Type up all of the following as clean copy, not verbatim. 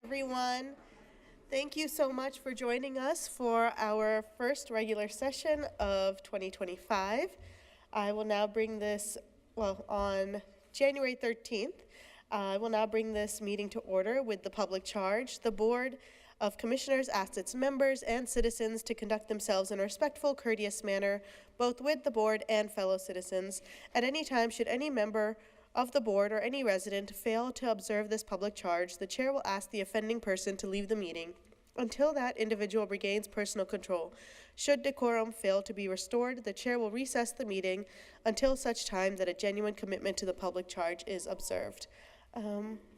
Everyone. Thank you so much for joining us for our first regular session of 2025. I will now bring this, on January 13th, I will now bring this meeting to order with the public charge. The Board of Commissioners asks its members and citizens to conduct themselves in a respectful, courteous manner, both with the board and fellow citizens. At any time, should any member of the board or any resident fail to observe this public charge, the chair will ask the offending person to leave the meeting until that individual regains personal control. Should decorum fail to be restored, the chair will recess the meeting until such time that a genuine commitment to the public charge is observed.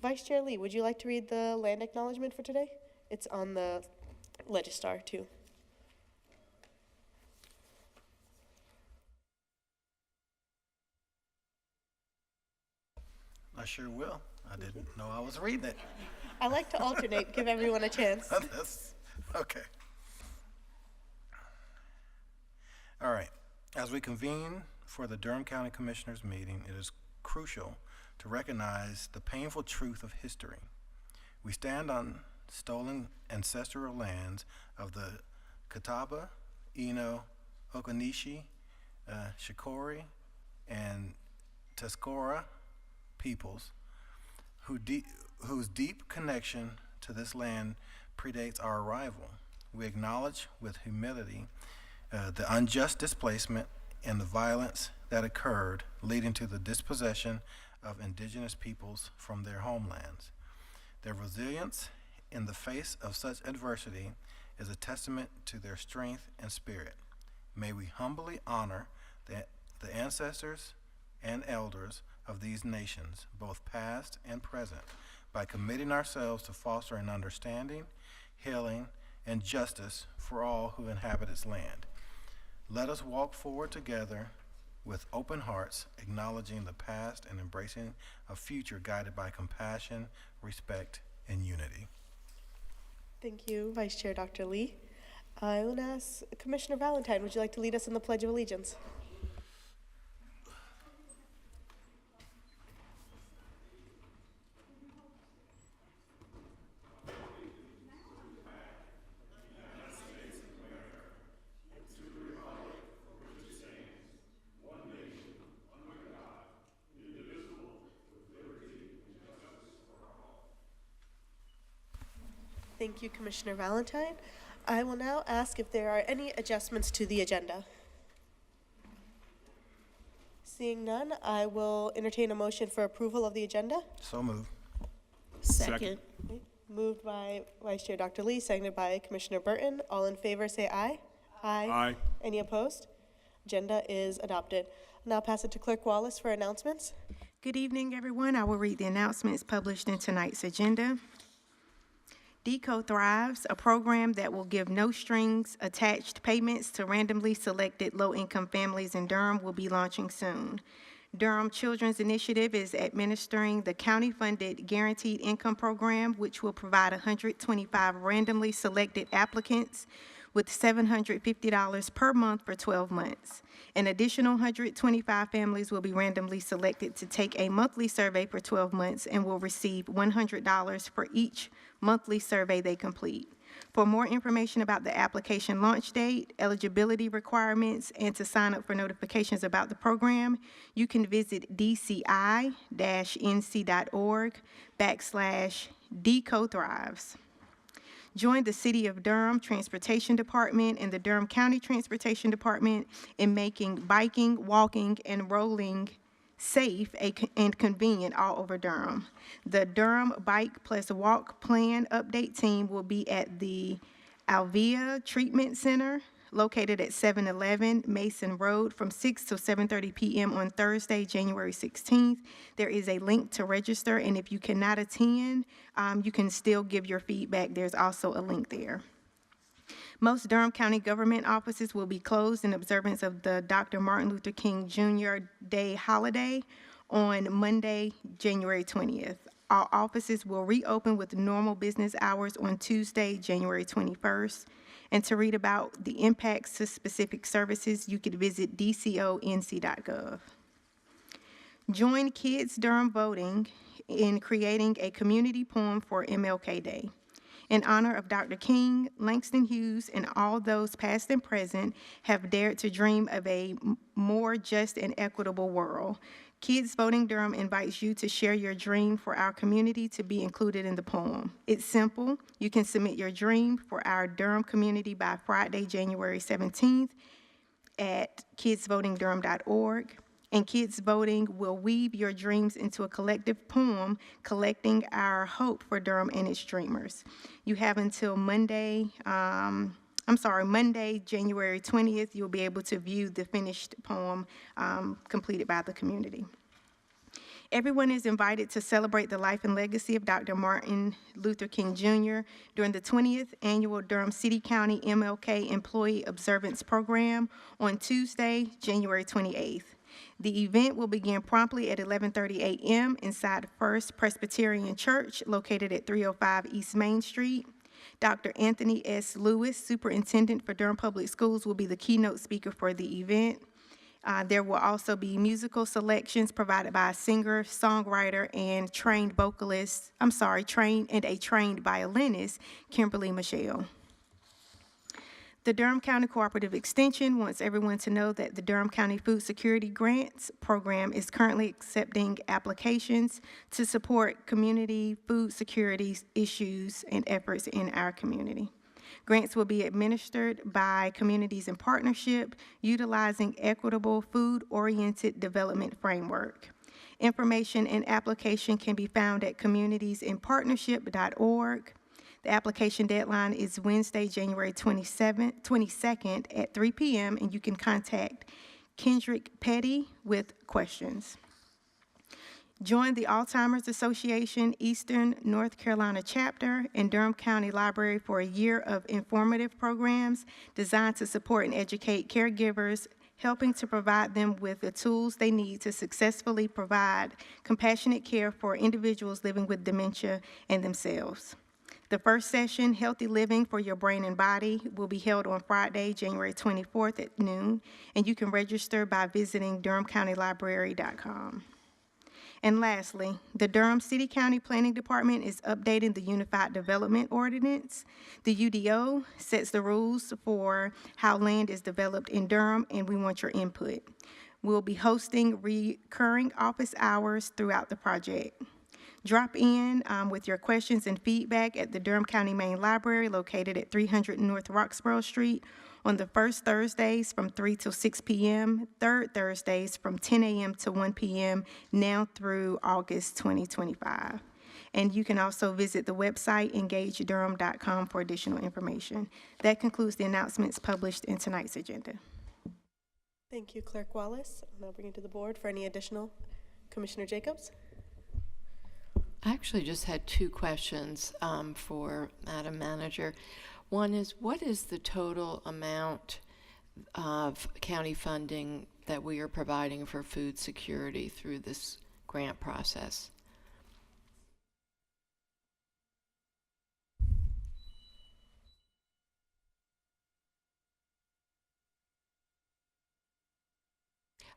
Vice Chair Lee, would you like to read the land acknowledgement for today? It's on the Legistar too. I sure will. I didn't know I was reading it. I like to alternate, give everyone a chance. Okay. All right. As we convene for the Durham County Commissioners meeting, it is crucial to recognize the painful truth of history. We stand on stolen ancestral lands of the Catawba, Eno, Okanishi, Shikori, and Tuscarora peoples whose deep connection to this land predates our arrival. We acknowledge with humility the unjust displacement and the violence that occurred, leading to the dispossession of indigenous peoples from their homelands. Their resilience in the face of such adversity is a testament to their strength and spirit. May we humbly honor the ancestors and elders of these nations, both past and present, by committing ourselves to fostering understanding, healing, and justice for all who inhabit its land. Let us walk forward together with open hearts, acknowledging the past and embracing a future guided by compassion, respect, and unity. Thank you, Vice Chair Dr. Lee. I will ask Commissioner Valentine, would you like to lead us in the Pledge of Allegiance? Thank you, Commissioner Valentine. I will now ask if there are any adjustments to the agenda. Seeing none, I will entertain a motion for approval of the agenda. So moved. Second. Okay. Moved by Vice Chair Dr. Lee, seconded by Commissioner Burton. All in favor say aye. Aye. Any opposed? Agenda is adopted. I'll now pass it to Clerk Wallace for announcements. Good evening, everyone. I will read the announcements published in tonight's agenda. DECO Thrives, a program that will give no strings attached payments to randomly selected low-income families in Durham, will be launching soon. Durham Children's Initiative is administering the county-funded Guaranteed Income Program, which will provide 125 randomly selected applicants with $750 per month for 12 months. An additional 125 families will be randomly selected to take a monthly survey for 12 months and will receive $100 for each monthly survey they complete. For more information about the application launch date, eligibility requirements, and to sign up for notifications about the program, you can visit dci-nc.org/DECO Thrives. Join the City of Durham Transportation Department and the Durham County Transportation Department in making biking, walking, and rolling safe and convenient all over Durham. The Durham Bike Plus Walk Plan Update Team will be at the Alvea Treatment Center, located at 711 Mason Road, from 6 to 7:30 p.m. on Thursday, January 16th. There is a link to register, and if you cannot attend, you can still give your feedback. There's also a link there. Most Durham County government offices will be closed in observance of the Dr. Martin Luther King Jr. Day holiday on Monday, January 20th. All offices will reopen with normal business hours on Tuesday, January 21st. And to read about the impacts to specific services, you could visit dconc.gov. Join Kids Durham Voting in creating a community poem for MLK Day. In honor of Dr. King, Langston Hughes, and all those past and present have dared to dream of a more just and equitable world. Kids Voting Durham invites you to share your dream for our community to be included in the poem. It's simple. You can submit your dream for our Durham community by Friday, January 17th at kidsvotingdurham.org. And Kids Voting will weave your dreams into a collective poem, collecting our hope for Durham and its dreamers. You have until Monday, January 20th, you'll be able to view the finished poem completed by the community. Everyone is invited to celebrate the life and legacy of Dr. Martin Luther King Jr. during the 20th Annual Durham City County MLK Employee Observance Program on Tuesday, January 28th. The event will begin promptly at 11:30 a.m. inside First Presbyterian Church located at 305 East Main Street. Dr. Anthony S. Lewis, Superintendent for Durham Public Schools, will be the keynote speaker for the event. There will also be musical selections provided by a singer, songwriter, and trained violinist, Kimberly Michelle. The Durham County Cooperative Extension wants everyone to know that the Durham County Food Security Grants Program is currently accepting applications to support community food security issues and efforts in our community. Grants will be administered by Communities in Partnership, utilizing equitable food-oriented development framework. Information and application can be found at communitiesinpartnership.org. The application deadline is Wednesday, January 22nd at 3 p.m., and you can contact Kendrick Petty with questions. Join the Alzheimer's Association Eastern North Carolina chapter and Durham County Library for a year of informative programs designed to support and educate caregivers, helping to provide them with the tools they need to successfully provide compassionate care for individuals living with dementia and themselves. The first session, Healthy Living for Your Brain and Body, will be held on Friday, January 24th at noon, and you can register by visiting durhamcountylibrary.com. And lastly, the Durham City County Planning Department is updating the Unified Development Ordinance. The UDO sets the rules for how land is developed in Durham, and we want your input. We'll be hosting recurring office hours throughout the project. Drop in with your questions and feedback at the Durham County Main Library located at 300 North Roxborough Street on the first Thursdays from 3 till 6 p.m., third Thursdays from 10 a.m. to 1 p.m., now through August 2025. And you can also visit the website engagedurham.com for additional information. That concludes the announcements published in tonight's agenda. Thank you, Clerk Wallace. I'll now bring it to the board for any additional. Commissioner Jacobs? I actually just had two questions for Madam Manager. One is, what is the total amount of county funding that we are providing for food security through this grant process?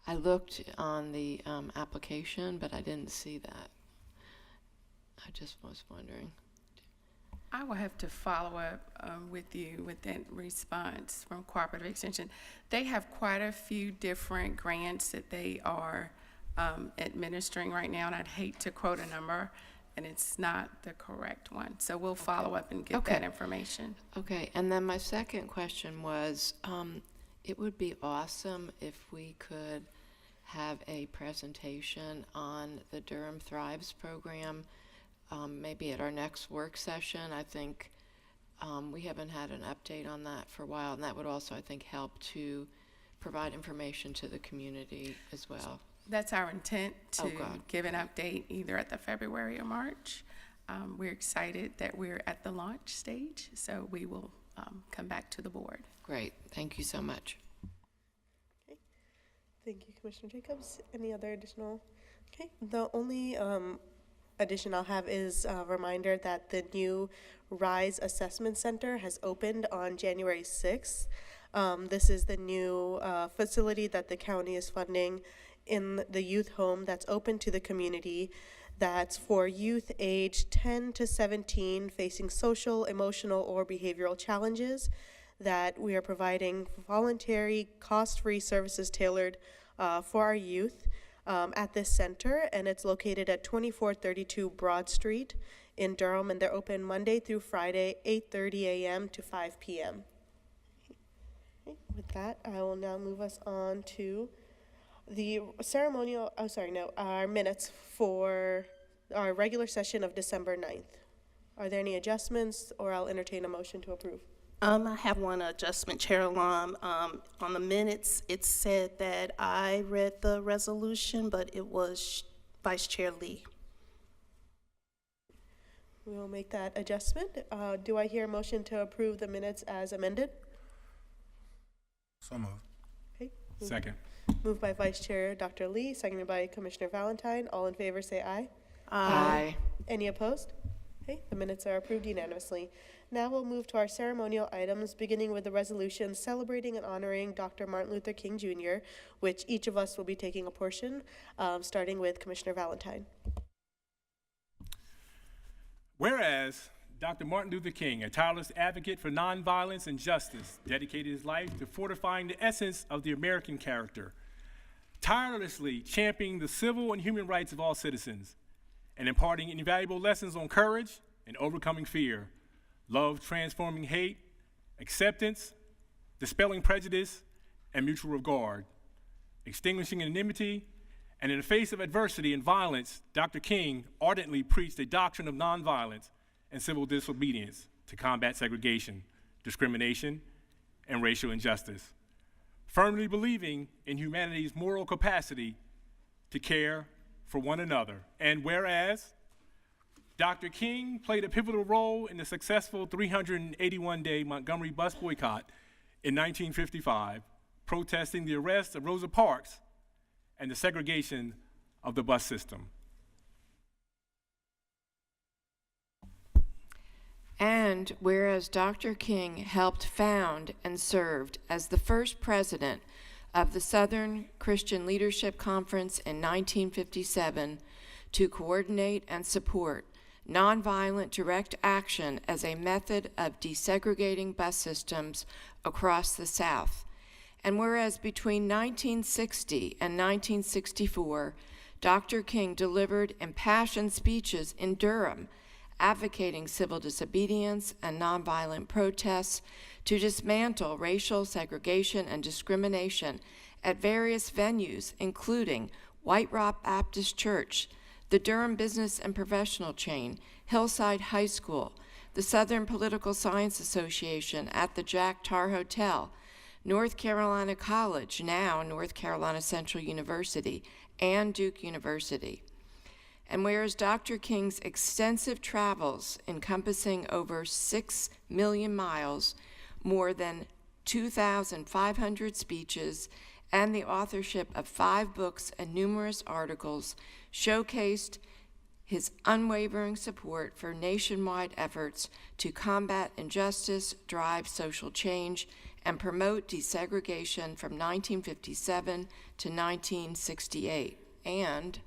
I looked on the application, but I didn't see that. I just was wondering. I will have to follow up with you with that response from Cooperative Extension. They have quite a few different grants that they are administering right now, and I'd hate to quote a number, and it's not the correct one. So we'll follow up and get that information. Okay, and then my second question was, it would be awesome if we could have a presentation on the Durham Thrives program, maybe at our next work session. I think we haven't had an update on that for a while, and that would also, I think, help to provide information to the community as well. That's our intent, to give an update either at the February or March. We're excited that we're at the launch stage, so we will come back to the board. Great, thank you so much. Okay, thank you, Commissioner Jacobs. Any other additional? Okay, the only addition I'll have is a reminder that the new RISE Assessment Center has opened on January 6th. This is the new facility that the county is funding in the youth home that's open to the community. that's for youth aged 10 to 17 facing social, emotional, or behavioral challenges, that we are providing voluntary, cost-free services tailored for our youth at this center, and it's located at 2432 Broad Street in Durham, and they're open Monday through Friday, 8:30 a.m. to 5 p.m. Okay, with that, I will now move us on to the ceremonial, our minutes for our regular session of December 9th. Are there any adjustments, or I'll entertain a motion to approve? I have one adjustment, Chair Alam. On the minutes, it said that I read the resolution, but it was Vice Chair Lee. We will make that adjustment. Do I hear a motion to approve the minutes as amended? So moved. Okay. Second. Moved by Vice Chair Dr. Lee, seconded by Commissioner Valentine. All in favor say aye. Aye. Any opposed? Okay, the minutes are approved unanimously. Now we'll move to our ceremonial items, beginning with the resolution celebrating and honoring Dr. Martin Luther King Jr., which each of us will be taking a portion, starting with Commissioner Valentine. Whereas Dr. Martin Luther King, a tireless advocate for nonviolence and justice, dedicated his life to fortifying the essence of the American character, tirelessly championing the civil and human rights of all citizens, and imparting invaluable lessons on courage and overcoming fear, love transforming hate, acceptance, dispelling prejudice, and mutual regard, extinguishing enmity, and in the face of adversity and violence, Dr. King ardently preached a doctrine of nonviolence and civil disobedience to combat segregation, discrimination, and racial injustice, firmly believing in humanity's moral capacity to care for one another. And whereas Dr. King played a pivotal role in the successful 381-day Montgomery bus boycott in 1955, protesting the arrest of Rosa Parks and the segregation of the bus system. And whereas Dr. King helped found and served as the first president of the Southern Christian Leadership Conference in 1957 to coordinate and support nonviolent direct action as a method of desegregating bus systems across the South. And whereas between 1960 and 1964, Dr. King delivered impassioned speeches in Durham advocating civil disobedience and nonviolent protests to dismantle racial segregation and discrimination at various venues, including White Rock Baptist Church, the Durham Business and Professional Chain, Hillside High School, the Southern Political Science Association at the Jack Tar Hotel, North Carolina College, now North Carolina Central University, and Duke University. And whereas Dr. King's extensive travels encompassing over 6 million miles, more than 2,500 speeches, and the authorship of 5 books and numerous articles showcased his unwavering support for nationwide efforts to combat injustice, drive social change, and promote desegregation from 1957 to 1968. And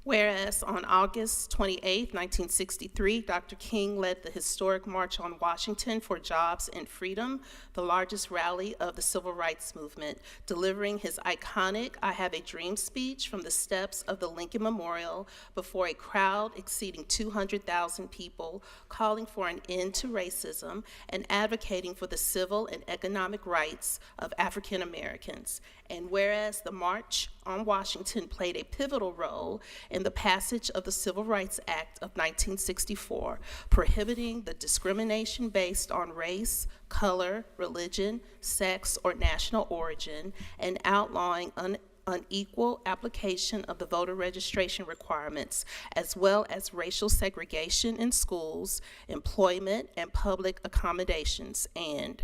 whereas on August 28, 1963, Dr. King led the historic March on Washington for Jobs and Freedom, the largest rally of the civil rights movement, delivering his iconic I Have a Dream speech from the steps of the Lincoln Memorial before a crowd exceeding 200,000 people, calling for an end to racism and advocating for the civil and economic rights of African Americans. And whereas the March on Washington played a pivotal role in the passage of the Civil Rights Act of 1964, prohibiting the discrimination based on race, color, religion, sex, or national origin, and outlawing unequal application of the voter registration requirements, as well as racial segregation in schools, employment, and public accommodations. And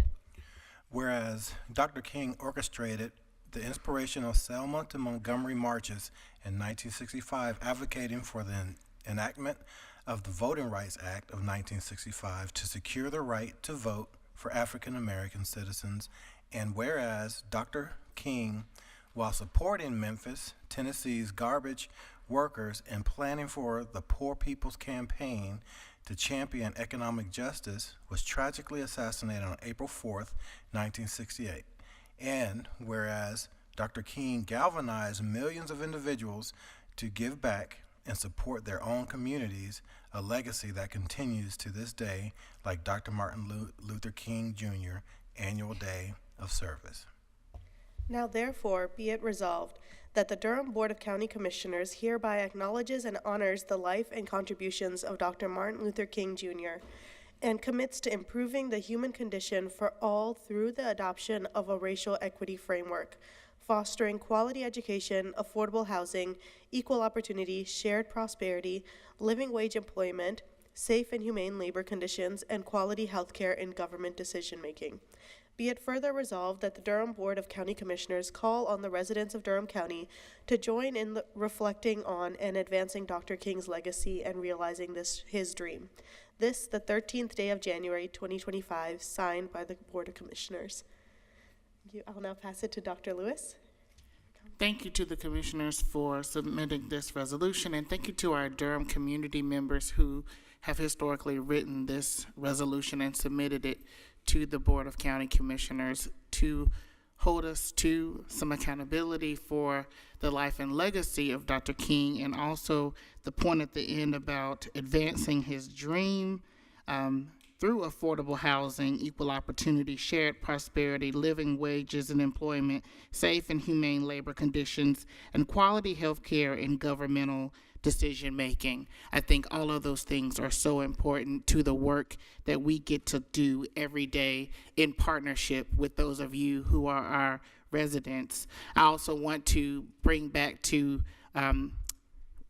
whereas Dr. King orchestrated the inspirational Selma to Montgomery marches in 1965, advocating for the enactment of the Voting Rights Act of 1965 to secure the right to vote for African American citizens. And whereas Dr. King, while supporting Memphis, Tennessee's garbage workers in planning for the Poor People's Campaign to champion economic justice, was tragically assassinated on April 4th, 1968. And whereas Dr. King galvanized millions of individuals to give back and support their own communities, a legacy that continues to this day, like Dr. Martin Luther King Jr. Annual Day of Service. Now therefore be it resolved that the Durham Board of County Commissioners hereby acknowledges and honors the life and contributions of Dr. Martin Luther King Jr. and commits to improving the human condition for all through the adoption of a racial equity framework, fostering quality education, affordable housing, equal opportunity, shared prosperity, living wage employment, safe and humane labor conditions, and quality health care in government decision-making. Be it further resolved that the Durham Board of County Commissioners call on the residents of Durham County to join in reflecting on and advancing Dr. King's legacy and realizing his dream. This, the 13th day of January, 2025, signed by the Board of Commissioners. Thank you. I'll now pass it to Dr. Lewis. Thank you to the commissioners for submitting this resolution, and thank you to our Durham community members who have historically written this resolution and submitted it to the Board of County Commissioners to hold us to some accountability for the life and legacy of Dr. King, and also the point at the end about advancing his dream through affordable housing, equal opportunity, shared prosperity, living wages and employment, safe and humane labor conditions, and quality health care and governmental decision-making. I think all of those things are so important to the work that we get to do every day in partnership with those of you who are our residents. I also want to bring back to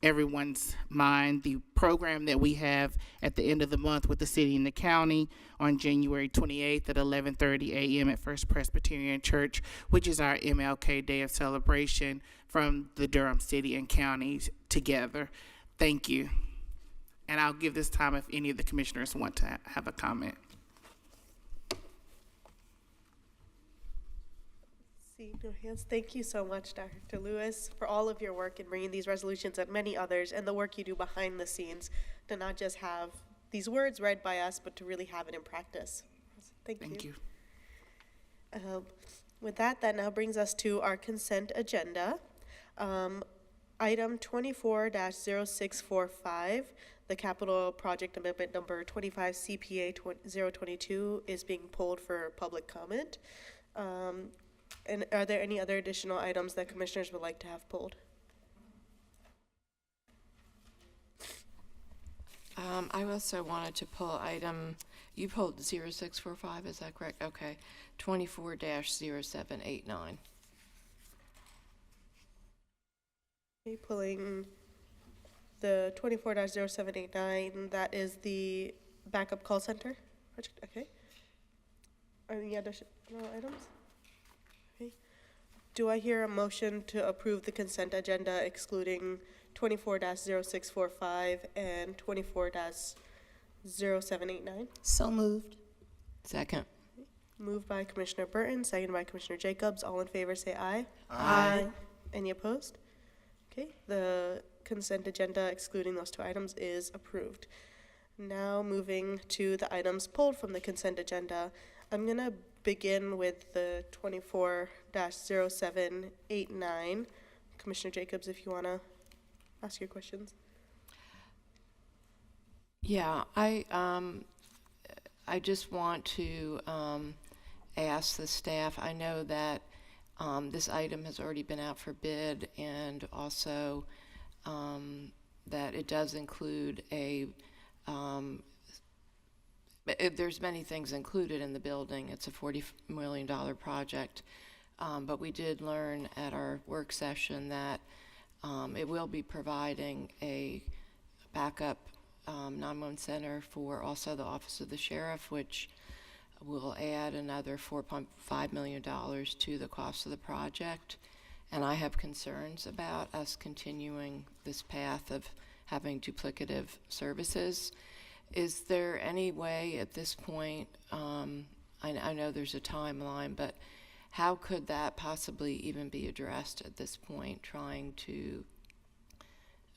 everyone's mind the program that we have at the end of the month with the city and the county on January 28th at 11:30 a.m. at First Presbyterian Church, which is our MLK Day of celebration from the Durham City and counties together. Thank you. And I'll give this time if any of the commissioners want to have a comment. See no hands. Thank you so much, Dr. Lewis, for all of your work in bringing these resolutions and many others, and the work you do behind the scenes to not just have these words read by us, but to really have it in practice. Thank you. With that now brings us to our consent agenda. Item 24-0645, the capital project amendment number 25 CPA 022 is being pulled for public comment. And are there any other additional items that commissioners would like to have pulled? I also wanted to pull item, you pulled 0645, is that correct? Okay, 24-0789. Okay, pulling the 24-0789, that is the backup call center project, okay. Are there any additional items? Okay. Do I hear a motion to approve the consent agenda excluding 24-0645 and 24-0789? So moved. Second. Moved by Commissioner Burton, seconded by Commissioner Jacobs. All in favor say aye. Aye. Any opposed? Okay, the consent agenda excluding those two items is approved. Now moving to the items pulled from the consent agenda, I'm going to begin with the 24-0789. Commissioner Jacobs, if you want to ask your questions. Yeah, I just want to ask the staff, I know that this item has already been out for bid, and also that it does include there's many things included in the building. It's a $40 million project, but we did learn at our work session that it will be providing a backup 911 center for also the Office of the Sheriff, which will add another $4.5 million to the cost of the project. And I have concerns about us continuing this path of having duplicative services. Is there any way at this point, I know there's a timeline, but how could that possibly even be addressed at this point, trying to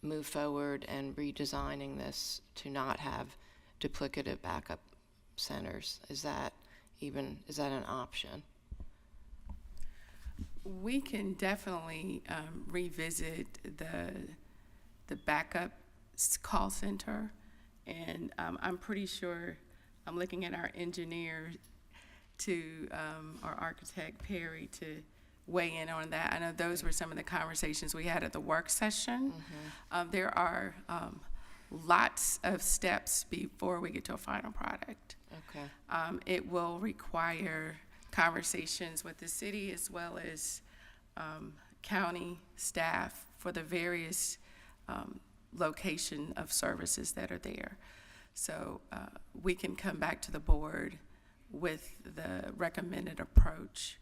move forward and redesigning this to not have duplicative backup centers? Is that an option? We can definitely revisit the backup call center, and I'm pretty sure, I'm looking at our engineer our architect Perry to weigh in on that. I know those were some of the conversations we had at the work session. There are lots of steps before we get to a final product. Okay. It will require conversations with the city as well as county staff for the various location of services that are there. So we can come back to the board with the recommended approach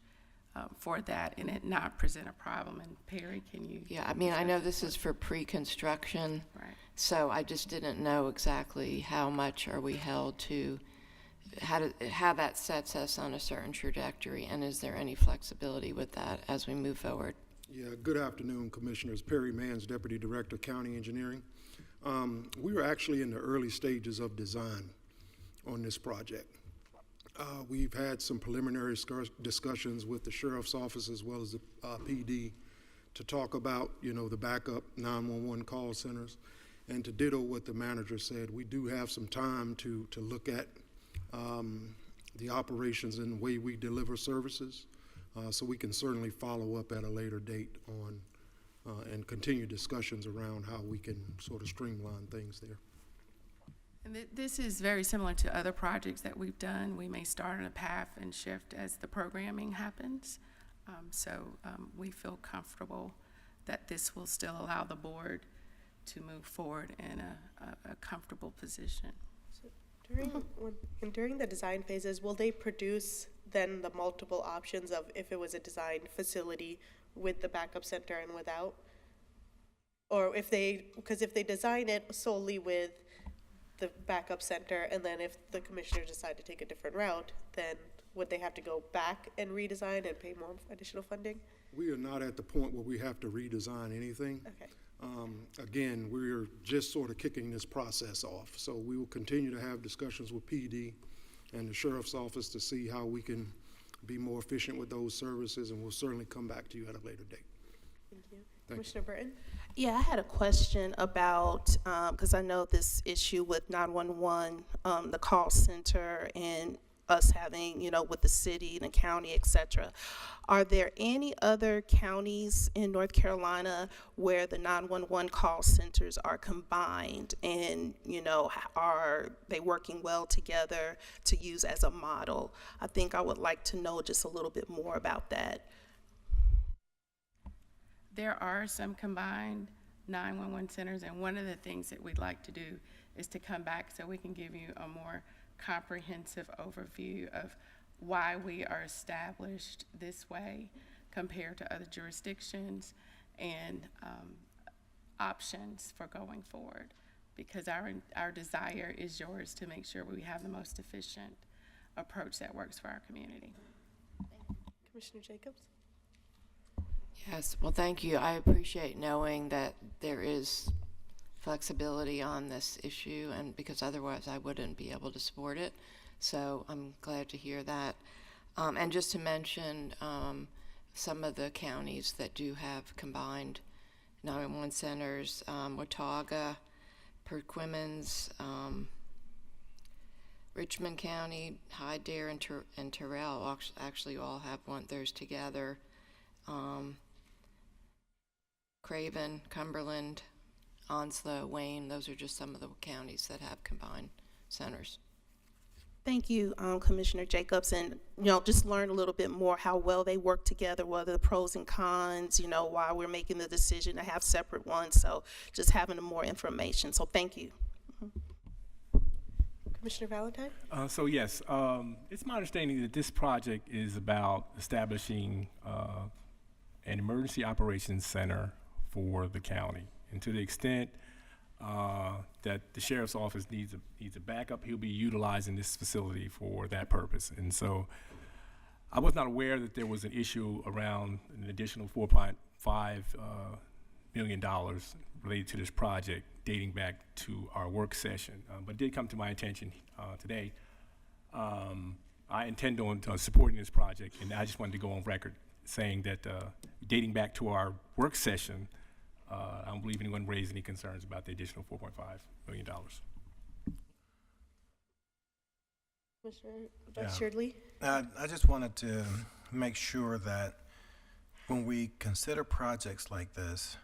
for that and it not present a problem. And Perry, can you? Yeah, I mean, I know this is for pre-construction, Right. so I just didn't know exactly how much are we held to, how that sets us on a certain trajectory, and is there any flexibility with that as we move forward? Yeah, good afternoon, Commissioners. Perry Manns, Deputy Director, County Engineering. We are actually in the early stages of design on this project. We've had some preliminary discussions with the Sheriff's Office as well as the PD to talk about, the backup 911 call centers. And to ditto what the manager said, we do have some time to look at the operations and the way we deliver services. So we can certainly follow up at a later date on and continue discussions around how we can sort of streamline things there. And this is very similar to other projects that we've done. We may start on a path and shift as the programming happens. We feel comfortable that this will still allow the board to move forward in a comfortable position. During the design phases, will they produce then the multiple options of if it was a designed facility with the backup center and without? Or because if they design it solely with the backup center, and then if the commissioners decide to take a different route, then would they have to go back and redesign and pay more additional funding? We are not at the point where we have to redesign anything. Okay. Again, we're just sort of kicking this process off. So we will continue to have discussions with PD and the Sheriff's Office to see how we can be more efficient with those services, and we'll certainly come back to you at a later date. Thank you. Thank Commissioner Burton? Yeah, I had a question about, because I know this issue with 911, the call center, and us having, with the city and the county, et cetera. Are there any other counties in North Carolina where the 911 call centers are combined and, are they working well together to use as a model? I think I would like to know just a little bit more about that. There are some combined 911 centers, and one of the things that we'd like to do is to come back so we can give you a more comprehensive overview of why we are established this way compared to other jurisdictions and options for going forward. Because our desire is yours to make sure we have the most efficient approach that works for our community. Commissioner Jacobs? Yes, well, thank you. I appreciate knowing that there is flexibility on this issue, and because otherwise I wouldn't be able to support it. So I'm glad to hear that. And just to mention some of the counties that do have combined 911 centers, Watauga, Perquimans, Richmond County, Hyde, Dare, and Terrell actually all have theirs together. Craven, Cumberland, Onslow, Wayne, those are just some of the counties that have combined centers. Thank you, Commissioner Jacobs, and just learn a little bit more how well they work together, what are the pros and cons, why we're making the decision to have separate ones. So just having more information. So thank you. Commissioner Valentine? So yes, it's my understanding that this project is about establishing an emergency operations center for the county, and to the extent that the sheriff's office needs a backup, he'll be utilizing this facility for that purpose. And so I was not aware that there was an issue around an additional $4.5 million related to this project dating back to our work session. But it did come to my attention today. I intend on supporting this project, and I just wanted to go on record saying that dating back to our work session, I don't believe anyone raised any concerns about the additional $4.5 million. Commissioner Yeah. Vice Chair Lee? I just wanted to make sure that when we consider projects like this,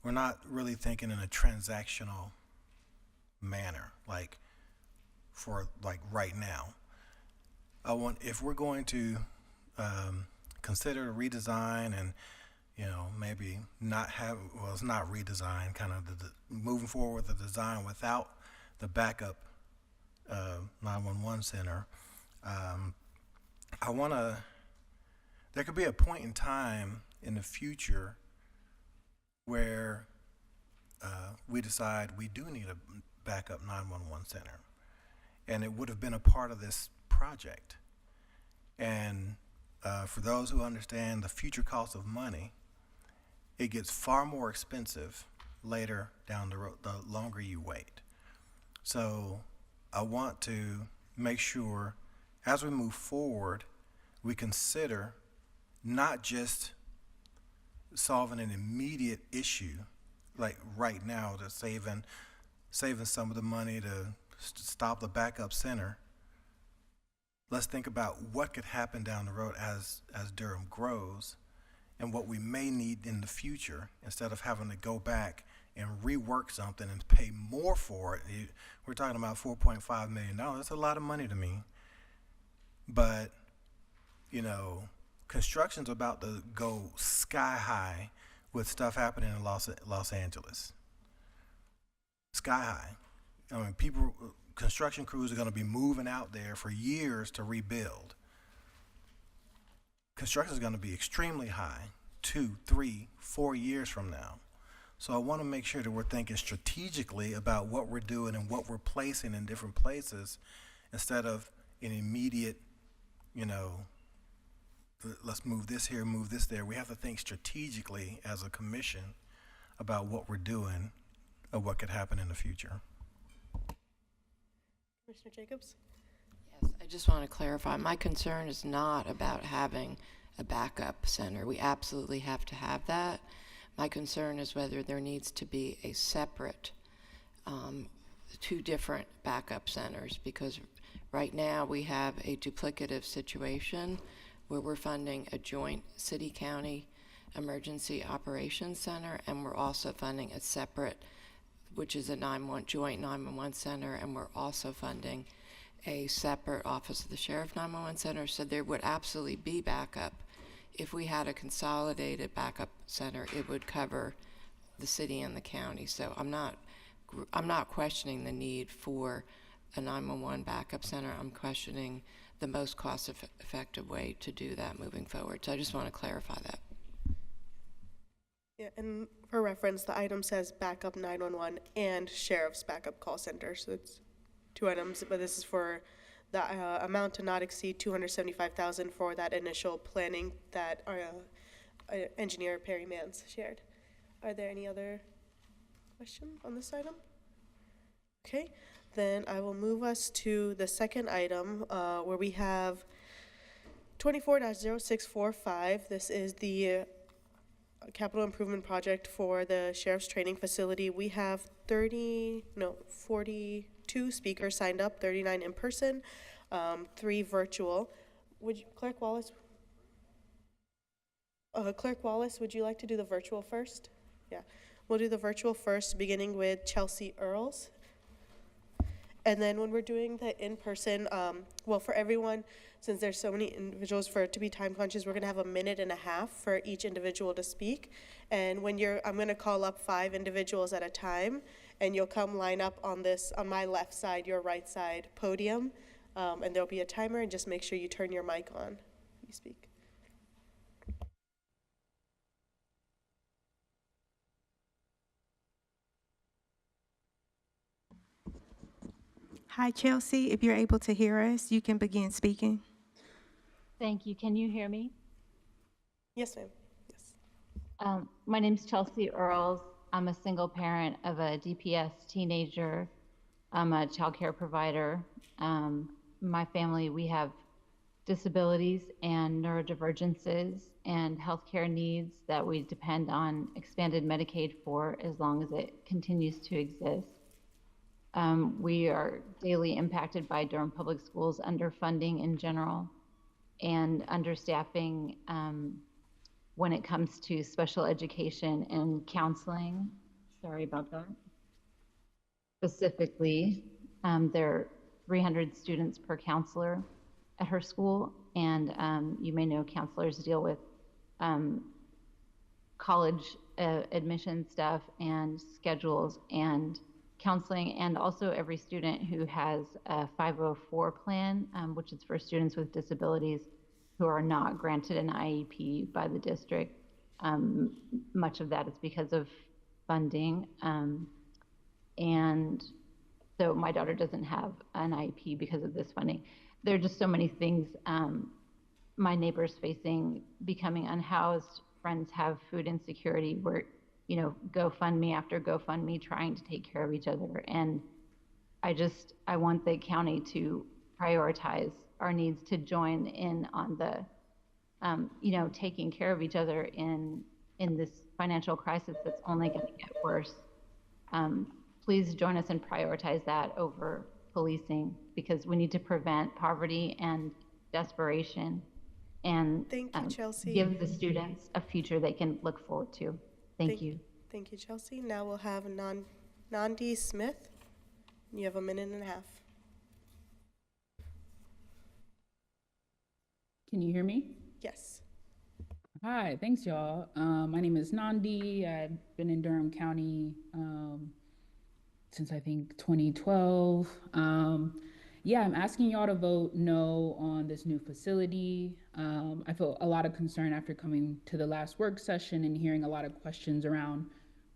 we're not really thinking in a transactional manner, like for like right now. If we're going to consider a redesign and, you know, maybe not have, well, it's not redesign, kind of moving forward with the design without the backup 911 center. There could be a point in time in the future where we decide we do need a backup 911 center, and it would have been a part of this project. And for those who understand the future cost of money, it gets far more expensive later down the road, the longer you wait. So I want to make sure as we move forward, we consider not just solving an immediate issue, like right now, to saving some of the money to stop the backup center. Let's think about what could happen down the road as Durham grows and what we may need in the future, instead of having to go back and rework something and pay more for it. We're talking about $4.5 million. That's a lot of money to me. But, you know, construction's about to go sky high with stuff happening in Los Angeles. Sky high. I mean, construction crews are going to be moving out there for years to rebuild. Construction is going to be extremely high 2, 3, 4 years from now. So I want to make sure that we're thinking strategically about what we're doing and what we're placing in different places, instead of an immediate, you know, let's move this here, move this there. We have to think strategically as a commission about what we're doing or what could happen in the future. Commissioner Jacobs? Yes, I just want to clarify. My concern is not about having a backup center. We absolutely have to have that. My concern is whether there needs to be a separate, 2 different backup centers, because right now we have a duplicative situation where we're funding a joint city-county emergency operations center, and we're also funding a separate, which is a joint 911 center, and we're also funding a separate Office of the Sheriff 911 center. So there would absolutely be backup. If we had a consolidated backup center, it would cover the city and the county. So I'm not questioning the need for a 911 backup center. I'm questioning the most cost-effective way to do that moving forward. So I just want to clarify that. Yeah, and for reference, the item says backup 911 and sheriff's backup call center. So it's 2 items, but this is for the amount to not exceed $275,000 for that initial planning that our engineer Perry Mans shared. Are there any other questions on this item? Okay, then I will move us to the second item where we have 24-0645. This is the capital improvement project for the sheriff's training facility. We have 42 speakers signed up, 39 in person, 3 virtual. Clerk Wallace, would you like to do the virtual first? Yeah, we'll do the virtual first, beginning with Chelsea Earls. And then when we're doing the in-person, well, for everyone, since there's so many individuals, for it to be time conscious, we're gonna have 1.5 minutes for each individual to speak. And when I'm gonna call up 5 individuals at a time, and you'll come line up on my left side, your right side podium, and there'll be a timer, and just make sure you turn your mic on when you speak. Hi, Chelsea. If you're able to hear us, you can begin speaking. Thank you. Can you hear me? Yes, ma'am. Yes. My name's Chelsea Earls. I'm a single parent of a DPS teenager. I'm a child care provider. My family, we have disabilities and neurodivergences and healthcare needs that we depend on expanded Medicaid for as long as it continues to exist. We are daily impacted by Durham Public Schools underfunding in general and understaffing when it comes to special education and counseling. Sorry about that. Specifically, there are 300 students per counselor at her school, and you may know counselors deal with college admission stuff and schedules and counseling, and also every student who has a 504 plan, which is for students with disabilities who are not granted an IEP by the district. Much of that is because of funding. And so my daughter doesn't have an IEP because of this funding. There are just so many things. My neighbors facing becoming unhoused, friends have food insecurity. We're, GoFundMe after GoFundMe trying to take care of each other. And I want the county to prioritize our needs to join in on the, taking care of each other in this financial crisis that's only going to get worse. Please join us and prioritize that over policing, because we need to prevent poverty and desperation and Thank you, Chelsea. give the students a future they can look forward to. Thank you. Thank you, Chelsea. Now we'll have Nandi Smith. You have 1.5 minutes. Can you hear me? Yes. Hi, thanks y'all. My name is Nandi. I've been in Durham County since I think 2012. I'm asking y'all to vote no on this new facility. I feel a lot of concern after coming to the last work session and hearing a lot of questions around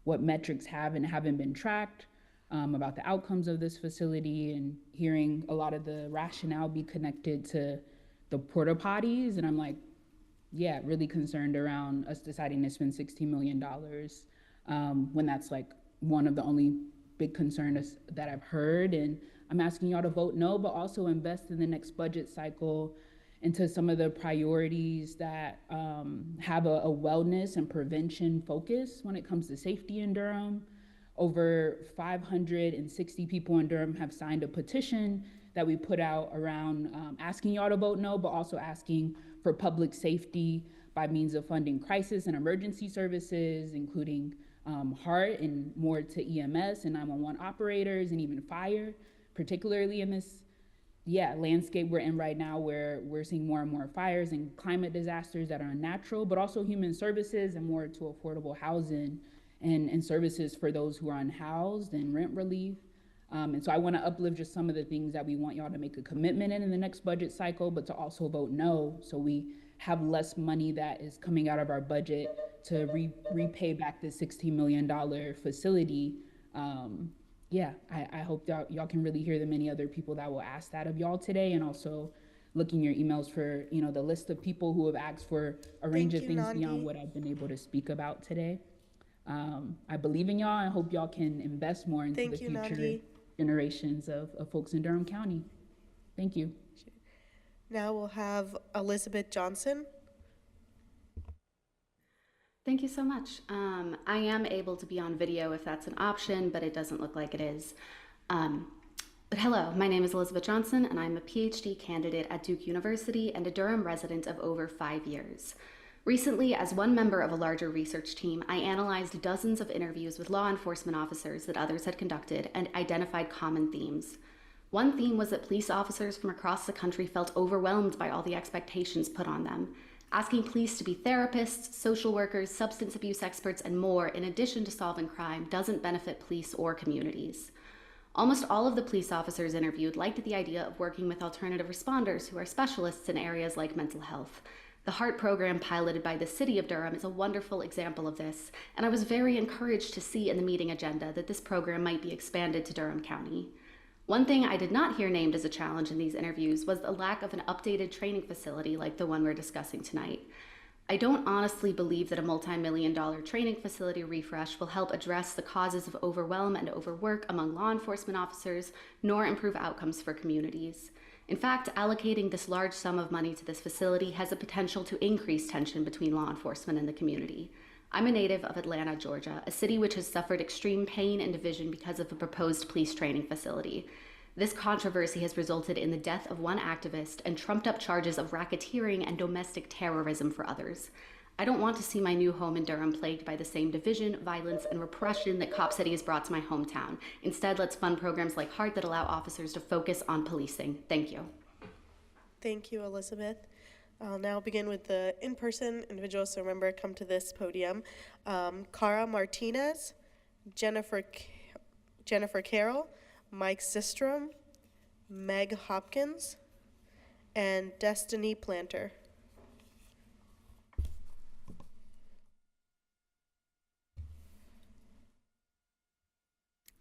what metrics have and haven't been tracked, about the outcomes of this facility, and hearing a lot of the rationale be connected to the porta potties. And I'm like, really concerned around us deciding to spend $16 million when that's like one of the only big concerns that I've heard. And I'm asking y'all to vote no, but also invest in the next budget cycle into some of the priorities that have a wellness and prevention focus when it comes to safety in Durham. Over 560 people in Durham have signed a petition that we put out around asking y'all to vote no, but also asking for public safety by means of funding crisis and emergency services, including HART and more to EMS and 911 operators and even fire, particularly in this landscape we're in right now, where we're seeing more and more fires and climate disasters that are unnatural, but also human services and more to affordable housing and services for those who are unhoused and rent relief. And so I want to uplift just some of the things that we want y'all to make a commitment in the next budget cycle, but to also vote no, so we have less money that is coming out of our budget to repay back the $16 million facility. I hope y'all can really hear the many other people that will ask that of y'all today, and also look in your emails for the list of people who have asked for a range of things beyond what I've been able to speak about today. I believe in y'all. I hope y'all can invest more into the future generations of folks in Durham County. Thank you. Now we'll have Elizabeth Johnson. Thank you so much. I am able to be on video if that's an option, but it doesn't look like it is. But hello, my name is Elizabeth Johnson, and I'm a PhD candidate at Duke University and a Durham resident of over 5 years. Recently, as one member of a larger research team, I analyzed dozens of interviews with law enforcement officers that others had conducted and identified common themes. One theme was that police officers from across the country felt overwhelmed by all the expectations put on them. Asking police to be therapists, social workers, substance abuse experts, and more, in addition to solving crime, doesn't benefit police or communities. Almost all of the police officers interviewed liked the idea of working with alternative responders who are specialists in areas like mental health. The HART program piloted by the City of Durham is a wonderful example of this, and I was very encouraged to see in the meeting agenda that this program might be expanded to Durham County. One thing I did not hear named as a challenge in these interviews was the lack of an updated training facility like the one we're discussing tonight. I don't honestly believe that a multi-million-dollar training facility refresh will help address the causes of overwhelm and overwork among law enforcement officers, nor improve outcomes for communities. In fact, allocating this large sum of money to this facility has the potential to increase tension between law enforcement and the community. I'm a native of Atlanta, Georgia, a city which has suffered extreme pain and division because of a proposed police training facility. This controversy has resulted in the death of one activist and trumped up charges of racketeering and domestic terrorism for others. I don't want to see my new home in Durham plagued by the same division, violence, and repression that Cop City has brought to my hometown. Instead, let's fund programs like HEART that allow officers to focus on policing. Thank you. Thank you, Elizabeth. I'll now begin with the in-person individuals, so remember, come to this podium. Cara Martinez, Jennifer Carroll, Mike Sistrom, Meg Hopkins, and Destiny Planter.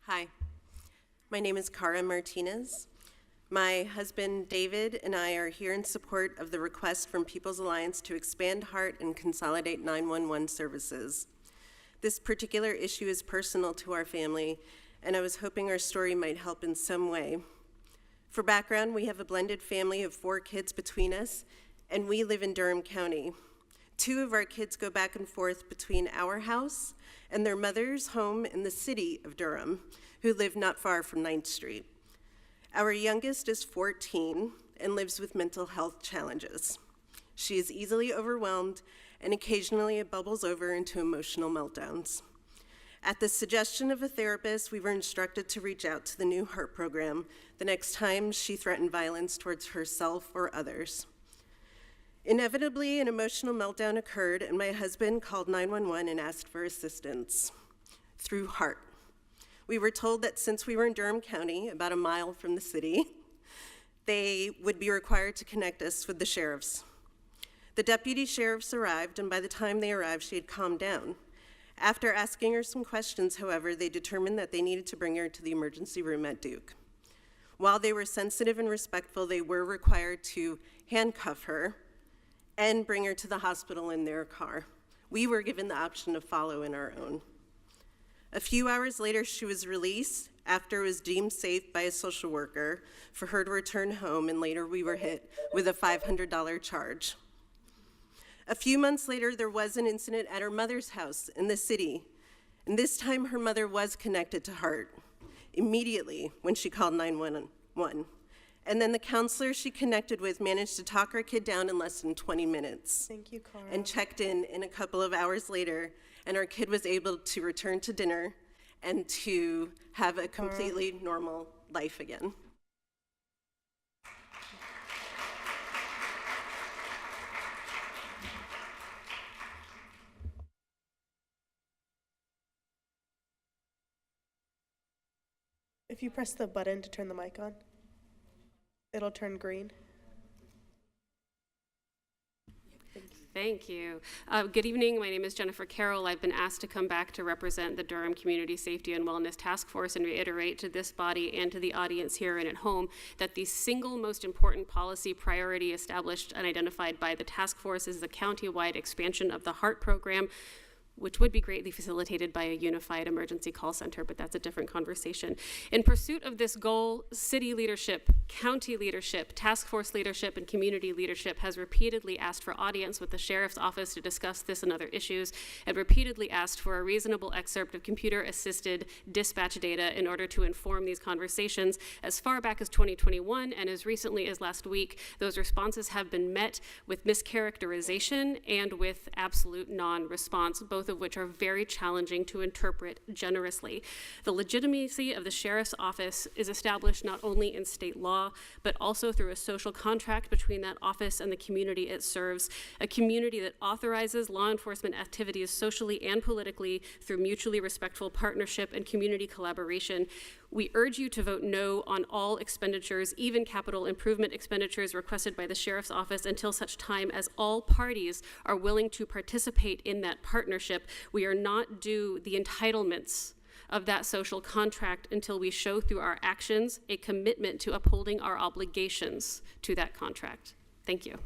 Hi, my name is Cara Martinez. My husband David and I are here in support of the request from People's Alliance to expand HEART and consolidate 911 services. This particular issue is personal to our family, and I was hoping our story might help in some way. For background, we have a blended family of 4 kids between us, and we live in Durham County. 2 of our kids go back and forth between our house and their mother's home in the city of Durham, who live not far from 9th Street. Our youngest is 14 and lives with mental health challenges. She is easily overwhelmed, and occasionally it bubbles over into emotional meltdowns. At the suggestion of a therapist, we were instructed to reach out to the new HEART program the next time she threatened violence towards herself or others. Inevitably, an emotional meltdown occurred, and my husband called 911 and asked for assistance through HEART. We were told that since we were in Durham County, about a mile from the city, they would be required to connect us with the sheriffs. The deputy sheriffs arrived, and by the time they arrived, she had calmed down. After asking her some questions, however, they determined that they needed to bring her to the emergency room at Duke. While they were sensitive and respectful, they were required to handcuff her and bring her to the hospital in their car. We were given the option to follow in our own. A few hours later, she was released after it was deemed safe by a social worker for her to return home, and later we were hit with a $500 charge. A few months later, there was an incident at her mother's house in the city, and this time her mother was connected to HEART immediately when she called 911. And then the counselor she connected with managed to talk her kid down in less than 20 minutes. Thank you, Cara. And checked in a couple of hours later, and our kid was able to return to dinner and to have a completely normal life again. If you press the button to turn the mic on, it'll turn green. Thank you. Good evening. My name is Jennifer Carroll. I've been asked to come back to represent the Durham Community Safety and Wellness Task Force and reiterate to this body and to the audience here and at home that the single most important policy priority established and identified by the task force is the county-wide expansion of the HEART program, which would be greatly facilitated by a unified emergency call center, but that's a different conversation. In pursuit of this goal, city leadership, county leadership, task force leadership, and community leadership has repeatedly asked for audience with the sheriff's office to discuss this and other issues, and repeatedly asked for a reasonable excerpt of computer-assisted dispatch data in order to inform these conversations. As far back as 2021 and as recently as last week, those responses have been met with mischaracterization and with absolute non-response, both of which are very challenging to interpret generously. The legitimacy of the sheriff's office is established not only in state law, but also through a social contract between that office and the community it serves, a community that authorizes law enforcement activities socially and politically through mutually respectful partnership and community collaboration. We urge you to vote no on all expenditures, even capital improvement expenditures requested by the sheriff's office, until such time as all parties are willing to participate in that partnership. We are not due the entitlements of that social contract until we show through our actions a commitment to upholding our obligations to that contract. Thank you.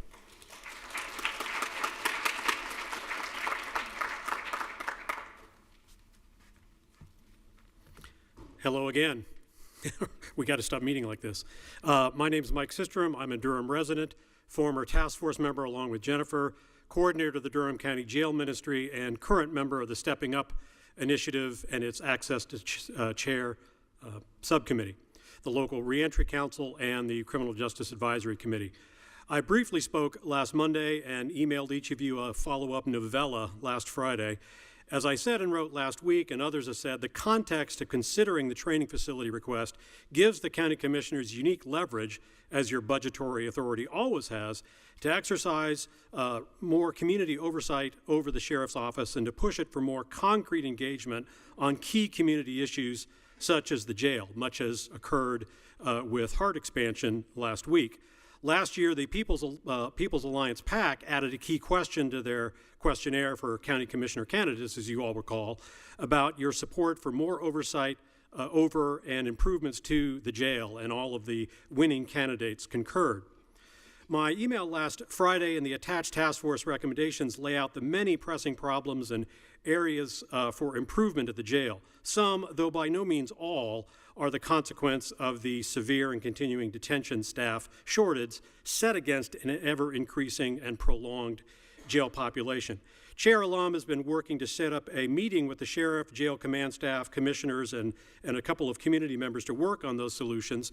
Hello again. We got to stop meeting like this. My name is Mike Sistrom. I'm a Durham resident, former task force member along with Jennifer, coordinator of the Durham County Jail Ministry, and current member of the Stepping Up Initiative and its Access to Chair Subcommittee, the local Reentry Council, and the Criminal Justice Advisory Committee. I briefly spoke last Monday and emailed each of you a follow-up novella last Friday. As I said and wrote last week, and others have said, the context of considering the training facility request gives the county commissioners unique leverage, as your budgetary authority always has, to exercise more community oversight over the sheriff's office and to push it for more concrete engagement on key community issues such as the jail, much as occurred with Hart expansion last week. Last year, the People's Alliance PAC added a key question to their questionnaire for county commissioner candidates, as you all recall, about your support for more oversight over and improvements to the jail, and all of the winning candidates concurred. My email last Friday and the attached task force recommendations lay out the many pressing problems and areas for improvement at the jail. Some, though by no means all, are the consequence of the severe and continuing detention staff shortage set against an ever-increasing and prolonged jail population. Chair Alam has been working to set up a meeting with the sheriff, jail command staff, commissioners, and a couple of community members to work on those solutions,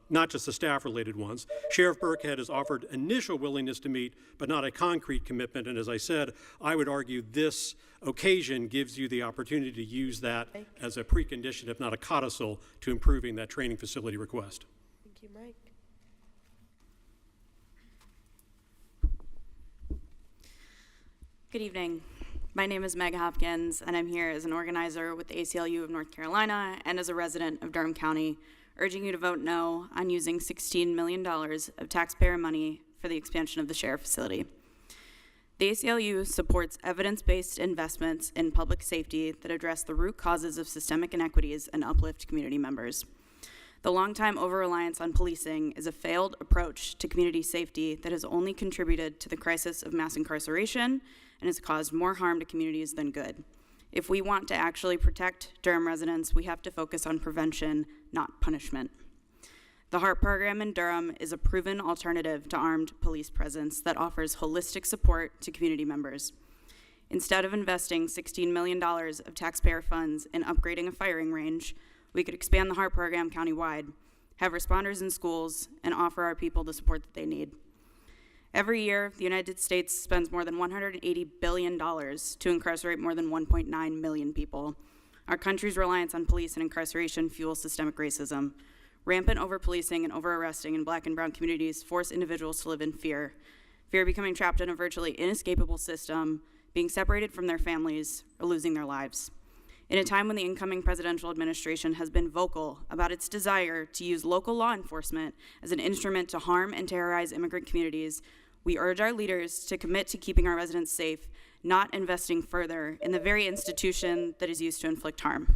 not just the staff-related ones. Sheriff Burkhead has offered initial willingness to meet, but not a concrete commitment, and as I said, I would argue this occasion gives you the opportunity to use that as a precondition, if not a codicil, to improving that training facility request. Thank you, Mike. Good evening. My name is Meg Hopkins, and I'm here as an organizer with the ACLU of North Carolina and as a resident of Durham County, urging you to vote no on using $16 million of taxpayer money for the expansion of the sheriff facility. The ACLU supports evidence-based investments in public safety that address the root causes of systemic inequities and uplift community members. The longtime over-reliance on policing is a failed approach to community safety that has only contributed to the crisis of mass incarceration and has caused more harm to communities than good. If we want to actually protect Durham residents, we have to focus on prevention, not punishment. The HART program in Durham is a proven alternative to armed police presence that offers holistic support to community members. Instead of investing $16 million of taxpayer funds in upgrading a firing range, we could expand the HART program countywide, have responders in schools, and offer our people the support that they need. Every year, the United States spends more than $180 billion to incarcerate more than 1.9 million people. Our country's reliance on police and incarceration fuels systemic racism. Rampant over-policing and over-arresting in Black and brown communities force individuals to live in fear. Fear of becoming trapped in a virtually inescapable system, being separated from their families, or losing their lives. In a time when the incoming presidential administration has been vocal about its desire to use local law enforcement as an instrument to harm and terrorize immigrant communities, we urge our leaders to commit to keeping our residents safe, not investing further in the very institution that is used to inflict harm.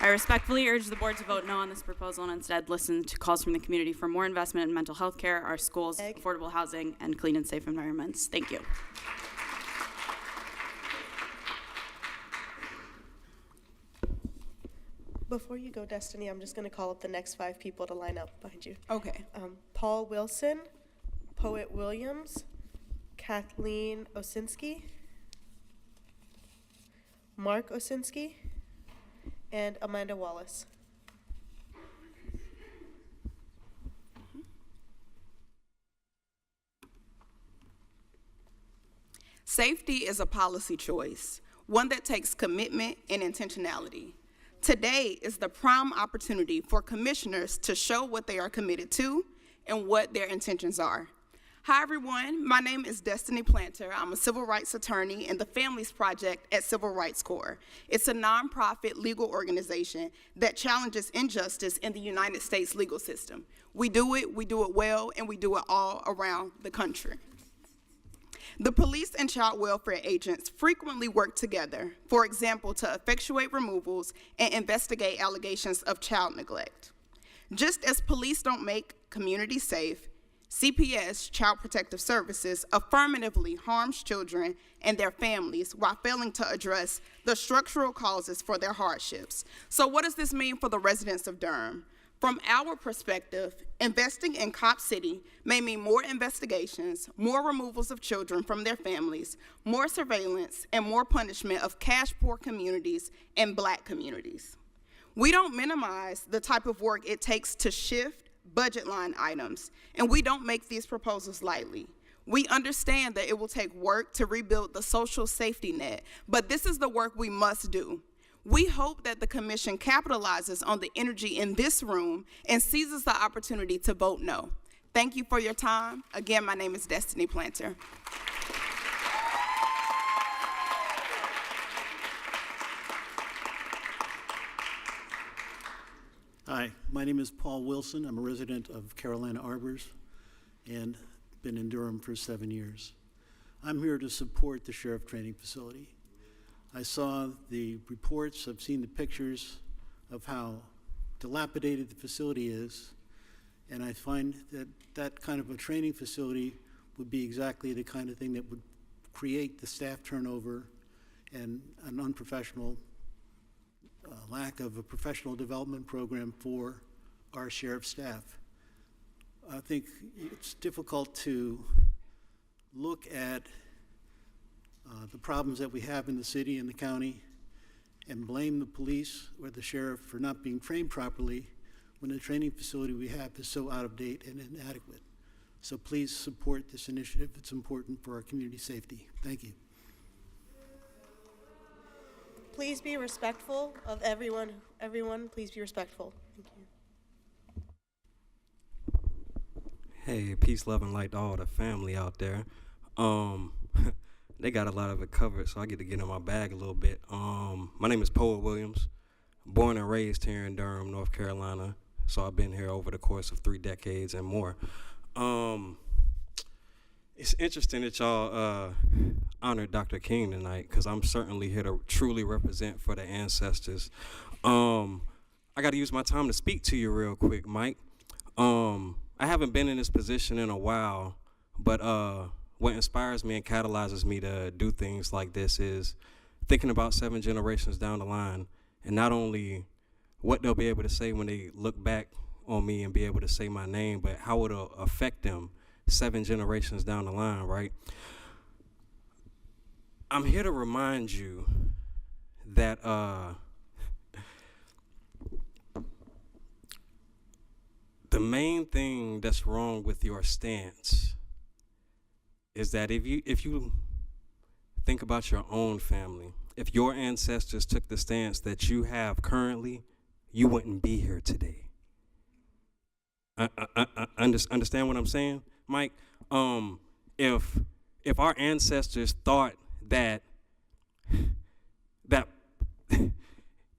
I respectfully urge the board to vote no on this proposal and instead listen to calls from the community for more investment in mental health care, our schools, affordable housing, and clean and safe environments. Thank you. Before you go, Destiny, I'm just going to call up the next 5 people to line up behind you. Okay. Paul Wilson, Poet Williams, Kathleen Osinski, Mark Osinski, and Amanda Wallace. Safety is a policy choice, one that takes commitment and intentionality. Today is the prime opportunity for commissioners to show what they are committed to and what their intentions are. Hi everyone, my name is Destiny Planter. I'm a civil rights attorney in the Families Project at Civil Rights Corps. It's a nonprofit legal organization that challenges injustice in the United States legal system. We do it well, and we do it all around the country. The police and child welfare agents frequently work together, for example, to effectuate removals and investigate allegations of child neglect. Just as police don't make communities safe, CPS, Child Protective Services, affirmatively harms children and their families while failing to address the structural causes for their hardships. So what does this mean for the residents of Durham? From our perspective, investing in Cop City may mean more investigations, more removals of children from their families, more surveillance, and more punishment of cash-poor communities and Black communities. We don't minimize the type of work it takes to shift budget line items, and we don't make these proposals lightly. We understand that it will take work to rebuild the social safety net, but this is the work we must do. We hope that the commission capitalizes on the energy in this room and seizes the opportunity to vote no. Thank you for your time. Again, my name is Destiny Planter. Hi, my name is Paul Wilson. I'm a resident of Carolina Arbors and been in Durham for 7 years. I'm here to support the Sheriff Training Facility. I saw the reports, I've seen the pictures of how dilapidated the facility is, and I find that that kind of a training facility would be exactly the kind of thing that would create the staff turnover and an unprofessional lack of a professional development program for our sheriff staff. I think it's difficult to look at the problems that we have in the city and the county and blame the police or the sheriff for not being trained properly when the training facility we have is so out of date and inadequate. So please support this initiative. It's important for our community safety. Thank you. Please be respectful of everyone. Everyone, please be respectful. Thank you. Hey, peace, love, and light to all the family out there. They got a lot of it covered, so I get to get in my bag a little bit. My name is Poet Williams, born and raised here in Durham, North Carolina. So I've been here over the course of 3 decades and more. It's interesting that y'all honored Dr. King tonight, because I'm certainly here to truly represent for the ancestors. I got to use my time to speak to you real quick, Mike. I haven't been in this position in a while, but what inspires me and catalyzes me to do things like this is thinking about 7 generations down the line, and not only what they'll be able to say when they look back on me and be able to say my name, but how it'll affect them 7 generations down the line, right? I'm here to remind you that the main thing that's wrong with your stance is that if you think about your own family, if your ancestors took the stance that you have currently, you wouldn't be here today. Understand what I'm saying, Mike? If our ancestors thought that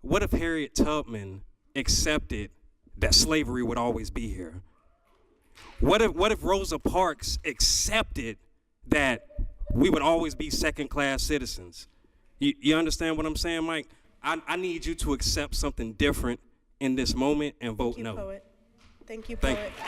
what if Harriet Tubman accepted that slavery would always be here? What if Rosa Parks accepted that we would always be second-class citizens? You understand what I'm saying, Mike? I need you to accept something different in this moment and vote no. Poet. Thank you, Thank Poet. you.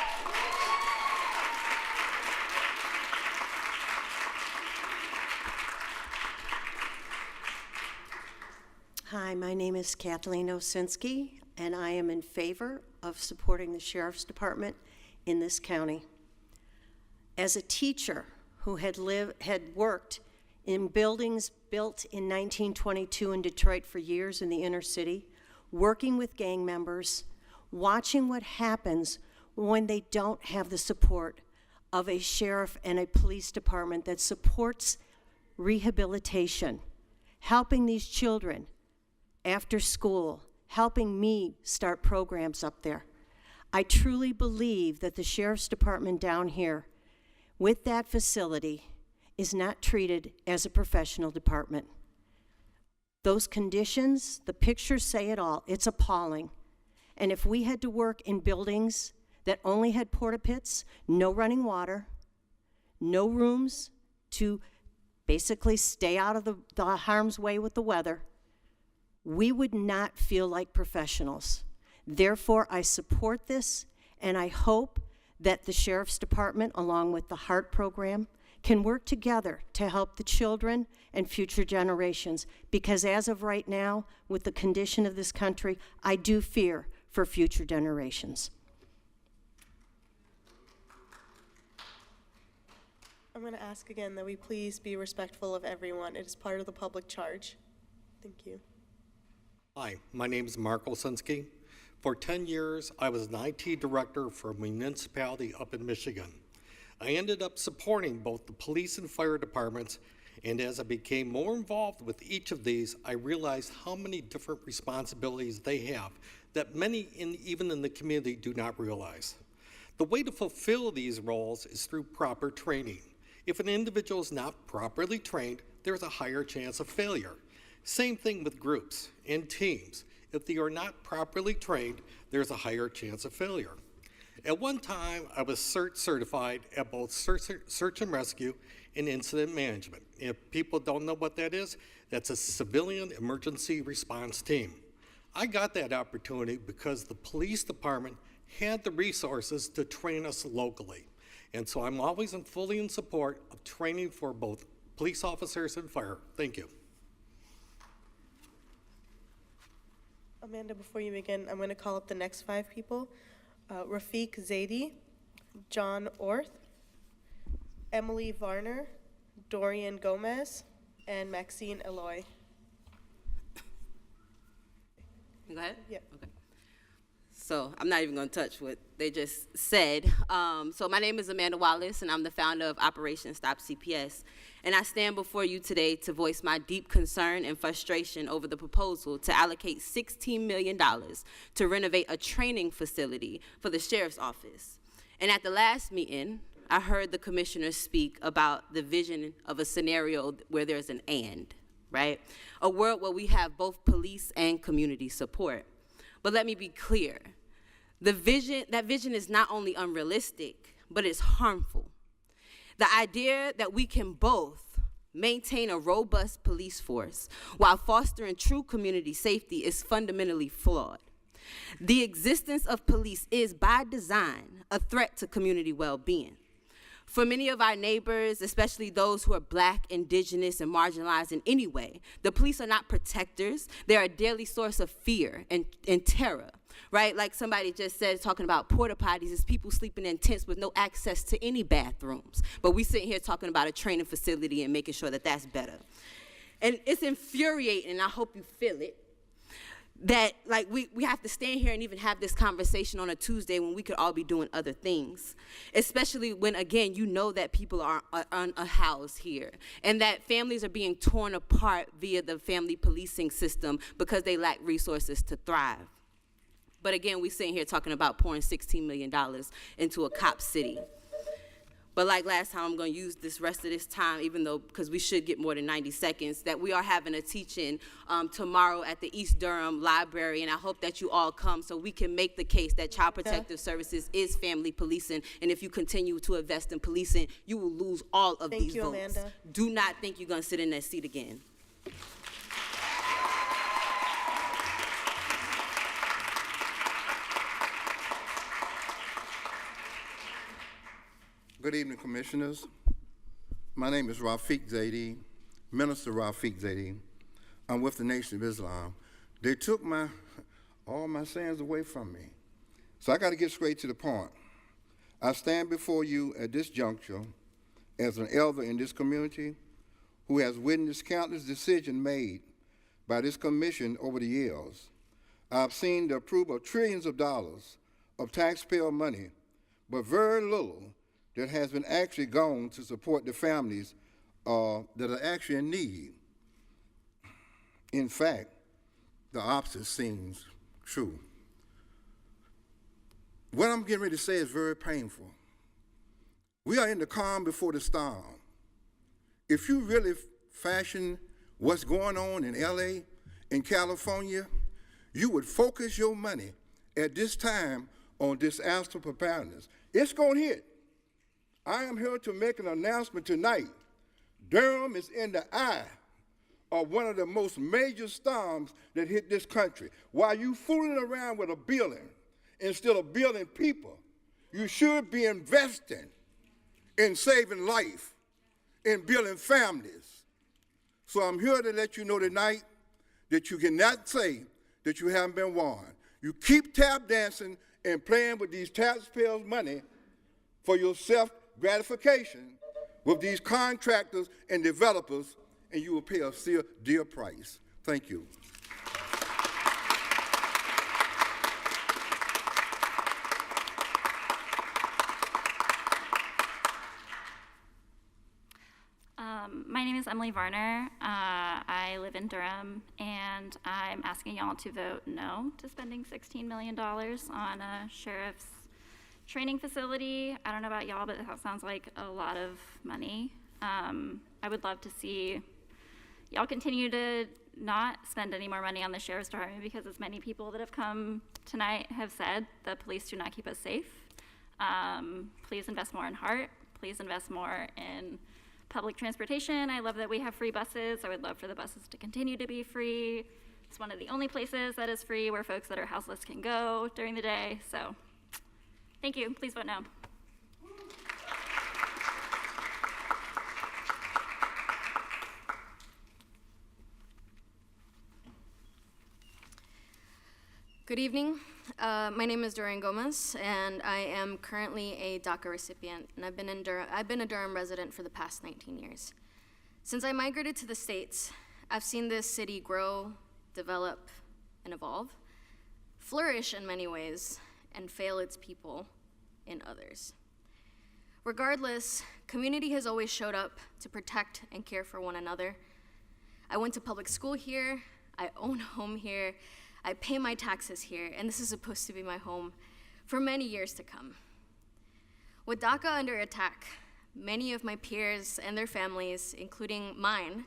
Hi, my name is Kathleen Osinski, and I am in favor of supporting the Sheriff's Department in this county. As a teacher who had worked in buildings built in 1922 in Detroit for years in the inner city, working with gang members, watching what happens when they don't have the support of a sheriff and a police department that supports rehabilitation, helping these children after school, helping me start programs up there. I truly believe that the Sheriff's Department down here with that facility is not treated as a professional department. Those conditions, the pictures say it all. It's appalling. And if we had to work in buildings that only had porta pits, no running water, no rooms to basically stay out of the harm's way with the weather, we would not feel like professionals. Therefore, I support this, and I hope that the Sheriff's Department, along with the HEART program, can work together to help the children and future generations, because as of right now, with the condition of this country, I do fear for future generations. I'm going to ask again that we please be respectful of everyone. It is part of the public charge. Thank you. Hi, my name is Mark Olsinski. For 10 years, I was an IT director for a municipality up in Michigan. I ended up supporting both the police and fire departments, and as I became more involved with each of these, I realized how many different responsibilities they have that many even in the community do not realize. The way to fulfill these roles is through proper training. If an individual is not properly trained, there's a higher chance of failure. Same thing with groups and teams. If they are not properly trained, there's a higher chance of failure. At one time, I was certified at both search and rescue and incident management. If people don't know what that is, that's a civilian emergency response team. I got that opportunity because the police department had the resources to train us locally. And so I'm always fully in support of training for both police officers and fire. Thank you. Amanda, before you begin, I'm going to call up the next 5 people. Rafiq Zaidi, John Orth, Emily Varner, Dorian Gomez, and Maxine Eloy. Go ahead? Yeah. Okay. So I'm not even going to touch what they just said. So my name is Amanda Wallace, and I'm the founder of Operation Stop CPS. And I stand before you today to voice my deep concern and frustration over the proposal to allocate $16 million to renovate a training facility for the sheriff's office. And at the last meeting, I heard the commissioners speak about the vision of a scenario where there's an and, right? A world where we have both police and community support. But let me be clear. That vision is not only unrealistic, but it's harmful. The idea that we can both maintain a robust police force while fostering true community safety is fundamentally flawed. The existence of police is, by design, a threat to community well-being. For many of our neighbors, especially those who are Black, Indigenous, and marginalized in any way, the police are not protectors. They're a daily source of fear and terror, right? Like somebody just said, talking about porta potties, is people sleeping in tents with no access to any bathrooms. But we sitting here talking about a training facility and making sure that that's better. And it's infuriating, and I hope you feel it, that like we have to stand here and even have this conversation on a Tuesday when we could all be doing other things, especially when, again, you know that people are unhoused here and that families are being torn apart via the family policing system because they lack resources to thrive. But again, we're sitting here talking about pouring $16 million into a cop city. But like last time, I'm going to use this rest of this time, even though, because we should get more than 90 seconds, that we are having a teach-in tomorrow at the East Durham Library, and I hope that you all come so we can make the case that Child Protective Services is family policing, and if you continue to invest in policing, you will lose all of these votes. Amanda. Do not think you're going to sit in that seat again. Good evening, Commissioners. My name is Rafiq Zaidi, Minister Rafiq Zaidi. I'm with the Nation of Islam. They took all my sins away from me. So I got to get straight to the point. I stand before you at this juncture as an elder in this community who has witnessed countless decisions made by this commission over the years. I've seen the approval of trillions of dollars of taxpayer money, but very little that has been actually gone to support the families that are actually in need. In fact, the opposite seems true. What I'm getting ready to say is very painful. We are in the calm before the storm. If you really fashion what's going on in LA, in California, you would focus your money at this time on disaster preparedness. It's going to hit. I am here to make an announcement tonight. Durham is in the eye of one of the most major storms that hit this country. While you fooling around with a building instead of building people, You should be investing in saving life, in building families. So I'm here to let you know tonight that you cannot say that you haven't been warned. You keep tap dancing and playing with these taxpayers' money for your self-gratification with these contractors and developers, and you will pay a dear price. Thank you. My name is Emily Varner. I live in Durham, and I'm asking y'all to vote no to spending $16 million on a sheriff's training facility. I don't know about y'all, but that sounds like a lot of money. I would love to see y'all continue to not spend any more money on the sheriff's department, because as many people that have come tonight have said, the police do not keep us safe. Please invest more in heart. Please invest more in public transportation. I love that we have free buses. I would love for the buses to continue to be free. It's one of the only places that is free where folks that are houseless can go during the day. So thank you. Please vote no. Good evening. My name is Dorian Gomez, and I am currently a DACA recipient, and I've been a Durham resident for the past 19 years. Since I migrated to the States, I've seen this city grow, develop, and evolve, flourish in many ways, and fail its people in others. Regardless, community has always showed up to protect and care for one another. I went to public school here, I own a home here, I pay my taxes here, and this is supposed to be my home for many years to come. With DACA under attack, many of my peers and their families, including mine,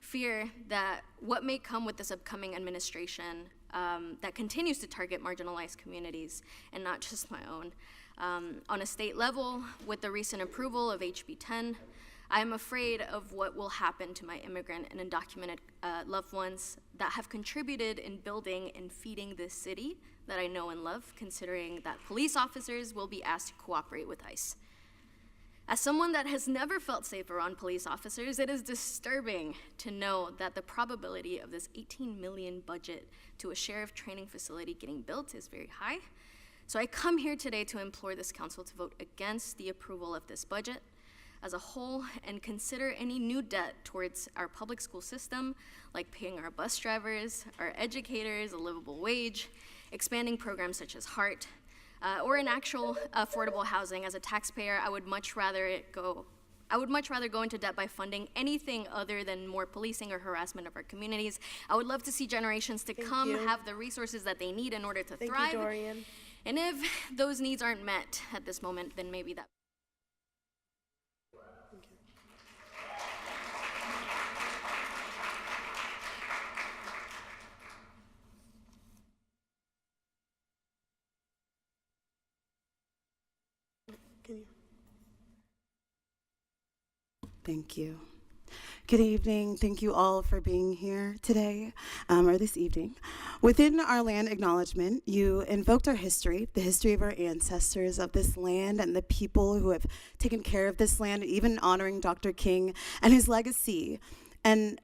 fear that what may come with this upcoming administration that continues to target marginalized communities, and not just my own. On a state level, with the recent approval of HB 10, I am afraid of what will happen to my immigrant and undocumented loved ones that have contributed in building and feeding this city that I know and love, considering that police officers will be asked to cooperate with ICE. As someone that has never felt safe around police officers, it is disturbing to know that the probability of this $18 million budget to a sheriff training facility getting built is very high. So I come here today to implore this council to vote against the approval of this budget as a whole, and consider any new debt towards our public school system, like paying our bus drivers, our educators a livable wage, expanding programs such as HEART, or in actual affordable housing. As a taxpayer, I would much rather go into debt by funding anything other than more policing or harassment of our communities. I would love to see generations to come have the resources that they need in order to thrive. Thank you, Dorian. And if those needs aren't met at this moment, then maybe that. Thank you. Good evening. Thank you all for being here today, or this evening. Within our land acknowledgement, you invoked our history, the history of our ancestors of this land and the people who have taken care of this land, even honoring Dr. King and his legacy. And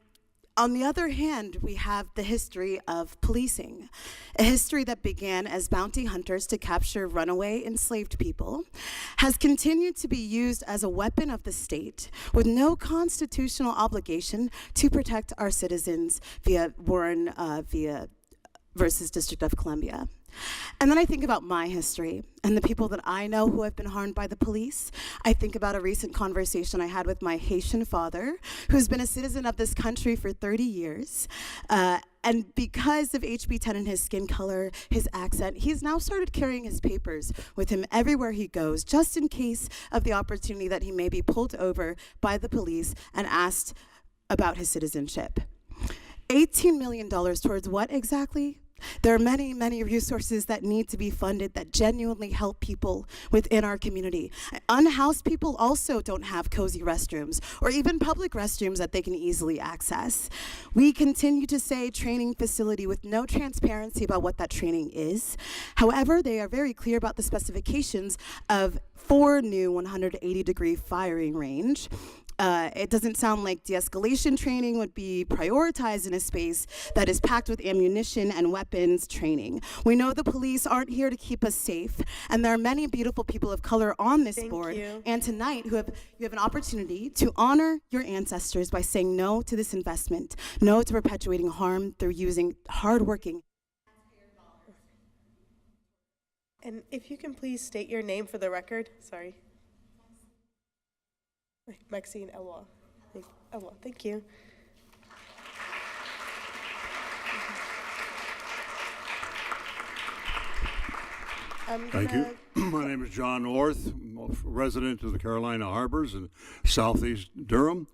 on the other hand, we have the history of policing, a history that began as bounty hunters to capture runaway enslaved people, has continued to be used as a weapon of the state with no constitutional obligation to protect our citizens via Warren versus District of Columbia. And then I think about my history and the people that I know who have been harmed by the police. I think about a recent conversation I had with my Haitian father, who's been a citizen of this country for 30 years. And because of HB 10 and his skin color, his accent, he's now started carrying his papers with him everywhere he goes, just in case of the opportunity that he may be pulled over by the police and asked about his citizenship. $18 million towards what exactly? There are many, many resources that need to be funded that genuinely help people within our community. Unhoused people also don't have cozy restrooms or even public restrooms that they can easily access. We continue to say training facility with no transparency about what that training is. However, they are very clear about the specifications of 4 new 180-degree firing range. It doesn't sound like de-escalation training would be prioritized in a space that is packed with ammunition and weapons training. We know the police aren't here to keep us safe, and there are many beautiful people of color on this board. And tonight, you have an opportunity to honor your ancestors by saying no to this investment, no to perpetuating harm through using hardworking. And if you can please state your name for the record, sorry. Maxine Elwa. Thank you. Thank you. My name is John Orth. I'm a resident of the Carolina Harbors in southeast Durham.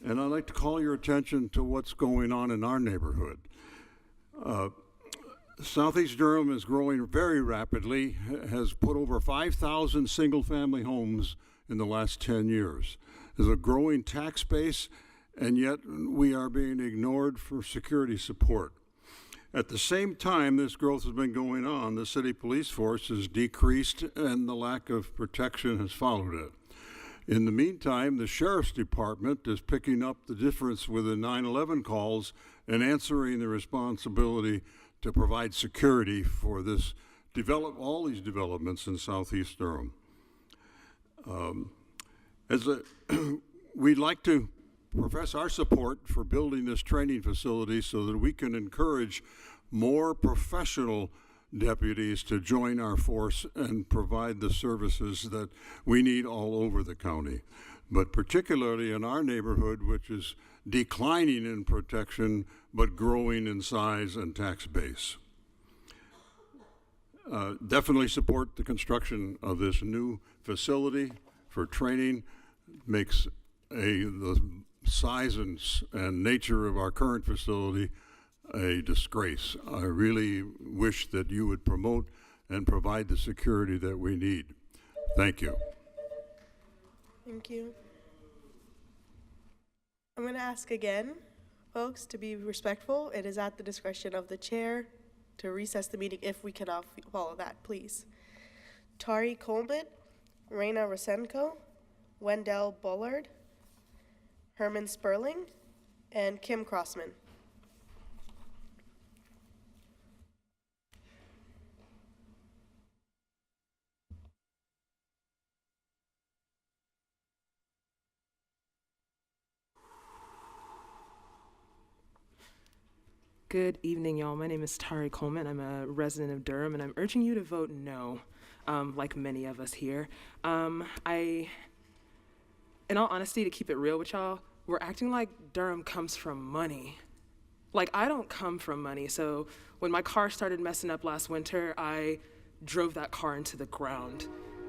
And I'd like to call your attention to what's going on in our neighborhood. Southeast Durham is growing very rapidly, has put over 5,000 single-family homes in the last 10 years. There's a growing tax base, and yet we are being ignored for security support. At the same time this growth has been going on, the city police force has decreased and the lack of protection has followed it. In the meantime, the sheriff's department is picking up the difference with the 9/11 calls and answering the responsibility to provide security for all these developments in southeast Durham. We'd like to profess our support for building this training facility so that we can encourage more professional deputies to join our force and provide the services that we need all over the county, but particularly in our neighborhood, which is declining in protection but growing in size and tax base. Definitely support the construction of this new facility for training. Makes the size and nature of our current facility a disgrace. I really wish that you would promote and provide the security that we need. Thank you. Thank you. I'm going to ask again, folks, to be respectful. It is at the discretion of the chair to recess the meeting if we cannot follow that, please. Tari Coleman, Reina Rosenko, Wendell Bullard, Herman Sperling, and Kim Crossman. Good evening, y'all. My name is Tari Coleman. I'm a resident of Durham, and I'm urging you to vote no, like many of us here. In all honesty, to keep it real with y'all, we're acting like Durham comes from money. Like, I don't come from money, so when my car started messing up last winter, I drove that car into the ground.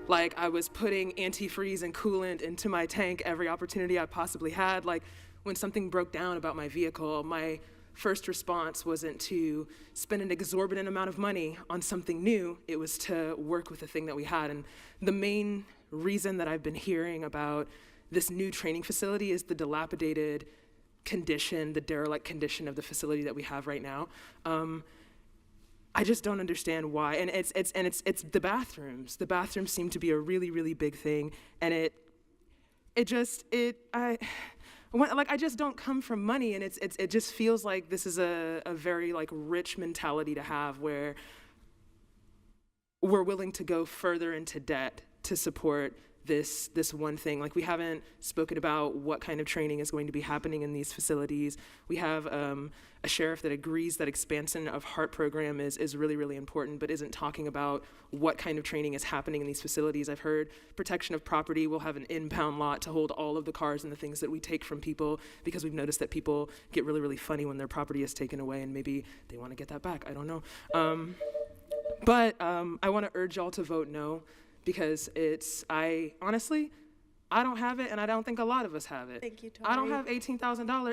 Like, I was putting antifreeze and coolant into my tank every opportunity I possibly had. Like, when something broke down about my vehicle, my first response wasn't to spend an exorbitant amount of money on something new. It was to work with the thing that we had. And the main reason that I've been hearing about this new training facility is the dilapidated condition, the derelict condition of the facility that we have right now. I just don't understand why. And it's the bathrooms. The bathrooms seem to be a really, really big thing. And I just don't come from money, and it just feels like this is a very like rich mentality to have, where we're willing to go further into debt to support this one thing. Like, we haven't spoken about what kind of training is going to be happening in these facilities. We have a sheriff that agrees that expansion of HEART program is really, really important, but isn't talking about what kind of training is happening in these facilities. I've heard protection of property will have an impound lot to hold all of the cars and the things that we take from people, because we've noticed that people get really, really funny when their property is taken away, and maybe they want to get that back. I don't know. But I want to urge y'all to vote no, because I honestly, I don't have it, and I don't think a lot of us have it. Thank you, I don't Tari. have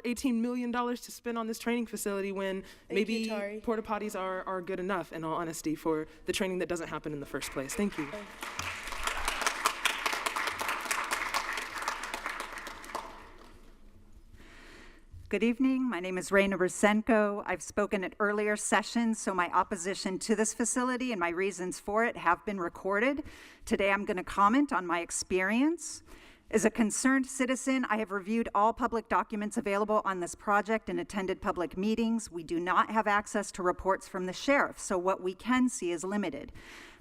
$18 million to spend on this training facility when Thank you, maybe Tari. porta potties are good enough, in all honesty, for the training that doesn't happen in the first place. Thank you. Good evening. My name is Raina Rosenko. I've spoken at earlier sessions, so my opposition to this facility and my reasons for it have been recorded. Today I'm going to comment on my experience. As a concerned citizen, I have reviewed all public documents available on this project and attended public meetings. We do not have access to reports from the sheriff, so what we can see is limited.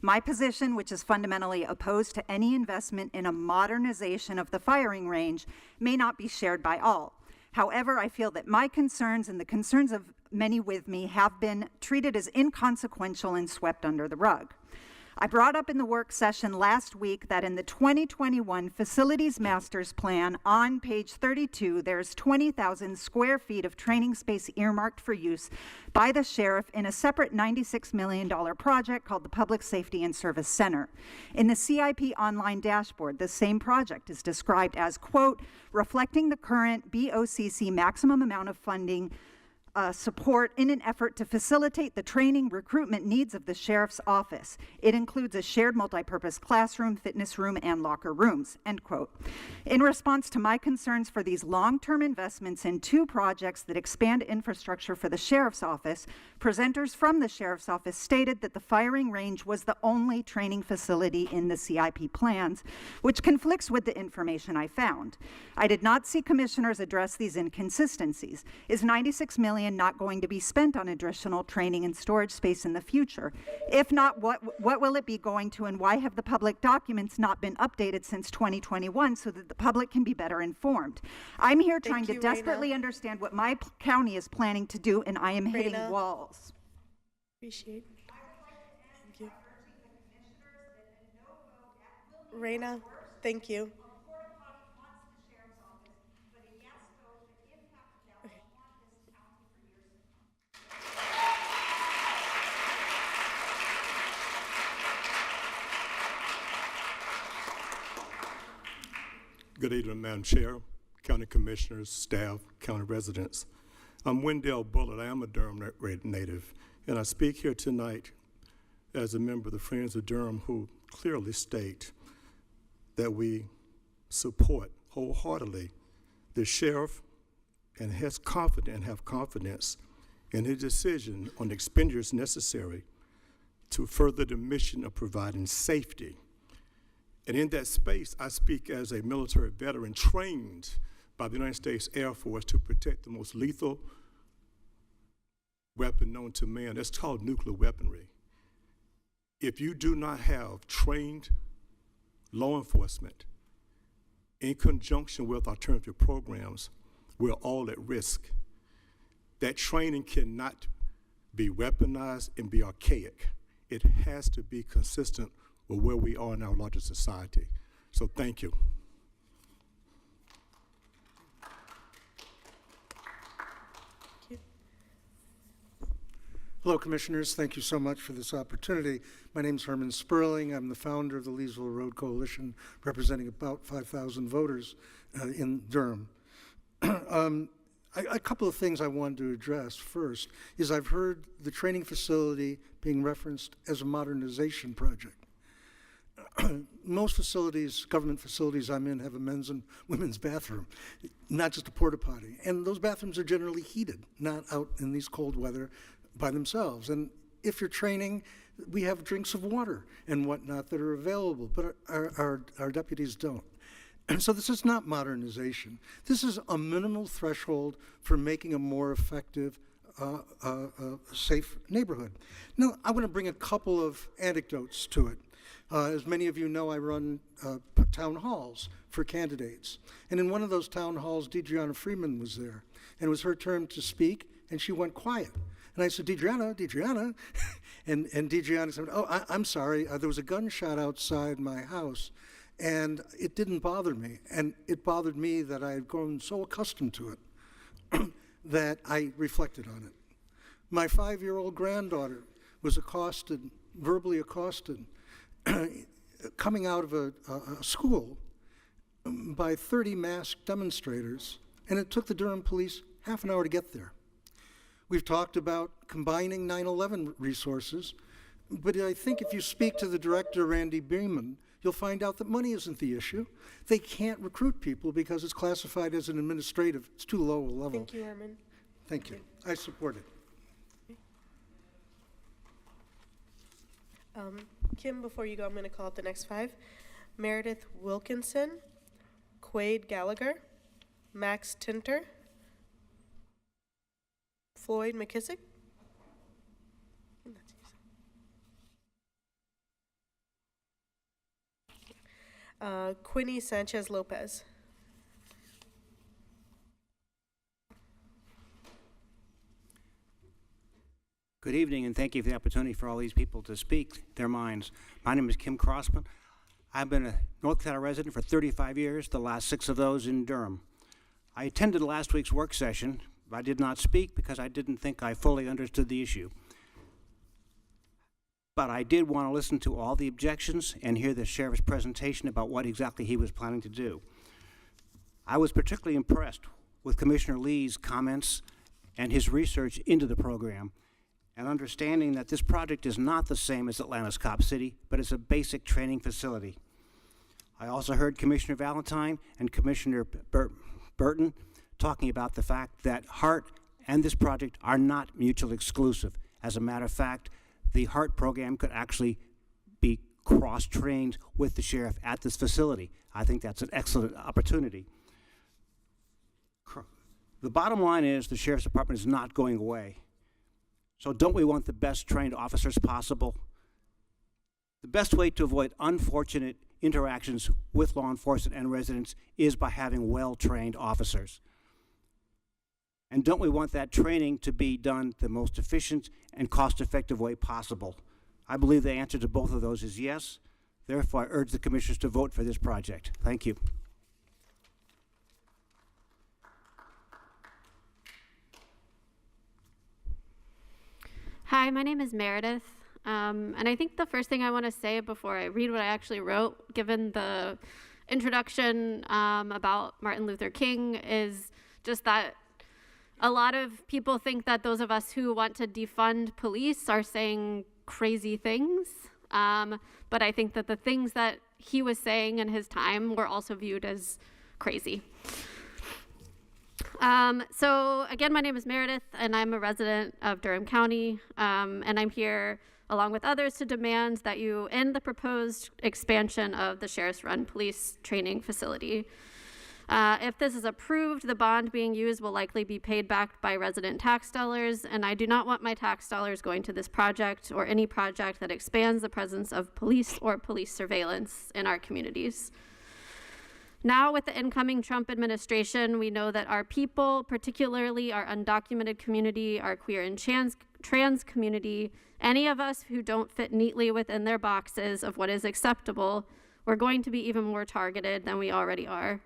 My position, which is fundamentally opposed to any investment in a modernization of the firing range, may not be shared by all. However, I feel that my concerns and the concerns of many with me have been treated as inconsequential and swept under the rug. I brought up in the work session last week that in the 2021 Facilities Master's Plan on page 32, there's 20,000 square feet of training space earmarked for use by the sheriff in a separate $96 million project called the Public Safety and Service Center. In the CIP online dashboard, the same project is described as, quote, reflecting the current BOCC maximum amount of funding support in an effort to facilitate the training recruitment needs of the sheriff's office. It includes a shared multipurpose classroom, fitness room, and locker rooms, end quote. In response to my concerns for these long-term investments in two projects that expand infrastructure for the sheriff's office, presenters from the sheriff's office stated that the firing range was the only training facility in the CIP plans, which conflicts with the information I found. I did not see commissioners address these inconsistencies. Is $96 million not going to be spent on additional training and storage space in the future? If not, what will it be going to, and why have the public documents not been updated since 2021 so that the public can be better informed? I'm here trying to desperately understand what my county is planning to do, and I am hitting walls. Appreciate it. Thank you. Raina, thank you. Good evening, Madam Chair, County Commissioners, staff, county residents. I'm Wendell Bullitt. I am a Durham native, and I speak here tonight as a member of the Friends of Durham who clearly state that we support wholeheartedly the sheriff and have confidence in his decision on the expenditures necessary to further the mission of providing safety. And in that space, I speak as a military veteran trained by the United States Air Force to protect the most lethal weapon known to man. That's called nuclear weaponry. If you do not have trained law enforcement in conjunction with alternative programs, we're all at risk. That training cannot be weaponized and be archaic. It has to be consistent with where we are in our larger society. So thank you. Hello, Commissioners. Thank you so much for this opportunity. My name is Herman Sperling. I'm the founder of the Leesville Road Coalition, representing about 5,000 voters in Durham. A couple of things I wanted to address. First is I've heard the training facility being referenced as a modernization project. Most facilities, government facilities I'm in, have a men's and women's bathroom, not just a porta potty. And those bathrooms are generally heated, not out in these cold weather by themselves. And if you're training, we have drinks of water and whatnot that are available, but our deputies don't. And so this is not modernization. This is a minimal threshold for making a more effective, safe neighborhood. Now, I want to bring a couple of anecdotes to it. As many of you know, I run town halls for candidates. And in one of those town halls, Deidreana Freeman was there. And it was her turn to speak, and she went quiet. And I said, Deidreana. and Deidreana said, oh, I'm sorry. There was a gunshot outside my house. And it didn't bother me. And it bothered me that I had grown so accustomed to it that I reflected on it. My 5-year-old granddaughter was accosted, verbally accosted, coming out of a school by 30 masked demonstrators, and it took the Durham police half an hour to get there. We've talked about combining 9/11 resources, but I think if you speak to the director, Randy Beeman, you'll find out that money isn't the issue. They can't recruit people because it's classified as an administrative. It's too low a level. Thank you, Herman. Thank you. I support it. Kim, before you go, I'm going to call out the next 5. Meredith Wilkinson, Quade Gallagher, Max Tinter, Floyd McKissick. Quinny Sanchez Lopez. Good evening, and thank you for the opportunity for all these people to speak their minds. My name is Kim Crossman. I've been a North Carolina resident for 35 years, the last 6 of those in Durham. I attended last week's work session. I did not speak because I didn't think I fully understood the issue. But I did want to listen to all the objections and hear the sheriff's presentation about what exactly he was planning to do. I was particularly impressed with Commissioner Lee's comments and his research into the program, and understanding that this project is not the same as Atlanta's Cop City, but it's a basic training facility. I also heard Commissioner Valentine and Commissioner Burton talking about the fact that HART and this project are not mutually exclusive. As a matter of fact, the HART program could actually be cross-trained with the sheriff at this facility. I think that's an excellent opportunity. The bottom line is the sheriff's department is not going away. So don't we want the best trained officers possible? The best way to avoid unfortunate interactions with law enforcement and residents is by having well-trained officers. And don't we want that training to be done the most efficient and cost-effective way possible? I believe the answer to both of those is yes. Therefore, I urge the commissioners to vote for this project. Thank you. Hi, my name is Meredith, and I think the first thing I want to say before I read what I actually wrote, given the introduction about Martin Luther King, is just that a lot of people think that those of us who want to defund police are saying crazy things, but I think that the things that he was saying in his time were also viewed as crazy. So again, my name is Meredith, and I'm a resident of Durham County, and I'm here along with others to demand that you end the proposed expansion of the Sheriff's Run Police Training Facility. If this is approved, the bond being used will likely be paid back by resident tax dollars, and I do not want my tax dollars going to this project or any project that expands the presence of police or police surveillance in our communities. Now, with the incoming Trump administration, we know that our people, particularly our undocumented community, our queer and trans community, any of us who don't fit neatly within their boxes of what is acceptable, we're going to be even more targeted than we already are.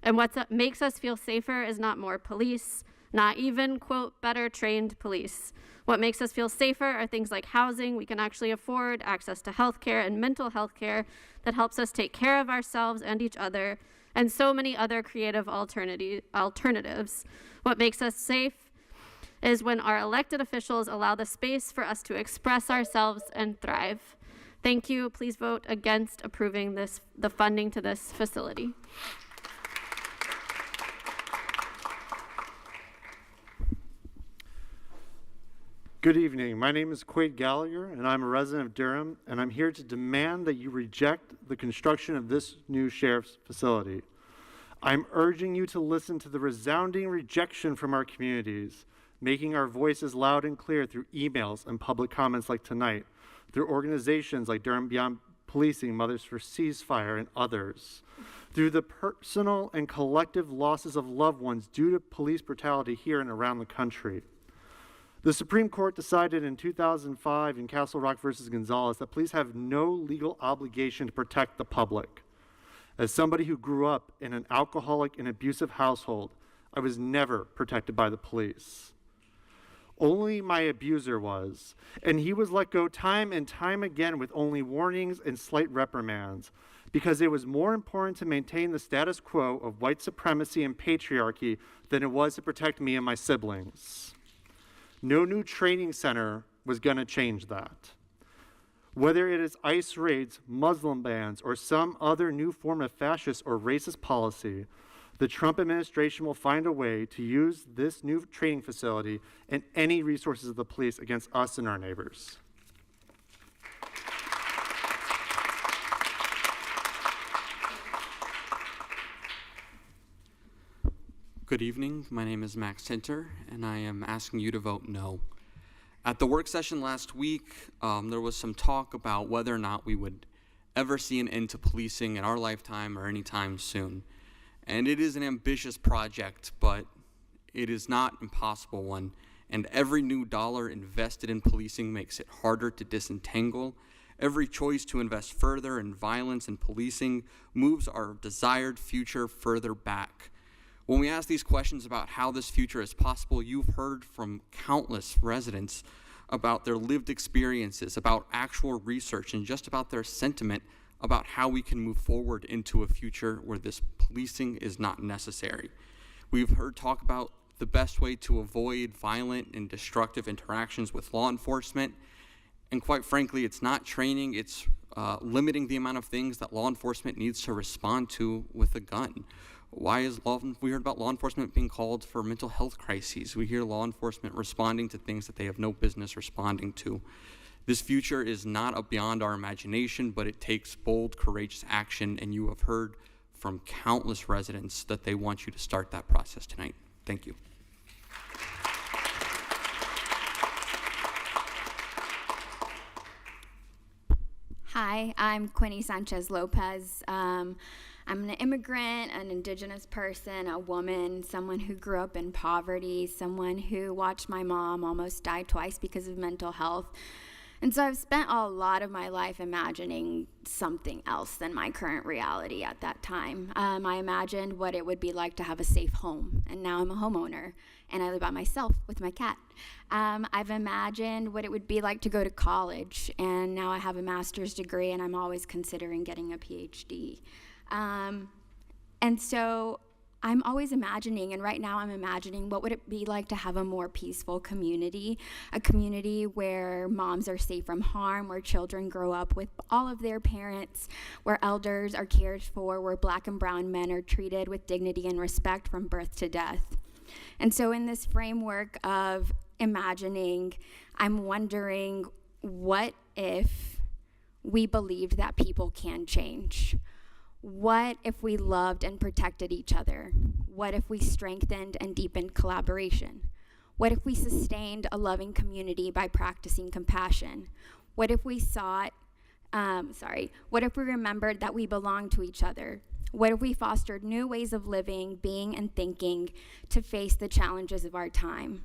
And what makes us feel safer is not more police, not even, quote, better trained police. What makes us feel safer are things like housing we can actually afford, access to healthcare and mental health care that helps us take care of ourselves and each other, and so many other creative alternatives. What makes us safe is when our elected officials allow the space for us to express ourselves and thrive. Thank you. Please vote against approving the funding to this facility. Good evening. My name is Quade Gallagher, and I'm a resident of Durham, and I'm here to demand that you reject the construction of this new sheriff's facility. I'm urging you to listen to the resounding rejection from our communities, making our voices loud and clear through emails and public comments like tonight, through organizations like Durham Beyond Policing, Mothers for Ceasefire, and others, through the personal and collective losses of loved ones due to police brutality here and around the country. The Supreme Court decided in 2005 in Castle Rock versus Gonzalez that police have no legal obligation to protect the public. As somebody who grew up in an alcoholic and abusive household, I was never protected by the police. Only my abuser was, and he was let go time and time again with only warnings and slight reprimands. because it was more important to maintain the status quo of white supremacy and patriarchy than it was to protect me and my siblings. No new training center was going to change that. Whether it is ICE raids, Muslim bans, or some other new form of fascist or racist policy, the Trump administration will find a way to use this new training facility and any resources of the police against us and our neighbors. Good evening. My name is Max Tinter, and I am asking you to vote no. At the work session last week, there was some talk about whether or not we would ever see an end to policing in our lifetime or anytime soon. And it is an ambitious project, but it is not an impossible one. And every new dollar invested in policing makes it harder to disentangle. Every choice to invest further in violence and policing moves our desired future further back. When we ask these questions about how this future is possible, you've heard from countless residents about their lived experiences, about actual research, and just about their sentiment about how we can move forward into a future where this policing is not necessary. We've heard talk about the best way to avoid violent and destructive interactions with law enforcement, and quite frankly, it's not training, it's limiting the amount of things that law enforcement needs to respond to with a gun. We heard about law enforcement being called for mental health crises. We hear law enforcement responding to things that they have no business responding to. This future is not beyond our imagination, but it takes bold, courageous action, and you have heard from countless residents that they want you to start that process tonight. Thank you. Hi, I'm Quinny Sanchez Lopez. I'm an immigrant, an indigenous person, a woman, someone who grew up in poverty, someone who watched my mom almost die twice because of mental health. And so I've spent a lot of my life imagining something else than my current reality at that time. I imagined what it would be like to have a safe home, and now I'm a homeowner, and I live by myself with my cat. I've imagined what it would be like to go to college, and now I have a master's degree, and I'm always considering getting a PhD. And so I'm always imagining, and right now I'm imagining, what would it be like to have a more peaceful community, a community where moms are safe from harm, where children grow up with all of their parents, where elders are cared for, where Black and brown men are treated with dignity and respect from birth to death. And so in this framework of imagining, I'm wondering, what if we believed that people can change? What if we loved and protected each other? What if we strengthened and deepened collaboration? What if we sustained a loving community by practicing compassion? What if we what if we remembered that we belong to each other? What if we fostered new ways of living, being, and thinking to face the challenges of our time?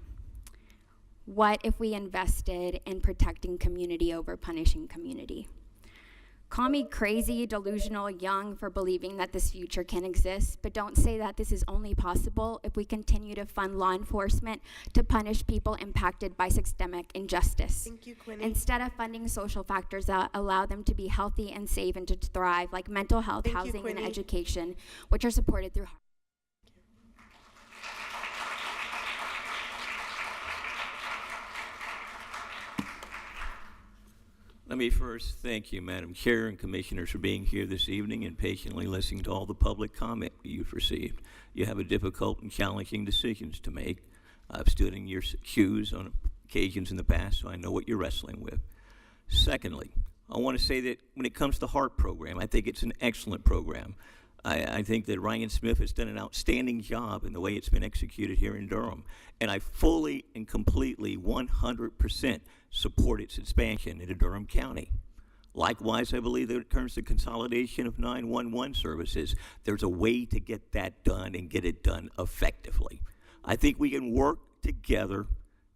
What if we invested in protecting community over punishing community? Call me crazy, delusional, young for believing that this future can exist, but don't say that this is only possible if we continue to fund law enforcement to punish people impacted by systemic injustice. Thank you, Quinny. Instead of funding social factors that allow them to be healthy and safe and to thrive, like mental health, Thank you, housing, and Quinny. education, which are supported through. Let me first thank you, Madam Chair and Commissioners, for being here this evening and patiently listening to all the public comment you've received. You have a difficult and challenging decisions to make. I've stood in your shoes on occasions in the past, so I know what you're wrestling with. Secondly, I want to say that when it comes to the HEART program, I think it's an excellent program. I think that Ryan Smith has done an outstanding job in the way it's been executed here in Durham, and I fully and completely 100% support its expansion into Durham County. Likewise, I believe that in terms of consolidation of 911 services, there's a way to get that done and get it done effectively. I think we can work together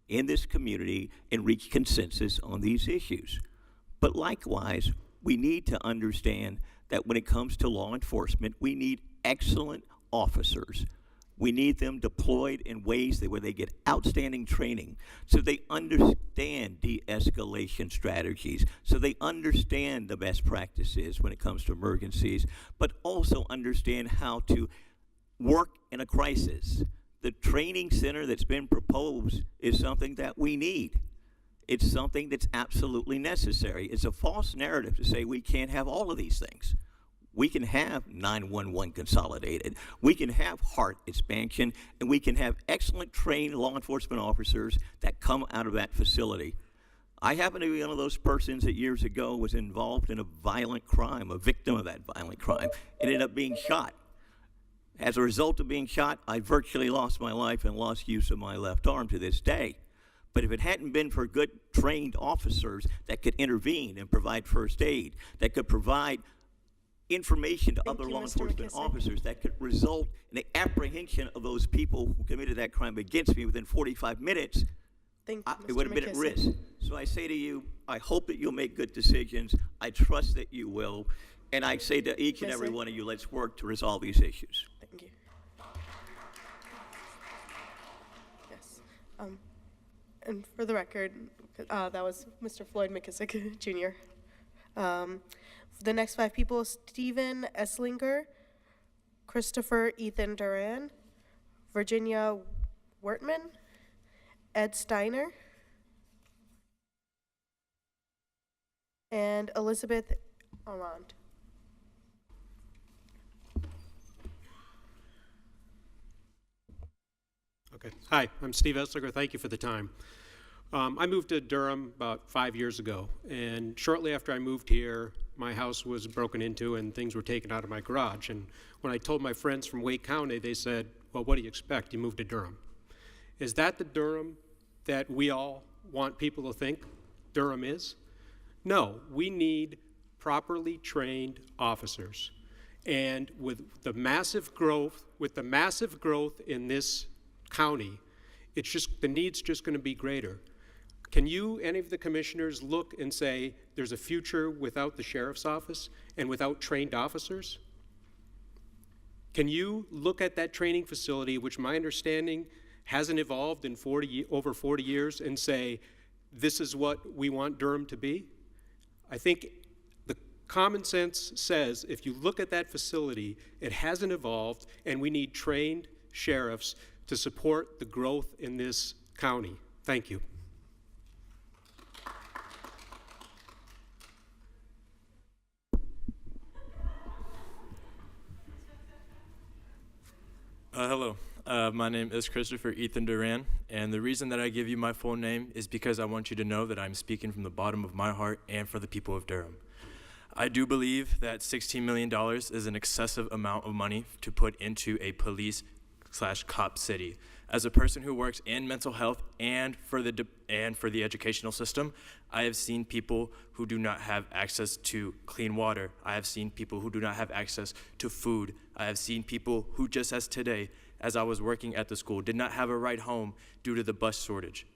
in this community and reach consensus on these issues. But likewise, we need to understand that when it comes to law enforcement, we need excellent officers We need them deployed in ways where they get outstanding training, so they understand de-escalation strategies, so they understand the best practices when it comes to emergencies, but also understand how to work in a crisis. The training center that's been proposed is something that we need. It's something that's absolutely necessary. It's a false narrative to say we can't have all of these things. We can have 911 consolidated. We can have HART expansion, and we can have excellent trained law enforcement officers that come out of that facility. I happen to be one of those persons that years ago was involved in a violent crime, a victim of that violent crime, and ended up being shot. As a result of being shot, I virtually lost my life and lost use of my left arm to this day. But if it hadn't been for good trained officers that could intervene and provide first aid, that could provide information to other law enforcement officers, that could result in the apprehension of those people who committed that crime against me within 45 minutes, it would have been at risk. So I say to you, I hope that you'll make good decisions. I trust that you will. And I say to each and every one of you, let's work to resolve these issues. Thank you. Yes. And for the record, that was Mr. Floyd McKissick, Jr. The next 5 people: Stephen Esslinger, Christopher Ethan Duran, Virginia Wertman, Ed Steiner, and Elizabeth Armand. Okay. Hi, I'm Steve Esslinger. Thank you for the time. I moved to Durham about 5 years ago, and shortly after I moved here, my house was broken into and things were taken out of my garage. And when I told my friends from Wake County, they said, well, what do you expect? You moved to Durham. Is that the Durham that we all want people to think Durham is? No, we need properly trained officers. And with the massive growth in this county, it's just, the need's just going to be greater. Can you, any of the commissioners, look and say there's a future without the sheriff's office and without trained officers? Can you look at that training facility, which my understanding hasn't evolved in over 40 years, and say, this is what we want Durham to be? I think the common sense says if you look at that facility, it hasn't evolved, and we need trained sheriffs to support the growth in this county. Thank you. Hello, my name is Christopher Ethan Duran, and the reason that I give you my full name is because I want you to know that I'm speaking from the bottom of my heart and for the people of Durham. I do believe that $16 million is an excessive amount of money to put into a police/cop city. As a person who works in mental health and for the educational system, I have seen people who do not have access to clean water. I have seen people who do not have access to food. I have seen people who, just as today, as I was working at the school, did not have a ride home due to the bus shortage.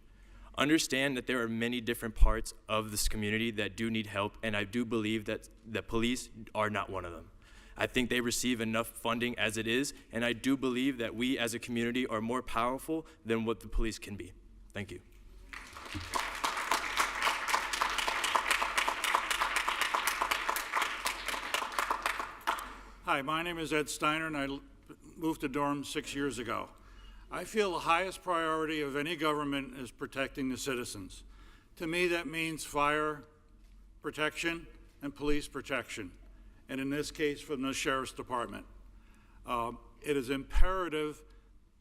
Understand that there are many different parts of this community that do need help, and I do believe that the police are not one of them. I think they receive enough funding as it is, and I do believe that we as a community are more powerful than what the police can be. Thank you. Hi, my name is Ed Steiner, and I moved to Durham 6 years ago. I feel the highest priority of any government is protecting the citizens. To me, that means fire protection and police protection, and in this case, from the Sheriff's Department. It is imperative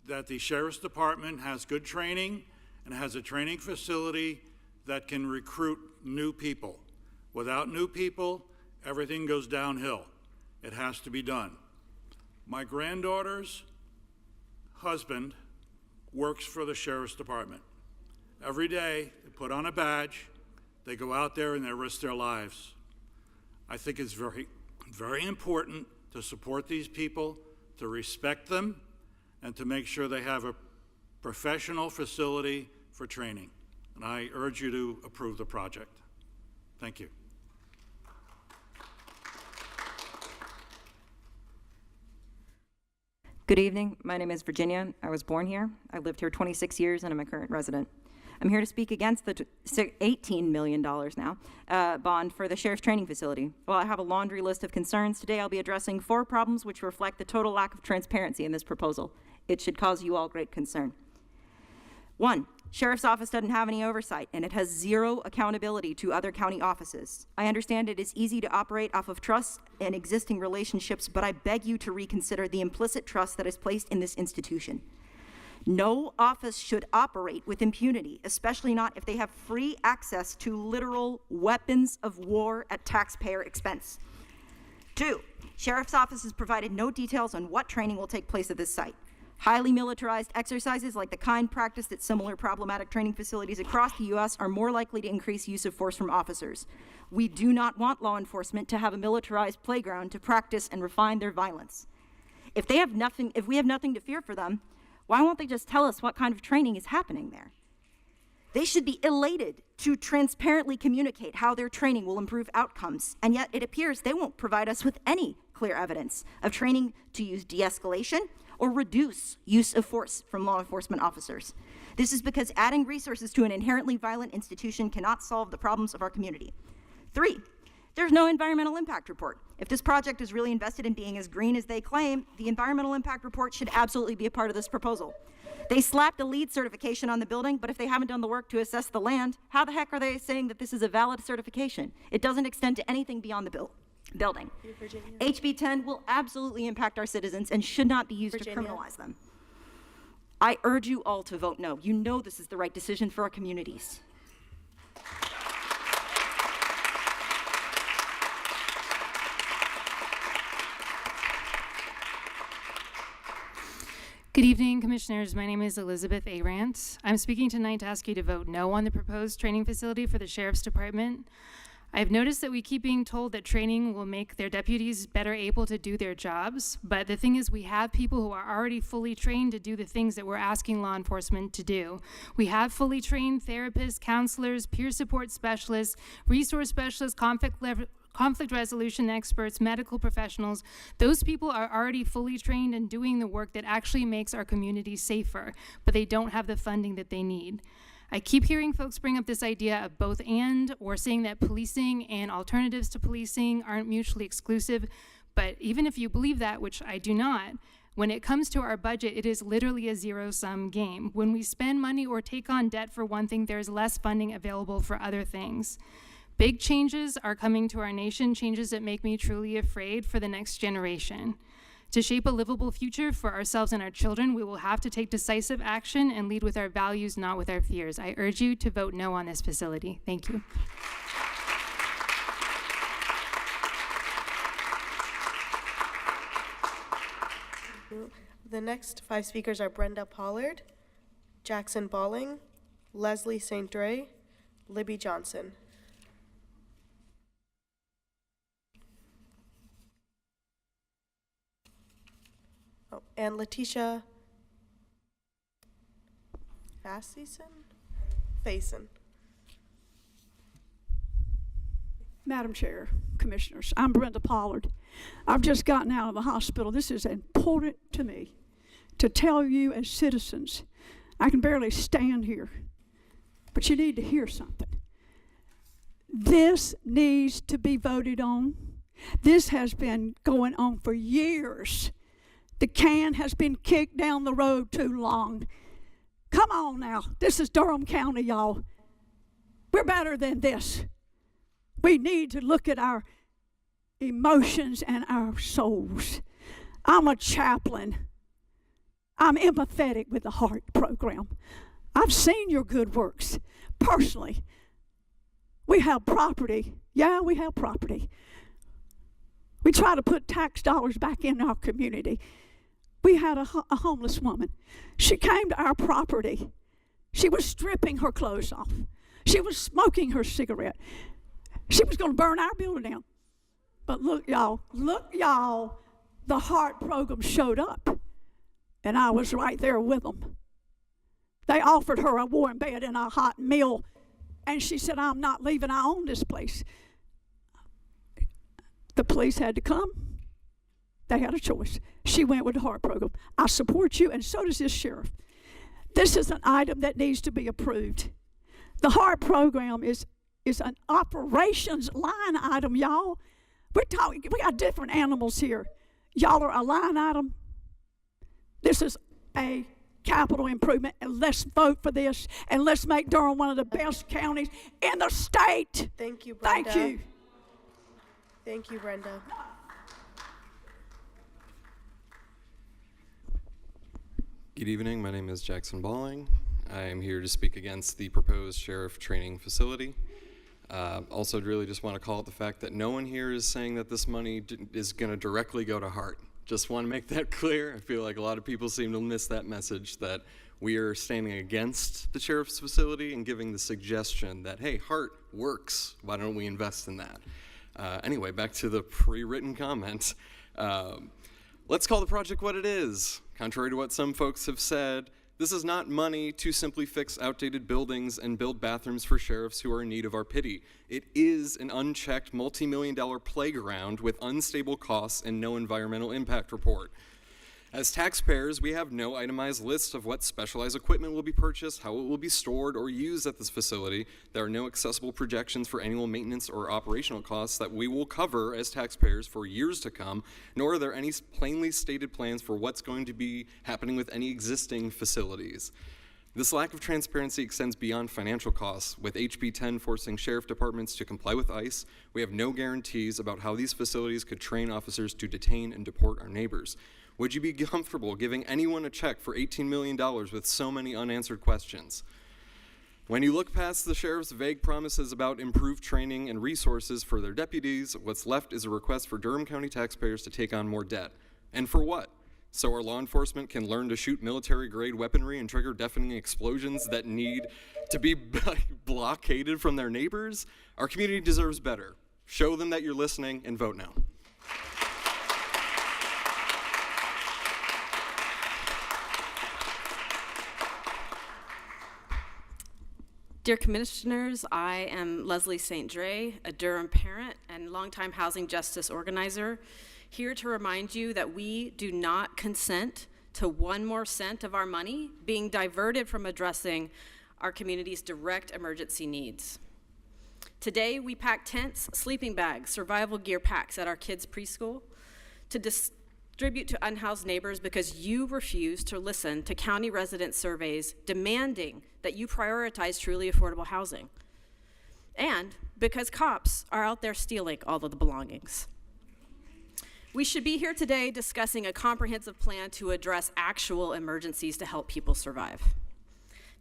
that the Sheriff's Department has good training and has a training facility that can recruit new people. Without new people, everything goes downhill. It has to be done. My granddaughter's husband works for the Sheriff's Department. Every day, they put on a badge, they go out there and they risk their lives. I think it's very, very important to support these people, to respect them, and to make sure they have a professional facility for training. And I urge you to approve the project. Thank you. Good evening. My name is Virginia. I was born here. I lived here 26 years and I'm a current resident. I'm here to speak against the $18 million now bond for the Sheriff's Training Facility. While I have a laundry list of concerns, today I'll be addressing 4 problems which reflect the total lack of transparency in this proposal. It should cause you all great concern. 1, Sheriff's Office doesn't have any oversight, and it has 0 accountability to other county offices. I understand it is easy to operate off of trust and existing relationships, but I beg you to reconsider the implicit trust that is placed in this institution. No office should operate with impunity, especially not if they have free access to literal weapons of war at taxpayer expense. 2, Sheriff's Office has provided no details on what training will take place at this site. Highly militarized exercises like the kind practiced at similar problematic training facilities across the U.S. are more likely to increase use of force from officers. We do not want law enforcement to have a militarized playground to practice and refine their violence. If we have nothing to fear for them, why won't they just tell us what kind of training is happening there? They should be elated to transparently communicate how their training will improve outcomes, and yet it appears they won't provide us with any clear evidence of training to use de-escalation or reduce use of force from law enforcement officers. This is because adding resources to an inherently violent institution cannot solve the problems of our community. 3, there's no environmental impact report. If this project is really invested in being as green as they claim, the environmental impact report should absolutely be a part of this proposal. They slapped a LEED certification on the building, but if they haven't done the work to assess the land, how the heck are they saying that this is a valid certification? It doesn't extend to anything beyond the building. HB 10 will absolutely impact our citizens and should not be used to criminalize them. I urge you all to vote no. You know this is the right decision for our communities. Good evening, Commissioners. My name is Elizabeth Arant. I'm speaking tonight to ask you to vote no on the proposed training facility for the Sheriff's Department. I've noticed that we keep being told that training will make their deputies better able to do their jobs, but the thing is we have people who are already fully trained to do the things that we're asking law enforcement to do. We have fully trained therapists, counselors, peer support specialists, resource specialists, conflict resolution experts, medical professionals. Those people are already fully trained and doing the work that actually makes our community safer, but they don't have the funding that they need. I keep hearing folks bring up this idea of both and, or saying that policing and alternatives to policing aren't mutually exclusive, but even if you believe that, which I do not, when it comes to our budget, it is literally a zero-sum game. When we spend money or take on debt for one thing, there's less funding available for other things. Big changes are coming to our nation, changes that make me truly afraid for the next generation. To shape a livable future for ourselves and our children, we will have to take decisive action and lead with our values, not with our fears. I urge you to vote no on this facility. Thank you. The next 5 speakers are Brenda Pollard, Jackson Balling, Leslie St. Dre, Libby Johnson. And Letitia Faison. Madam Chair, Commissioners, I'm Brenda Pollard. I've just gotten out of the hospital. This is important to me to tell you as citizens. I can barely stand here, but you need to hear something. This needs to be voted on. This has been going on for years. The can has been kicked down the road too long. Come on now. This is Durham County, y'all. We're better than this. We need to look at our emotions and our souls. I'm a chaplain. I'm empathetic with the heart program. I've seen your good works personally. We have property. Yeah, we have property. We try to put tax dollars back in our community. We had a homeless woman. She came to our property. She was stripping her clothes off. She was smoking her cigarette. She was going to burn our building down. But look, y'all, the heart program showed up, and I was right there with them. They offered her a warm bed and a hot meal, and she said, I'm not leaving. I own this place. The police had to come. they had a choice. She went with the HART program. I support you, and so does this sheriff. This is an item that needs to be approved. The HART program is an operations line item, y'all. We got different animals here. Y'all are a line item. This is a capital improvement, and let's vote for this, and let's make Durham one of the best counties in the state. Thank you, Brenda. Thank you. Thank you, Brenda. Good evening, my name is Jackson Balling. I am here to speak against the proposed sheriff training facility. Also, really just want to call out the fact that no one here is saying that this money is going to directly go to HART. Just want to make that clear. I feel like a lot of people seem to miss that message, that we are standing against the sheriff's facility and giving the suggestion that, hey, HART works, why don't we invest in that? Anyway, back to the pre-written comment. Let's call the project what it is. Contrary to what some folks have said, this is not money to simply fix outdated buildings and build bathrooms for sheriffs who are in need of our pity. It is an unchecked multi-million-dollar playground with unstable costs and no environmental impact report. As taxpayers, we have no itemized list of what specialized equipment will be purchased, how it will be stored or used at this facility. There are no accessible projections for annual maintenance or operational costs that we will cover as taxpayers for years to come, nor are there any plainly stated plans for what's going to be happening with any existing facilities. This lack of transparency extends beyond financial costs. With HB 10 forcing sheriff departments to comply with ICE, we have no guarantees about how these facilities could train officers to detain and deport our neighbors. Would you be comfortable giving anyone a check for $18 million with so many unanswered questions? When you look past the sheriff's vague promises about improved training and resources for their deputies, what's left is a request for Durham County taxpayers to take on more debt. And for what? So our law enforcement can learn to shoot military-grade weaponry and trigger deafening explosions that need to be blockaded from their neighbors? Our community deserves better. Show them that you're listening and vote now. Dear Commissioners, I am Leslie St. Dre, a Durham parent and longtime housing justice organizer, here to remind you that we do not consent to 1 more cent of our money being diverted from addressing our community's direct emergency needs. Today, we pack tents, sleeping bags, survival gear packs at our kids' preschool to distribute to unhoused neighbors because you refuse to listen to county resident surveys demanding that you prioritize truly affordable housing. And because cops are out there stealing all of the belongings. We should be here today discussing a comprehensive plan to address actual emergencies to help people survive.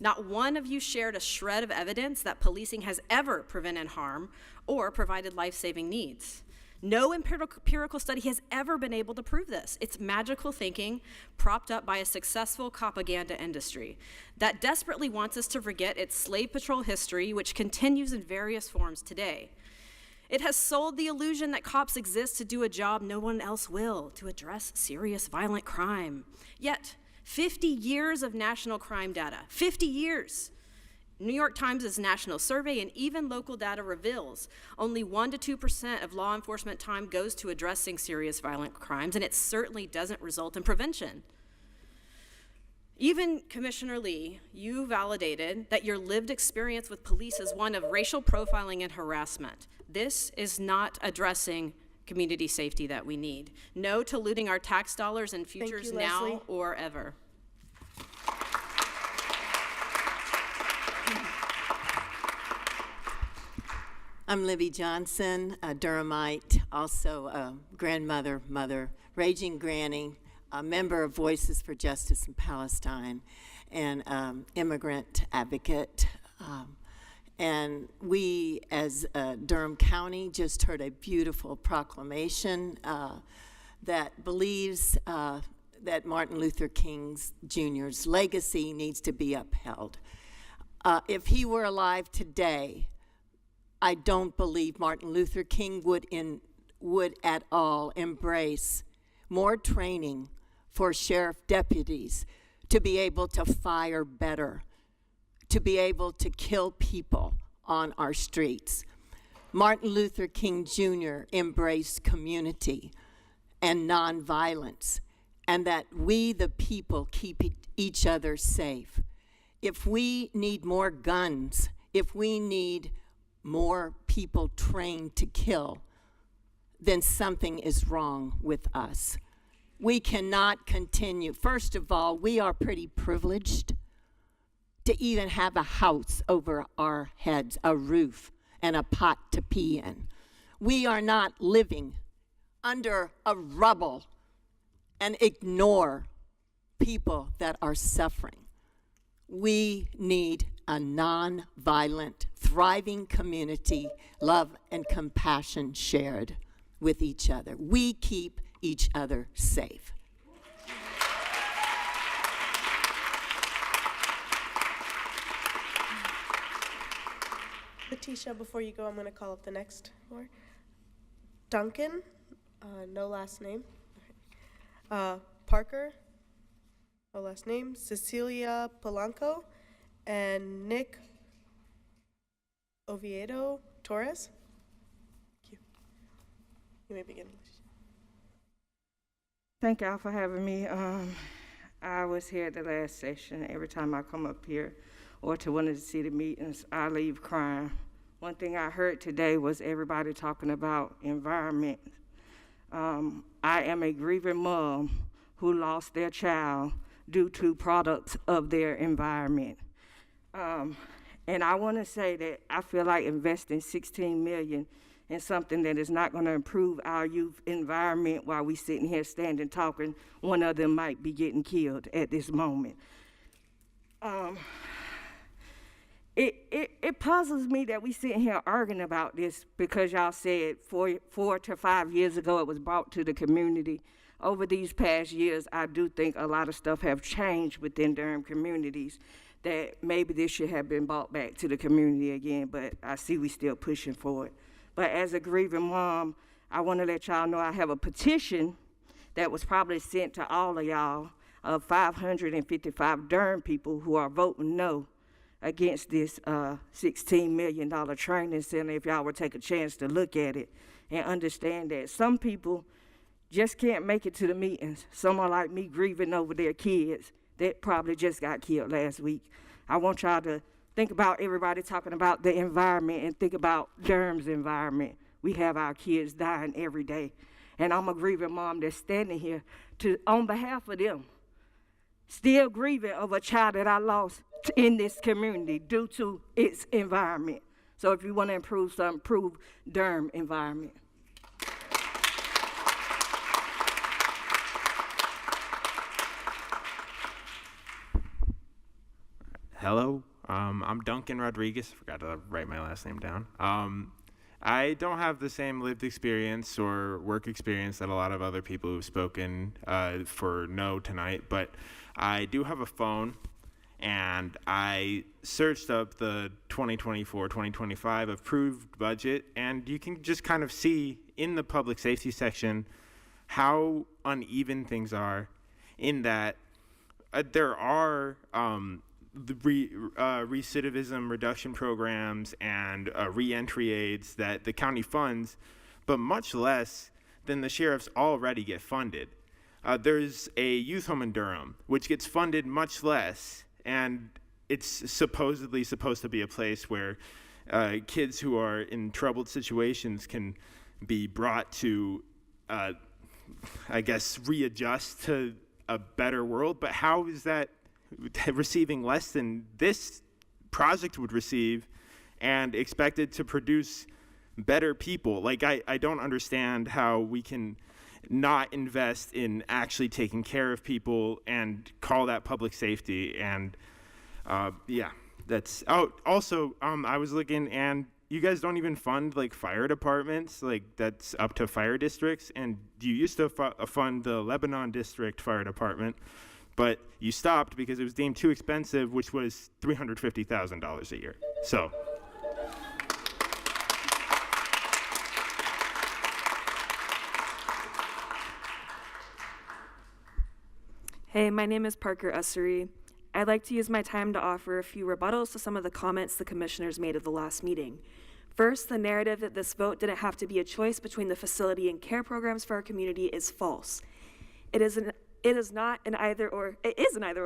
Not one of you shared a shred of evidence that policing has ever prevented harm or provided life-saving needs. No empirical study has ever been able to prove this. It's magical thinking propped up by a successful propaganda industry that desperately wants us to forget its slave patrol history, which continues in various forms today. It has sold the illusion that cops exist to do a job no one else will, to address serious violent crime. Yet, 50 years of national crime data, 50 years. New York Times' national survey and even local data reveals only 1% to 2% of law enforcement time goes to addressing serious violent crimes, and it certainly doesn't result in prevention. Even Commissioner Lee, you validated that your lived experience with police is one of racial profiling and harassment. This is not addressing community safety that we need. No to looting our tax dollars and futures now Leslie. or ever. I'm Libby Johnson, a Durhamite, also a grandmother, mother, raging granny, a member of Voices for Justice in Palestine, and immigrant advocate. And we, as Durham County, just heard a beautiful proclamation that believes that Martin Luther King Jr.'s legacy needs to be upheld. If he were alive today, I don't believe Martin Luther King would at all embrace more training for sheriff deputies to be able to fire better, to be able to kill people on our streets. Martin Luther King Jr. embraced community and nonviolence, and that we, the people, keep each other safe. If we need more guns, if we need more people trained to kill, then something is wrong with us. We cannot continue. First of all, we are pretty privileged to even have a house over our heads, a roof, and a pot to pee in. We are not living under a rubble and ignore people that are suffering. We need a non-violent, thriving community, love and compassion shared with each other. We keep each other safe. Letitia, before you go, I'm going to call up the next one. Duncan, no last name. Parker, no last name. Cecilia Polanco, and Nick Oviedo Torres. Thank you. You may begin. Thank y'all for having me. I was here at the last session. Every time I come up here or to one of the city meetings, I leave crying. One thing I heard today was everybody talking about environment. I am a grieving mom who lost their child due to products of their environment. And I want to say that I feel like investing $16 million in something that is not going to improve our youth environment while we sitting here standing talking, one of them might be getting killed at this moment. It puzzles me that we sitting here arguing about this because y'all said 4 to 5 years ago it was brought to the community. Over these past years, I do think a lot of stuff have changed within Durham communities that maybe this should have been brought back to the community again, but I see we still pushing for it. But as a grieving mom, I want to let y'all know I have a petition that was probably sent to all of y'all of 555 Durham people who are voting no against this $16 million training center, if y'all would take a chance to look at it and understand that some people just can't make it to the meetings. Some are like me grieving over their kids that probably just got killed last week. I want y'all to think about everybody talking about the environment and think about Durham's environment. We have our kids dying every day. And I'm a grieving mom that's standing here on behalf of them, still grieving of a child that I lost in this community due to its environment. So if you want to improve something, improve Durham environment. Hello, I'm Duncan Rodriguez. I forgot to write my last name down. I don't have the same lived experience or work experience that a lot of other people who've spoken for no tonight, but I do have a phone, and I searched up the 2024-2025 approved budget, and you can just kind of see in the public safety section how uneven things are in that there are the recidivism reduction programs and reentry aids that the county funds, but much less than the sheriffs already get funded. There's a youth home in Durham, which gets funded much less, and it's supposedly supposed to be a place where kids who are in troubled situations can be brought to, I guess, readjust to a better world. But how is that receiving less than this project would receive and expected to produce better people? Like, I don't understand how we can not invest in actually taking care of people and call that public safety. And yeah, that's also I was looking, and you guys don't even fund like fire departments, like that's up to fire districts, and you used to fund the Lebanon District Fire Department, but you stopped because it was deemed too expensive, which was $350,000 a year. So. Hey, my name is Parker Ussery. I'd like to use my time to offer a few rebuttals to some of the comments the commissioners made at the last meeting. First, the narrative that this vote didn't have to be a choice between the facility and care programs for our community is false. It is an either-or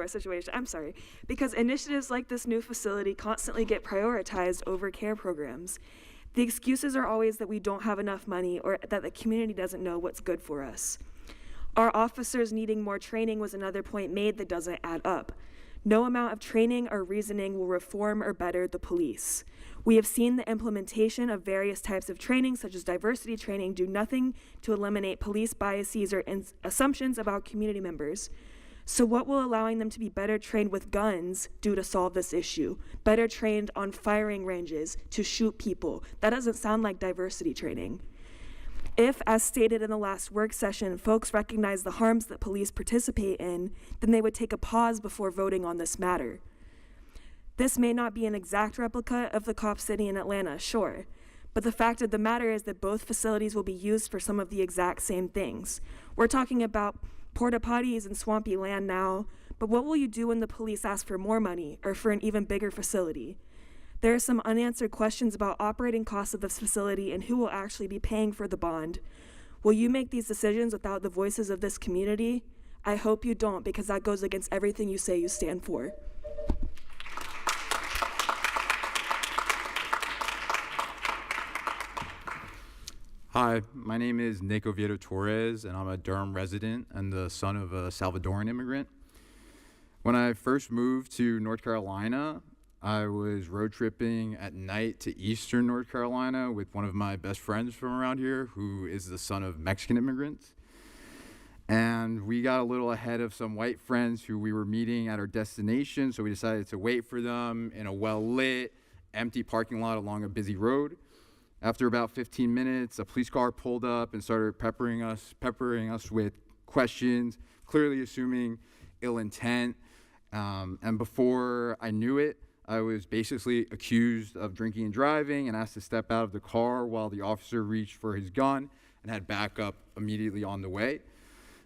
situation, because initiatives like this new facility constantly get prioritized over care programs. The excuses are always that we don't have enough money or that the community doesn't know what's good for us. Our officers needing more training was another point made that doesn't add up. No amount of training or reasoning will reform or better the police. We have seen the implementation of various types of training, such as diversity training, do nothing to eliminate police biases or assumptions about community members. So what will allowing them to be better trained with guns do to solve this issue? Better trained on firing ranges to shoot people? That doesn't sound like diversity training. If, as stated in the last work session, folks recognize the harms that police participate in, then they would take a pause before voting on this matter. This may not be an exact replica of the Cop City in Atlanta, sure, but the fact of the matter is that both facilities will be used for some of the exact same things. We're talking about porta potties and swampy land now, but what will you do when the police ask for more money or for an even bigger facility? There are some unanswered questions about operating costs of this facility and who will actually be paying for the bond. Will you make these decisions without the voices of this community? I hope you don't, because that goes against everything you say you stand for. Hi, my name is Nick Oviedo Torres, and I'm a Durham resident and the son of a Salvadoran immigrant. When I first moved to North Carolina, I was road tripping at night to eastern North Carolina with one of my best friends from around here, who is the son of Mexican immigrants. And we got a little ahead of some white friends who we were meeting at our destination, so we decided to wait for them in a well-lit, empty parking lot along a busy road. After about 15 minutes, a police car pulled up and started peppering us with questions, clearly assuming ill intent. And before I knew it, I was basically accused of drinking and driving and asked to step out of the car while the officer reached for his gun and had backup immediately on the way.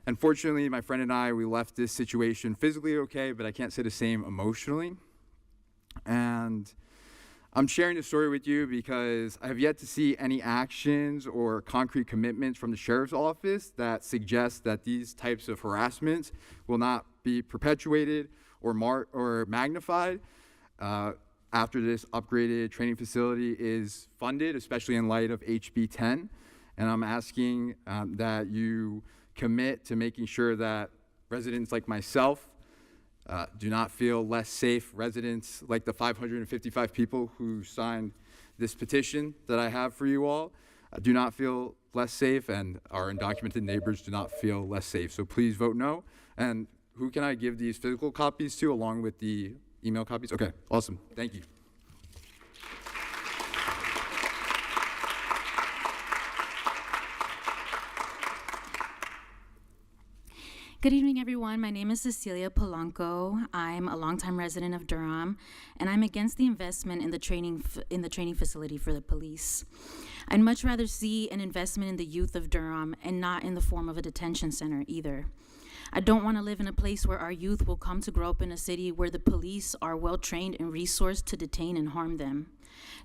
Unfortunately, my friend and I, we left this situation physically okay, but I can't say the same emotionally. And I'm sharing this story with you because I have yet to see any actions or concrete commitments from the sheriff's office that suggest that these types of harassments will not be perpetuated or magnified after this upgraded training facility is funded, especially in light of HB 10. And I'm asking that you commit to making sure that residents like myself do not feel less safe. Residents like the 555 people who signed this petition that I have for you all do not feel less safe, and our undocumented neighbors do not feel less safe. So please vote no. And who can I give these physical copies to along with the email copies? Okay, awesome. Thank you. Good evening, everyone. My name is Cecilia Polanco. I'm a longtime resident of Durham, and I'm against the investment in the training facility for the police. I'd much rather see an investment in the youth of Durham and not in the form of a detention center either. I don't want to live in a place where our youth will come to grow up in a city where the police are well trained and resourced to detain and harm them.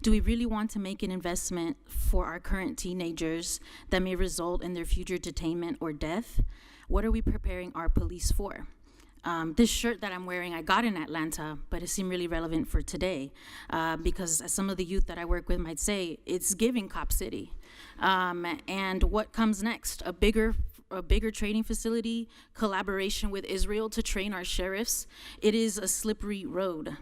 Do we really want to make an investment for our current teenagers that may result in their future detainment or death? What are we preparing our police for? This shirt that I'm wearing, I got in Atlanta, but it seemed really relevant for today because as some of the youth that I work with might say, it's giving Cop City. And what comes next? A bigger training facility, collaboration with Israel to train our sheriffs. It is a slippery road.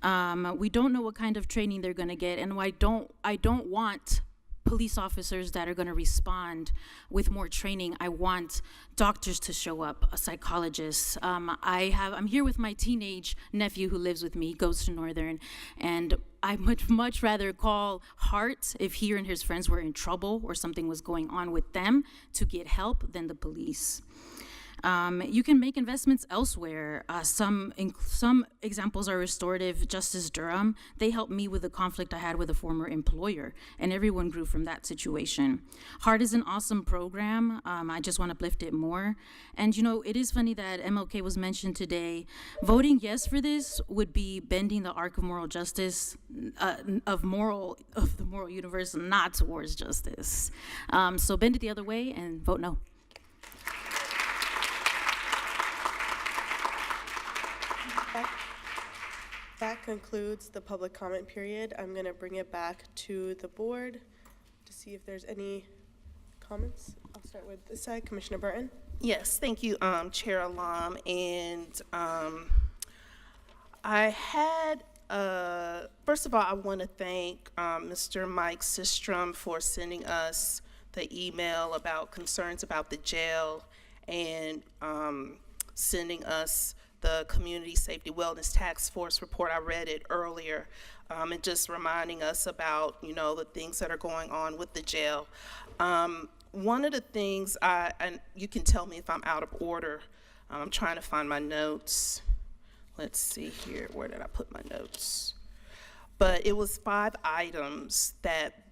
We don't know what kind of training they're going to get, and I don't want police officers that are going to respond with more training. I want doctors to show up, a psychologist. I'm here with my teenage nephew who lives with me, goes to Northern, and I would much rather call Hart if he and his friends were in trouble or something was going on with them to get help than the police. You can make investments elsewhere. Some examples are restorative justice Durham. They helped me with the conflict I had with a former employer, and everyone grew from that situation. HEART is an awesome program. I just want to uplift it more. And you know, it is funny that MLK was mentioned today. Voting yes for this would be bending the arc of moral justice, of the moral universe, not towards justice. So bend it the other way and vote no. That concludes the public comment period. I'm going to bring it back to the board to see if there's any comments. I'll start with this side. Commissioner Burton. Yes, thank you, Chair Alam. And I had, first of all, I want to thank Mr. Mike Sistrom for sending us the email about concerns about the jail and sending us the Community Safety Wellness Task Force report. I read it earlier, and just reminding us about, you know, the things that are going on with the jail. One of the things, and you can tell me if I'm out of order. I'm trying to find my notes. Let's see here, where did I put my notes? But it was 5 items that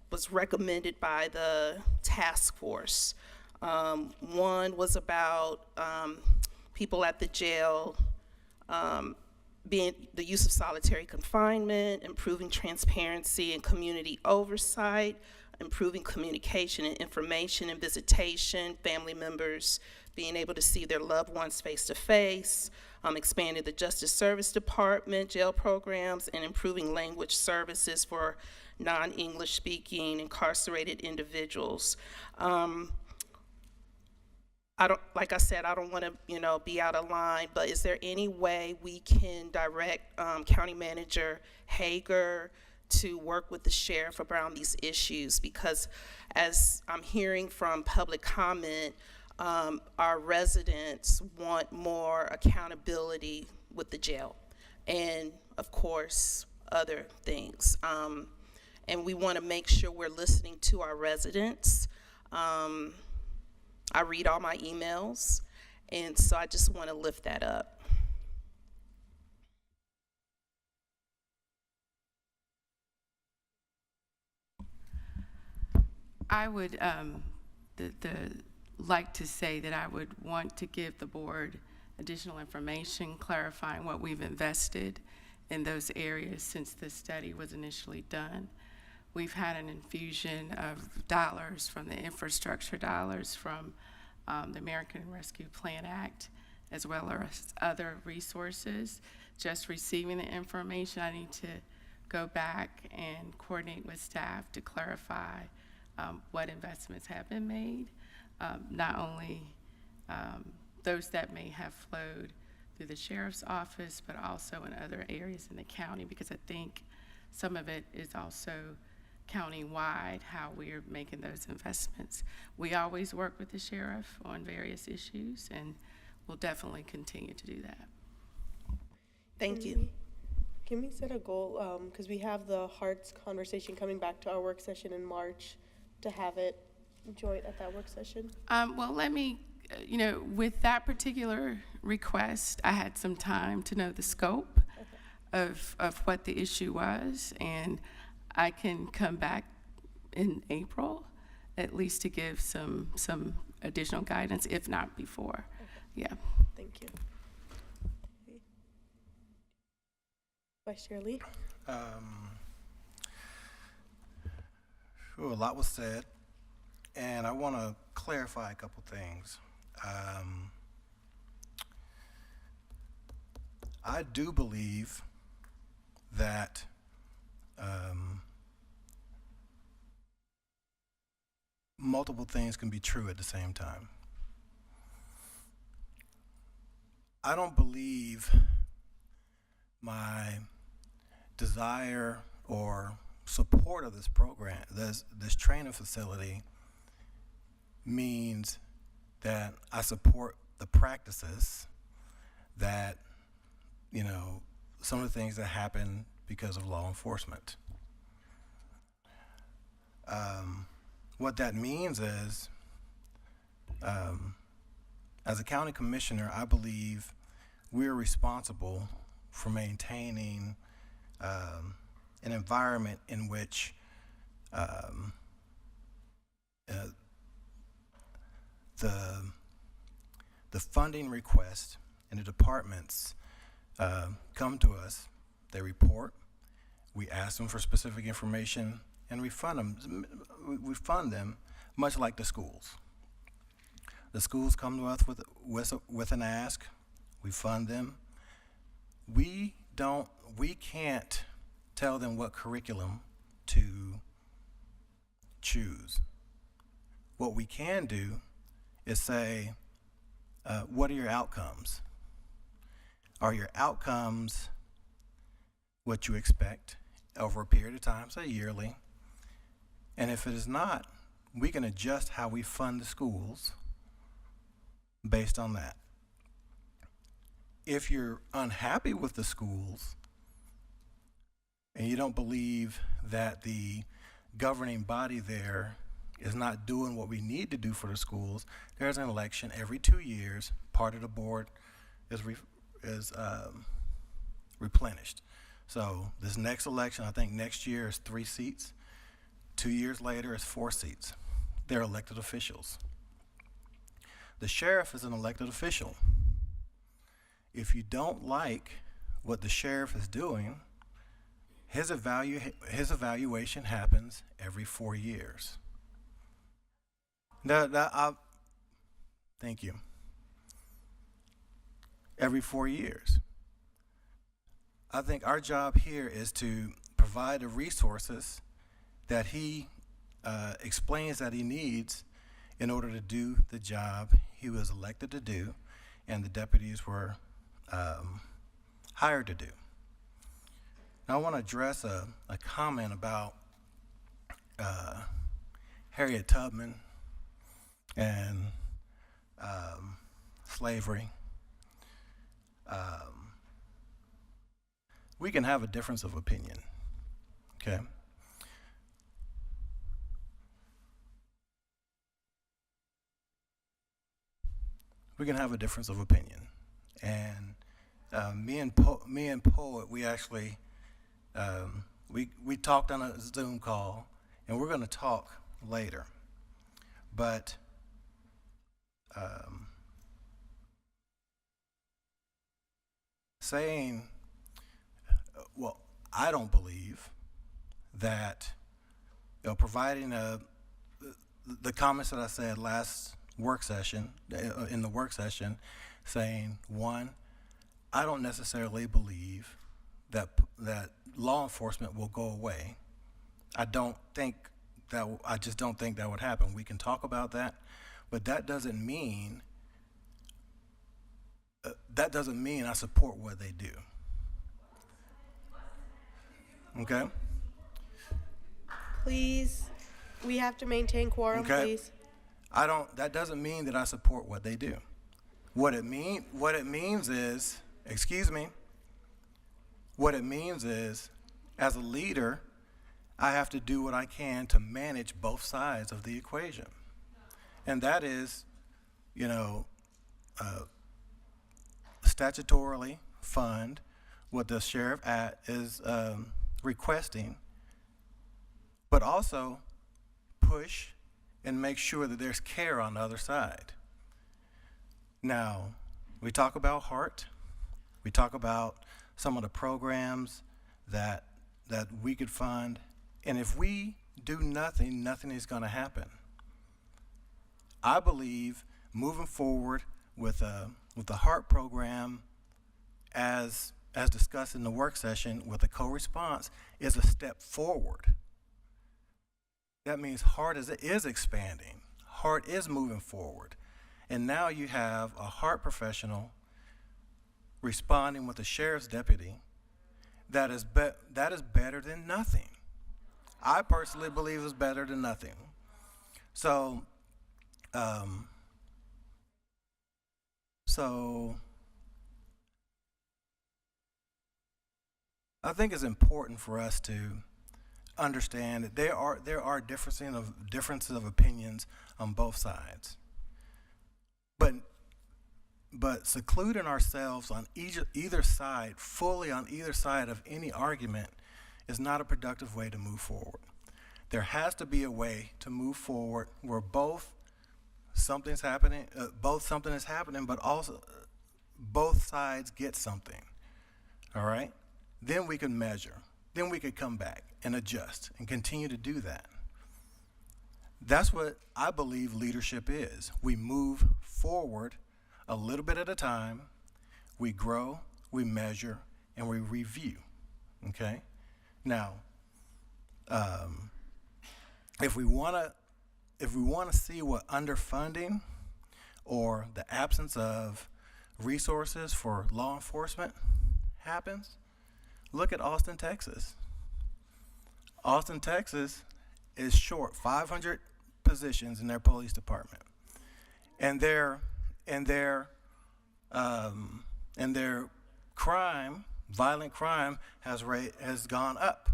was recommended by the task force. One was about people at the jail being the use of solitary confinement, improving transparency and community oversight, improving communication and information and visitation, family members being able to see their loved ones face to face, expanding the Justice Service Department, jail programs, and improving language services for non-English speaking incarcerated individuals. Like I said, I don't want to, you know, be out of line, but is there any way we can direct County Manager Hager to work with the sheriff around these issues? Because as I'm hearing from public comment, our residents want more accountability with the jail and, of course, other things. And we want to make sure we're listening to our residents. I read all my emails, and so I just want to lift that up. I would like to say that I would want to give the board additional information clarifying what we've invested in those areas since the study was initially done. We've had an infusion of dollars from the infrastructure dollars from the American Rescue Plan Act, as well as other resources. Just receiving the information, I need to go back and coordinate with staff to clarify what investments have been made, not only those that may have flowed through the sheriff's office, but also in other areas in the county, because I think some of it is also county-wide, how we're making those investments. We always work with the sheriff on various issues, and we'll definitely continue to do that. Thank you. Can we set a goal, because we have the Hearts conversation coming back to our work session in March, to have it joint at that work session? Well, let me, you know, with that particular request, I had some time to know the scope of what the issue was, and I can come back in April, at least to give some additional guidance, if not before. Yeah. Thank you. Vice Chair Lee. A lot was said, and I want to clarify a couple things. I do believe that multiple things can be true at the same time. I don't believe my desire or support of this program, this training facility, means that I support the practices that, you know, some of the things that happen because of law enforcement. What that means is as a county commissioner, I believe we're responsible for maintaining an environment in which the funding request and the departments come to us, they report, we ask them for specific information, and we fund them. We fund them much like the schools. The schools come to us with an ask, we fund them. We can't tell them what curriculum to choose. What we can do is say, what are your outcomes? Are your outcomes what you expect over a period of time, say yearly? And if it is not, we can adjust how we fund the schools based on that. If you're unhappy with the schools and you don't believe that the governing body there is not doing what we need to do for the schools, there's an election every 2 years. Part of the board is replenished. So this next election, I think next year is 3 seats. 2 years later is 4 seats. They're elected officials. The sheriff is an elected official. If you don't like what the sheriff is doing, his evaluation happens every 4 years. Thank you. Every 4 years. I think our job here is to provide the resources that he explains that he needs in order to do the job he was elected to do and the deputies were hired to do. Now I want to address a comment about Harriet Tubman and slavery. We can have a difference of opinion, okay? We can have a difference of opinion. And me and Poet, we actually, we talked on a Zoom call, and we're gonna talk later. But saying, well, I don't believe that, providing the comments that I said last work session, in the work session, saying, one, I don't necessarily believe that law enforcement will go away. I just don't think that would happen. We can talk about that, but that doesn't mean I support what they do. Okay? Please, we have to maintain quorum, Okay. please. That doesn't mean that I support what they do. What it means is, excuse me, what it means is, as a leader, I have to do what I can to manage both sides of the equation. And that is, statutorily fund what the sheriff is requesting, but also push and make sure that there's care on the other side. Now, we talk about heart. We talk about some of the programs that we could fund. And if we do nothing, nothing is going to happen. I believe moving forward with the heart program as discussed in the work session with a co-response is a step forward. That means heart is expanding. Heart is moving forward. And now you have a heart professional responding with a sheriff's deputy that is better than nothing. I personally believe it's better than nothing. So I think it's important for us to understand that there are differences of opinions on both sides. But but secluding ourselves on either side, fully on either side of any argument, is not a productive way to move forward. There has to be a way to move forward where both something is happening, but also both sides get something. All right? Then we can measure. Then we could come back and adjust and continue to do that. That's what I believe leadership is. We move forward a little bit at a time. We grow, we measure, and we review. Okay? Now, if we want to see what underfunding or the absence of resources for law enforcement happens, look at Austin, Texas. Austin, Texas is short 500 positions in their police department, and their crime, violent crime, has gone up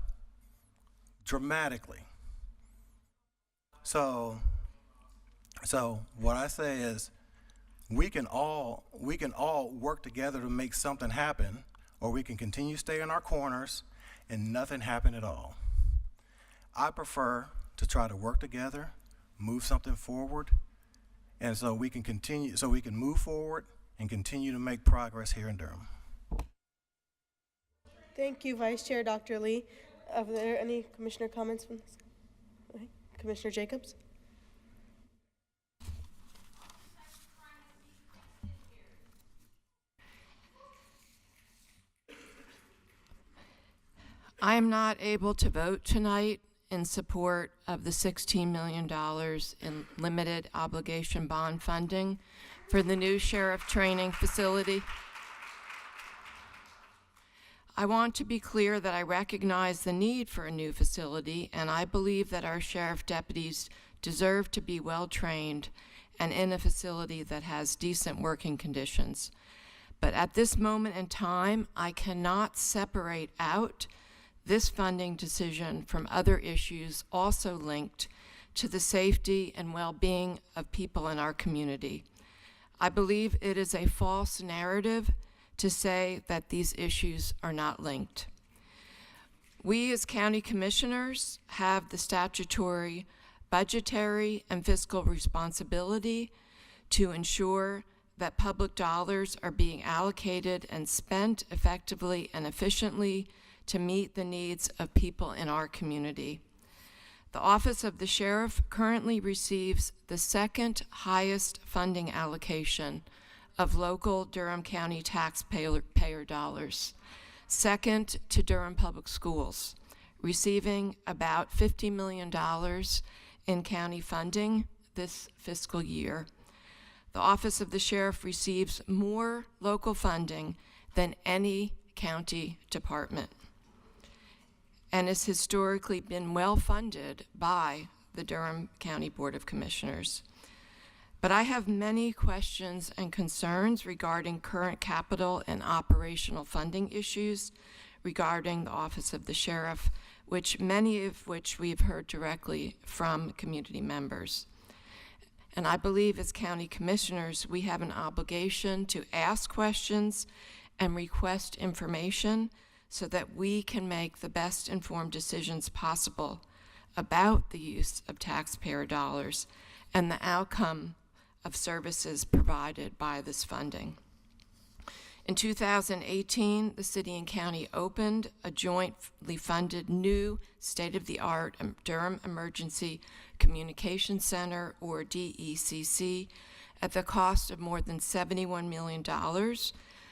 dramatically. So what I say is, we can all work together to make something happen, or we can continue to stay in our corners and nothing happen at all. I prefer to try to work together, move something forward, and so we can move forward and continue to make progress here in Durham. Thank you, Vice Chair Dr. Lee. Are there any commissioner comments from this? Okay. Commissioner Jacobs? I am not able to vote tonight in support of the $16 million in limited obligation bond funding for the new sheriff training facility. I want to be clear that I recognize the need for a new facility, and I believe that our sheriff deputies deserve to be well trained and in a facility that has decent working conditions. But at this moment in time, I cannot separate out this funding decision from other issues also linked to the safety and well-being of people in our community. I believe it is a false narrative to say that these issues are not linked. We as county commissioners have the statutory, budgetary, and fiscal responsibility to ensure that public dollars are being allocated and spent effectively and efficiently to meet the needs of people in our community. The Office of the Sheriff currently receives the second highest funding allocation of local Durham County taxpayer dollars, second to Durham Public Schools, receiving about $50 million in county funding this fiscal year. The Office of the Sheriff receives more local funding than any county department, and has historically been well funded by the Durham County Board of Commissioners. But I have many questions and concerns regarding current capital and operational funding issues regarding the Office of the Sheriff, many of which we've heard directly from community members. And I believe as county commissioners, we have an obligation to ask questions and request information so that we can make the best informed decisions possible about the use of taxpayer dollars and the outcome of services provided by this funding. In 2018, the city and county opened a jointly funded new state-of-the-art Durham Emergency Communication Center, or DECC, at the cost of more than $71 million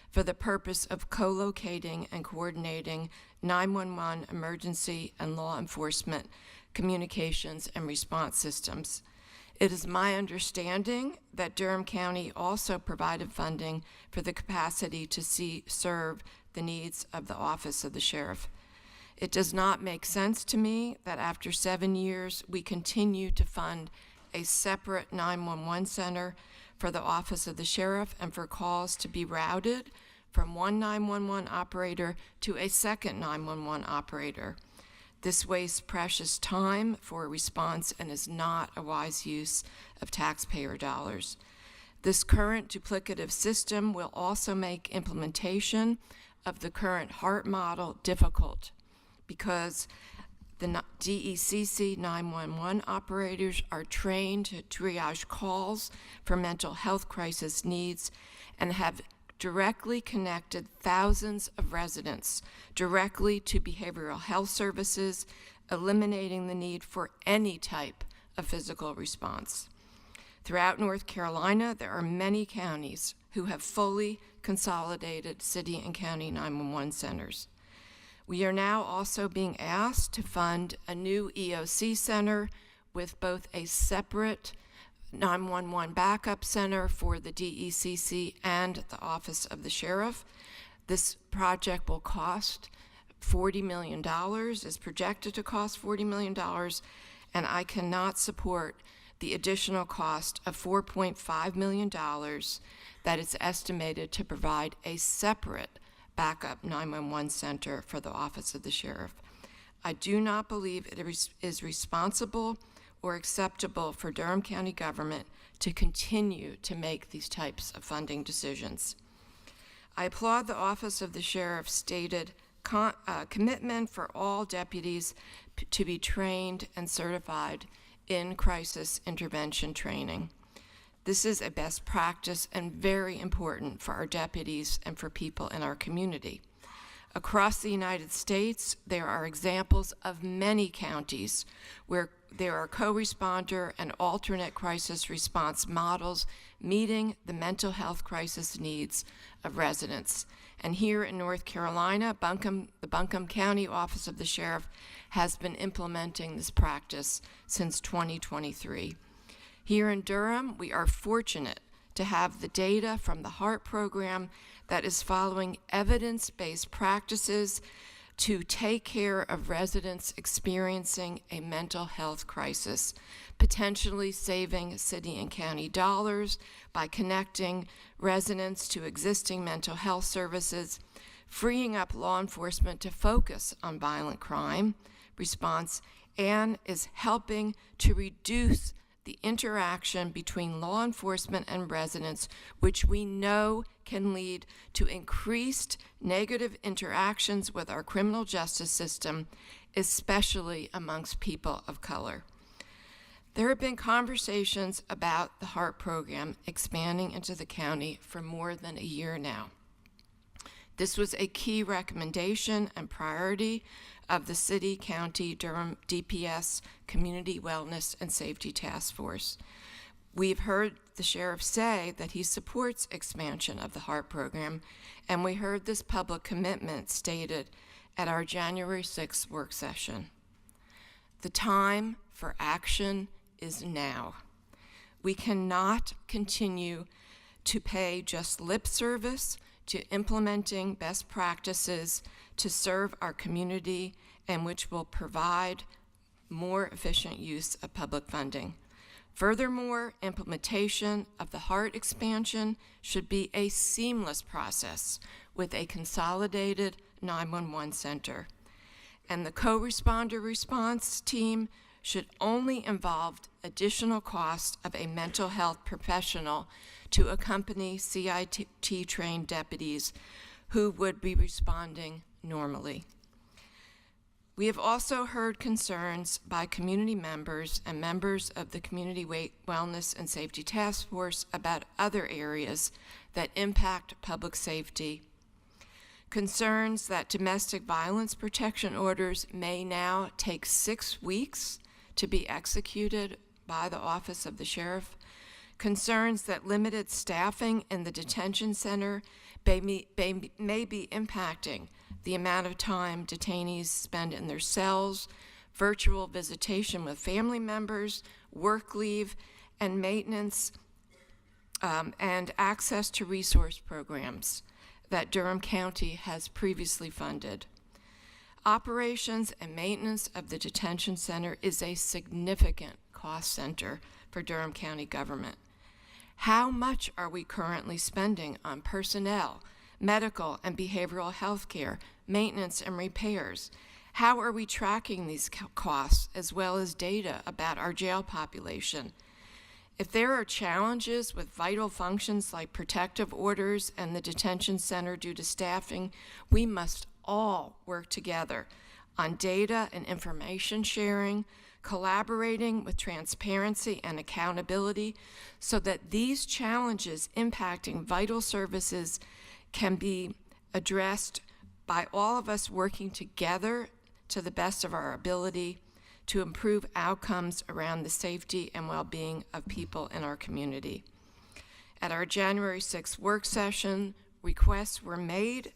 for the purpose of co-locating and coordinating 911 emergency and law enforcement communications and response systems. It is my understanding that Durham County also provided funding for the capacity to serve the needs of the Office of the Sheriff. It does not make sense to me that after 7 years, we continue to fund a separate 911 center for the Office of the Sheriff and for calls to be routed from one 911 operator to a second 911 operator. This wastes precious time for a response and is not a wise use of taxpayer dollars. This current duplicative system will also make implementation of the current HART model difficult because the DECC 911 operators are trained to triage calls for mental health crisis needs and have directly connected thousands of residents directly to behavioral health services, eliminating the need for any type of physical response. Throughout North Carolina, there are many counties who have fully consolidated city and county 911 centers. We are now also being asked to fund a new EOC center with both a separate 911 backup center for the DECC and the Office of the Sheriff. This project will cost $40 million, is projected to cost $40 million, and I cannot support the additional cost of $4.5 million that is estimated to provide a separate backup 911 center for the Office of the Sheriff. I do not believe it is responsible or acceptable for Durham County government to continue to make these types of funding decisions. I applaud the Office of the Sheriff's stated commitment for all deputies to be trained and certified in crisis intervention training. This is a best practice and very important for our deputies and for people in our community. Across the United States, there are examples of many counties where there are co-responder and alternate crisis response models meeting the mental health crisis needs of residents. And here in North Carolina, the Buncombe County Office of the Sheriff has been implementing this practice since 2023. Here in Durham, we are fortunate to have the data from the HART program that is following evidence-based practices to take care of residents experiencing a mental health crisis, potentially saving city and county dollars by connecting residents to existing mental health services, freeing up law enforcement to focus on violent crime response, and is helping to reduce the interaction between law enforcement and residents, which we know can lead to increased negative interactions with our criminal justice system, especially amongst people of color. There have been conversations about the HART program expanding into the county for more than a year now. This was a key recommendation and priority of the City County Durham DPS Community Wellness and Safety Task Force. We've heard the sheriff say that he supports expansion of the HART program, and we heard this public commitment stated at our January 6th work session. The time for action is now. We cannot continue to pay just lip service to implementing best practices to serve our community and which will provide more efficient use of public funding. Furthermore, implementation of the HART expansion should be a seamless process with a consolidated 911 center. And the co-responder response team should only involve additional cost of a mental health professional to accompany CIT-trained deputies who would be responding normally. We have also heard concerns by community members and members of the Community Wellness and Safety Task Force about other areas that impact public safety. Concerns that domestic violence protection orders may now take 6 weeks to be executed by the Office of the Sheriff. Concerns that limited staffing in the detention center may be impacting the amount of time detainees spend in their cells, virtual visitation with family members, work leave, and maintenance, and access to resource programs that Durham County has previously funded. Operations and maintenance of the detention center is a significant cost center for Durham County government. How much are we currently spending on personnel, medical and behavioral health care, maintenance and repairs? How are we tracking these costs as well as data about our jail population? If there are challenges with vital functions like protective orders and the detention center due to staffing, we must all work together on data and information sharing, collaborating with transparency and accountability so that these challenges impacting vital services can be addressed by all of us working together to the best of our ability to improve outcomes around the safety and well-being of people in our community. At our January 6th work session, requests were made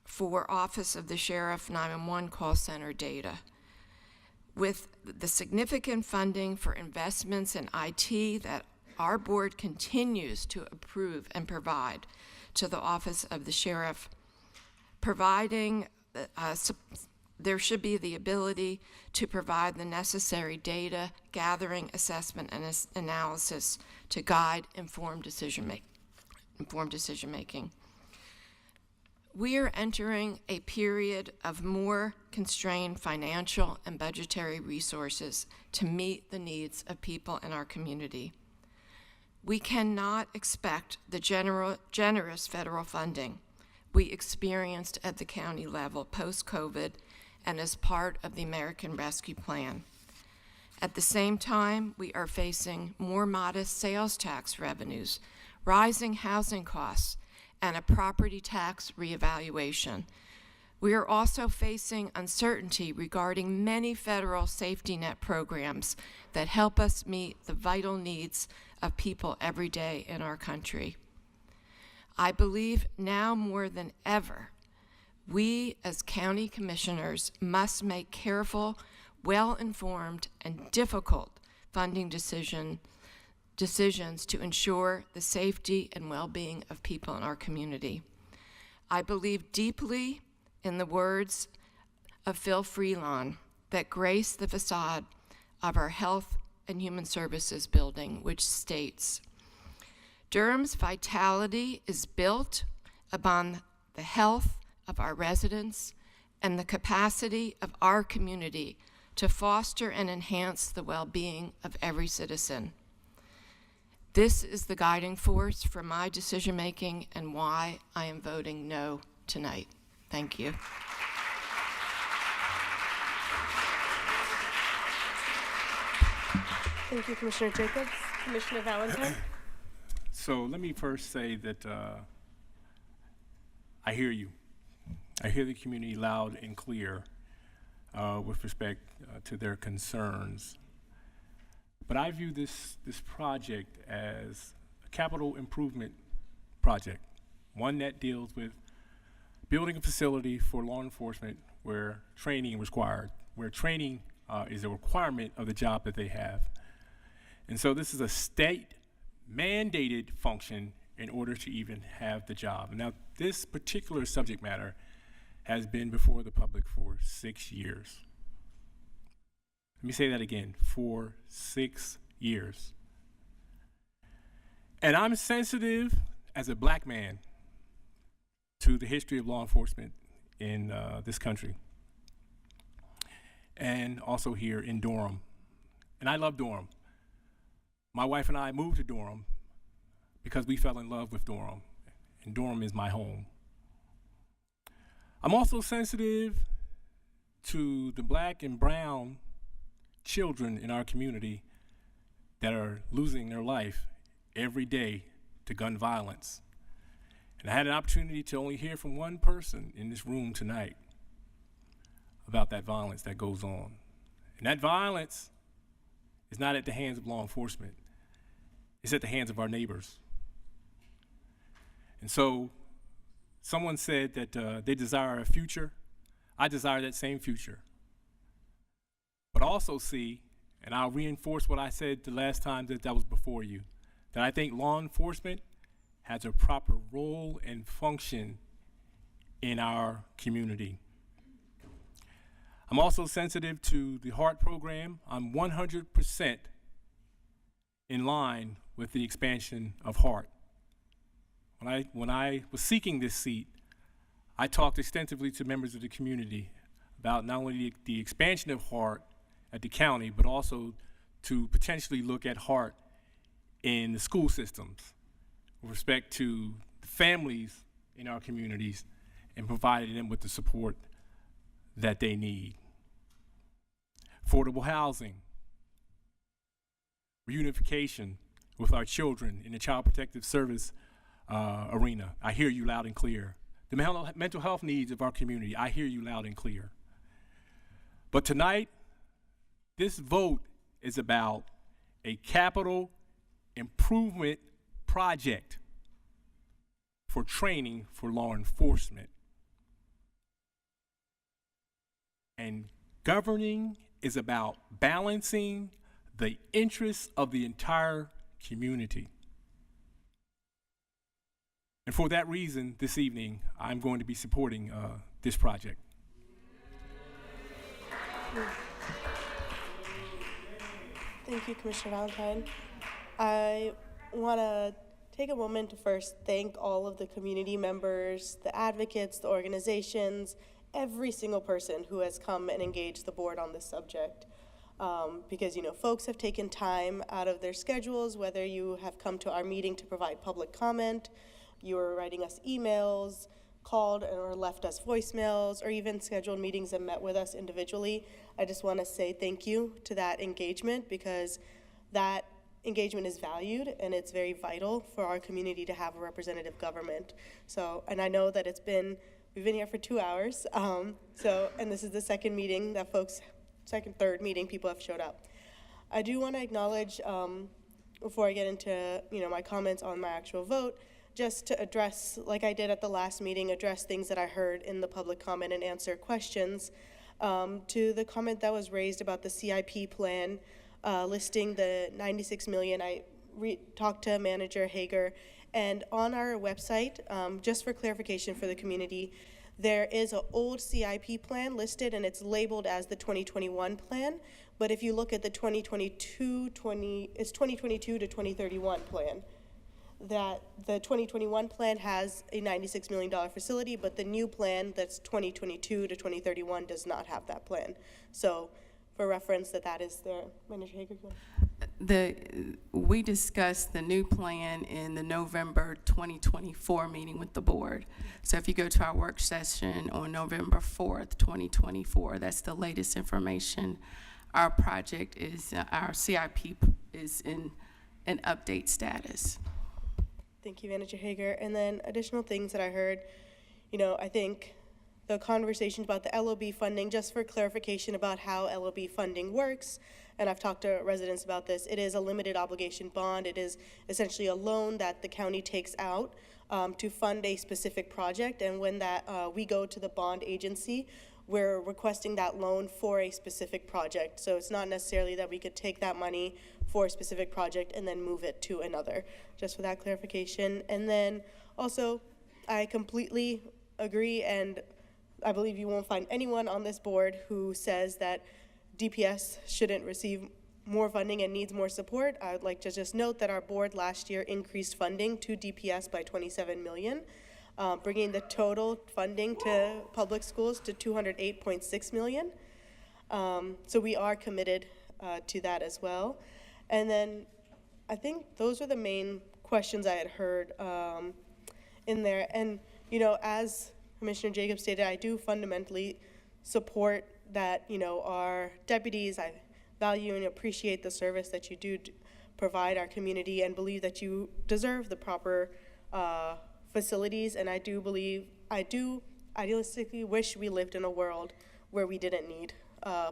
for Office of the Sheriff 911 call center data. With the significant funding for investments in IT that our board continues to approve and provide to the Office of the Sheriff, providing there should be the ability to provide the necessary data, gathering, assessment, and analysis to guide informed decision making. We are entering a period of more constrained financial and budgetary resources to meet the needs of people in our community. We cannot expect the generous federal funding we experienced at the county level post-COVID and as part of the American Rescue Plan. At the same time, we are facing more modest sales tax revenues, rising housing costs, and a property tax reevaluation. We are also facing uncertainty regarding many federal safety net programs that help us meet the vital needs of people every day in our country. I believe now more than ever, we as county commissioners must make careful, well-informed, and difficult funding decisions to ensure the safety and well-being of people in our community. I believe deeply in the words of Phil Freelon that grace the facade of our Health and Human Services building, which states, Durham's vitality is built upon the health of our residents and the capacity of our community to foster and enhance the well-being of every citizen. This is the guiding force for my decision-making and why I am voting no tonight. Thank you. Thank you, Commissioner Jacobs. Commissioner Valentine? So let me first say that I hear you. I hear the community loud and clear with respect to their concerns. But I view this project as a capital improvement project, one that deals with building a facility for law enforcement where training is required, where training is a requirement of the job that they have. And so this is a state-mandated function in order to even have the job. Now, this particular subject matter has been before the public for 6 years. Let me say that again, for 6 years. And I'm sensitive as a black man to the history of law enforcement in this country and also here in Durham. And I love Durham. My wife and I moved to Durham because we fell in love with Durham, and Durham is my home. I'm also sensitive to the black and brown children in our community that are losing their life every day to gun violence. And I had an opportunity to only hear from one person in this room tonight about that violence that goes on. And that violence is not at the hands of law enforcement. It's at the hands of our neighbors. And so someone said that they desire a future. I desire that same future. But also see, and I'll reinforce what I said the last time that was before you, that I think law enforcement has a proper role and function in our community. I'm also sensitive to the HEART program. I'm 100% in line with the expansion of HEART. When I was seeking this seat, I talked extensively to members of the community about not only the expansion of HEART at the county, but also to potentially look at HEART in the school systems with respect to the families in our communities and providing them with the support that they need. Affordable housing, reunification with our children in the Child Protective Service arena. I hear you loud and clear. The mental health needs of our community, I hear you loud and clear. But tonight, this vote is about a capital improvement project for training for law enforcement. And governing is about balancing the interests of the entire community. And for that reason, this evening, I'm going to be supporting this project. Thank you, Commissioner Valentine. I want to take a moment to first thank all of the community members, the advocates, the organizations, every single person who has come and engaged the board on this subject. Because, you know, folks have taken time out of their schedules, whether you have come to our meeting to provide public comment, you are writing us emails, called or left us voicemails, or even scheduled meetings and met with us individually. I just want to say thank you to that engagement, because that engagement is valued and it's very vital for our community to have a representative government. So, and I know that we've been here for 2 hours, and this is the second meeting that third meeting people have showed up. I do want to acknowledge, before I get into my comments on my actual vote, just to address, like I did at the last meeting, address things that I heard in the public comment and answer questions. To the comment that was raised about the CIP plan, listing the $96 million, I talked to Manager Hager, and on our website, just for clarification for the community, there is an old CIP plan listed and it's labeled as the 2021 plan, but if you look at the 2022 to 2031 plan, that the 2021 plan has a $96 million facility, but the new plan that's 2022 to 2031 does not have that plan. So for reference, that is there. Manager Hager? We discussed the new plan in the November 2024 meeting with the board. So if you go to our work session on November 4th, 2024, that's the latest information. Our project is, our CIP is in an update status. Thank you, Manager Hager. And then additional things that I heard, I think the conversation about the LOB funding, just for clarification about how LOB funding works, and I've talked to residents about this, it is a limited obligation bond. It is essentially a loan that the county takes out to fund a specific project, and when we go to the bond agency, we're requesting that loan for a specific project. So it's not necessarily that we could take that money for a specific project and then move it to another, just for that clarification. And then also, I completely agree, and I believe you won't find anyone on this board who says that DPS shouldn't receive more funding and needs more support. I would like to just note that our board last year increased funding to DPS by $27 million. Bringing the total funding to public schools to $208.6 million. So we are committed to that as well. And then I think those are the main questions I had heard in there. And, as Commissioner Jacobs stated, I do fundamentally support that, our deputies, I value and appreciate the service that you do provide our community and believe that you deserve the proper facilities, and I do idealistically wish we lived in a world where we didn't need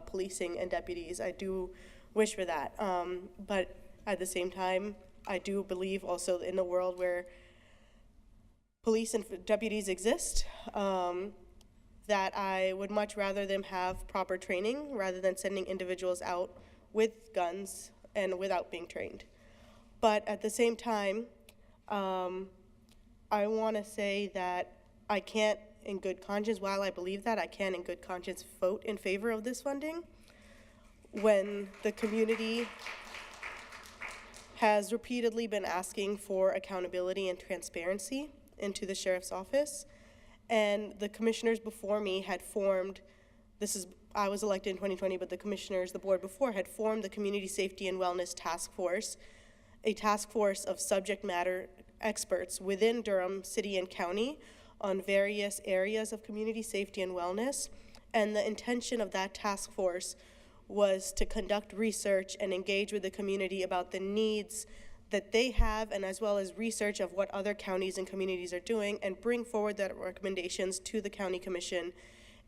policing and deputies. I do wish for that. But at the same time, I do believe also in a world where police and deputies exist, that I would much rather them have proper training rather than sending individuals out with guns and without being trained. But at the same time, I want to say that I can't, in good conscience, while I believe that, I can, in good conscience, vote in favor of this funding when the community has repeatedly been asking for accountability and transparency into the sheriff's office. And the commissioners before me had formed, I was elected in 2020, but the board before had formed the Community Safety and Wellness Task Force a task force of subject matter experts within Durham City and County on various areas of community safety and wellness. And the intention of that task force was to conduct research and engage with the community about the needs that they have, and as well as research of what other counties and communities are doing, and bring forward that recommendations to the County Commission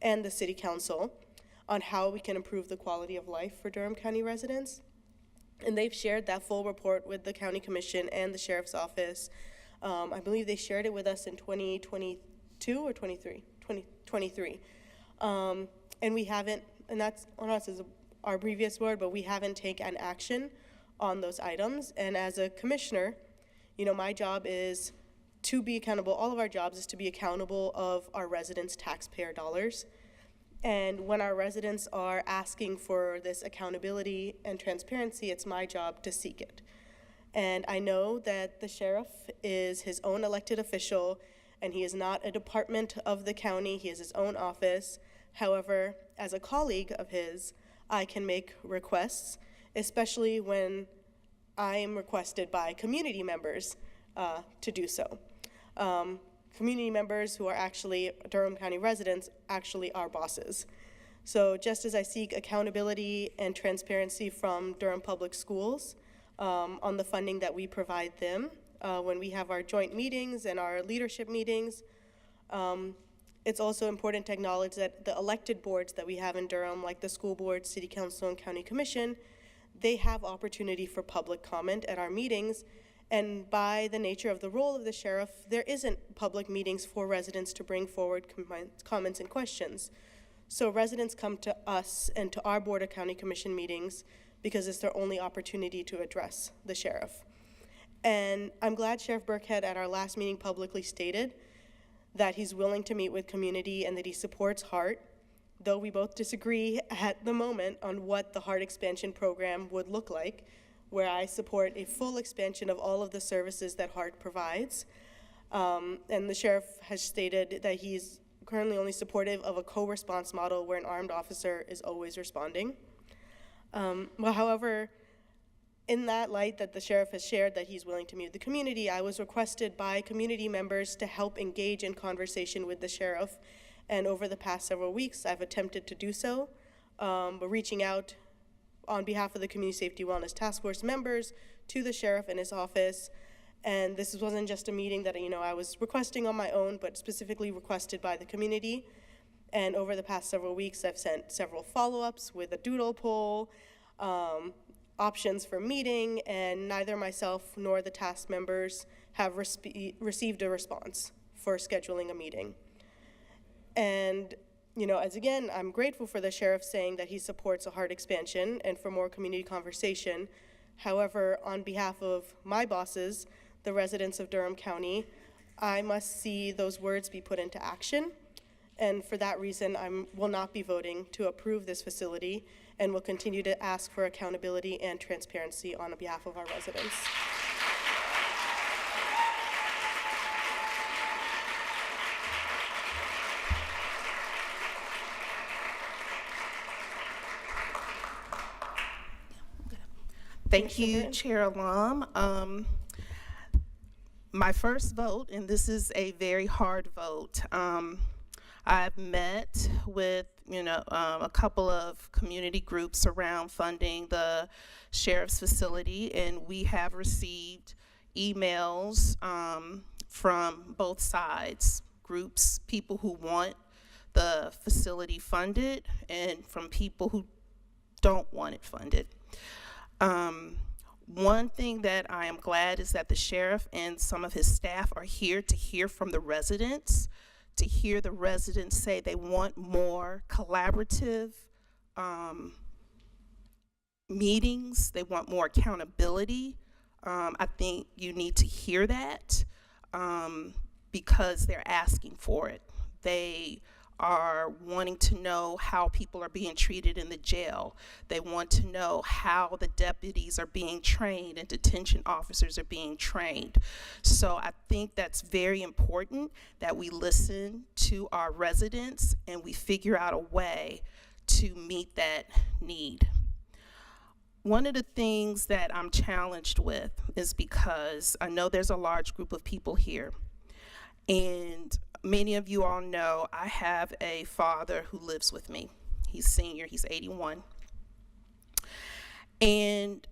and the City Council on how we can improve the quality of life for Durham County residents. And they've shared that full report with the County Commission and the Sheriff's Office. I believe they shared it with us in 2022 or 23? 2023. And we haven't, and that's on us as our previous board, but we haven't taken action on those items. And as a commissioner, you know, my job is to be accountable. All of our jobs is to be accountable of our residents' taxpayer dollars. And when our residents are asking for this accountability and transparency, it's my job to seek it. And I know that the sheriff is his own elected official, and he is not a department of the county. He has his own office. However, as a colleague of his, I can make requests, especially when I am requested by community members to do so. Community members who are actually Durham County residents actually are bosses. So just as I seek accountability and transparency from Durham Public Schools on the funding that we provide them when we have our joint meetings and our leadership meetings, it's also important to acknowledge that the elected boards that we have in Durham, like the school board, city council, and county commission, they have opportunity for public comment at our meetings. And by the nature of the role of the sheriff, there isn't public meetings for residents to bring forward comments and questions. So residents come to us and to our Board of County Commission meetings because it's their only opportunity to address the sheriff. And I'm glad Sheriff Burkhead at our last meeting publicly stated that he's willing to meet with community and that he supports HART, though we both disagree at the moment on what the HART expansion program would look like, where I support a full expansion of all of the services that HART provides. And the sheriff has stated that he's currently only supportive of a co-response model where an armed officer is always responding. Well, however, in that light that the sheriff has shared that he's willing to meet with the community, I was requested by community members to help engage in conversation with the sheriff. And over the past several weeks, I've attempted to do so, but reaching out on behalf of the Community Safety Wellness Task Force members to the sheriff in his office. And this wasn't just a meeting that, you know, I was requesting on my own, but specifically requested by the community. And over the past several weeks, I've sent several follow-ups with a doodle poll, options for meeting, and neither myself nor the task members have received a response for scheduling a meeting. And, you know, as again, I'm grateful for the sheriff saying that he supports a HART expansion and for more community conversation. However, on behalf of my bosses, the residents of Durham County, I must see those words be put into action. And for that reason, I will not be voting to approve this facility and will continue to ask for accountability and transparency on behalf of our residents. Thank you, Chair Alum. My first vote, and this is a very hard vote. I've met with, a couple of community groups around funding the sheriff's facility, and we have received emails from both sides, groups, people who want the facility funded, and from people who don't want it funded. One thing that I am glad is that the sheriff and some of his staff are here to hear from the residents, to hear the residents say they want more collaborative meetings, they want more accountability. I think you need to hear that because they're asking for it. They are wanting to know how people are being treated in the jail. They want to know how the deputies are being trained and detention officers are being trained. So I think that's very important that we listen to our residents and we figure out a way to meet that need. one of the things that I'm challenged with is because I know there's a large group of people here, and many of you all know I have a father who lives with me. He's senior, he's 81. And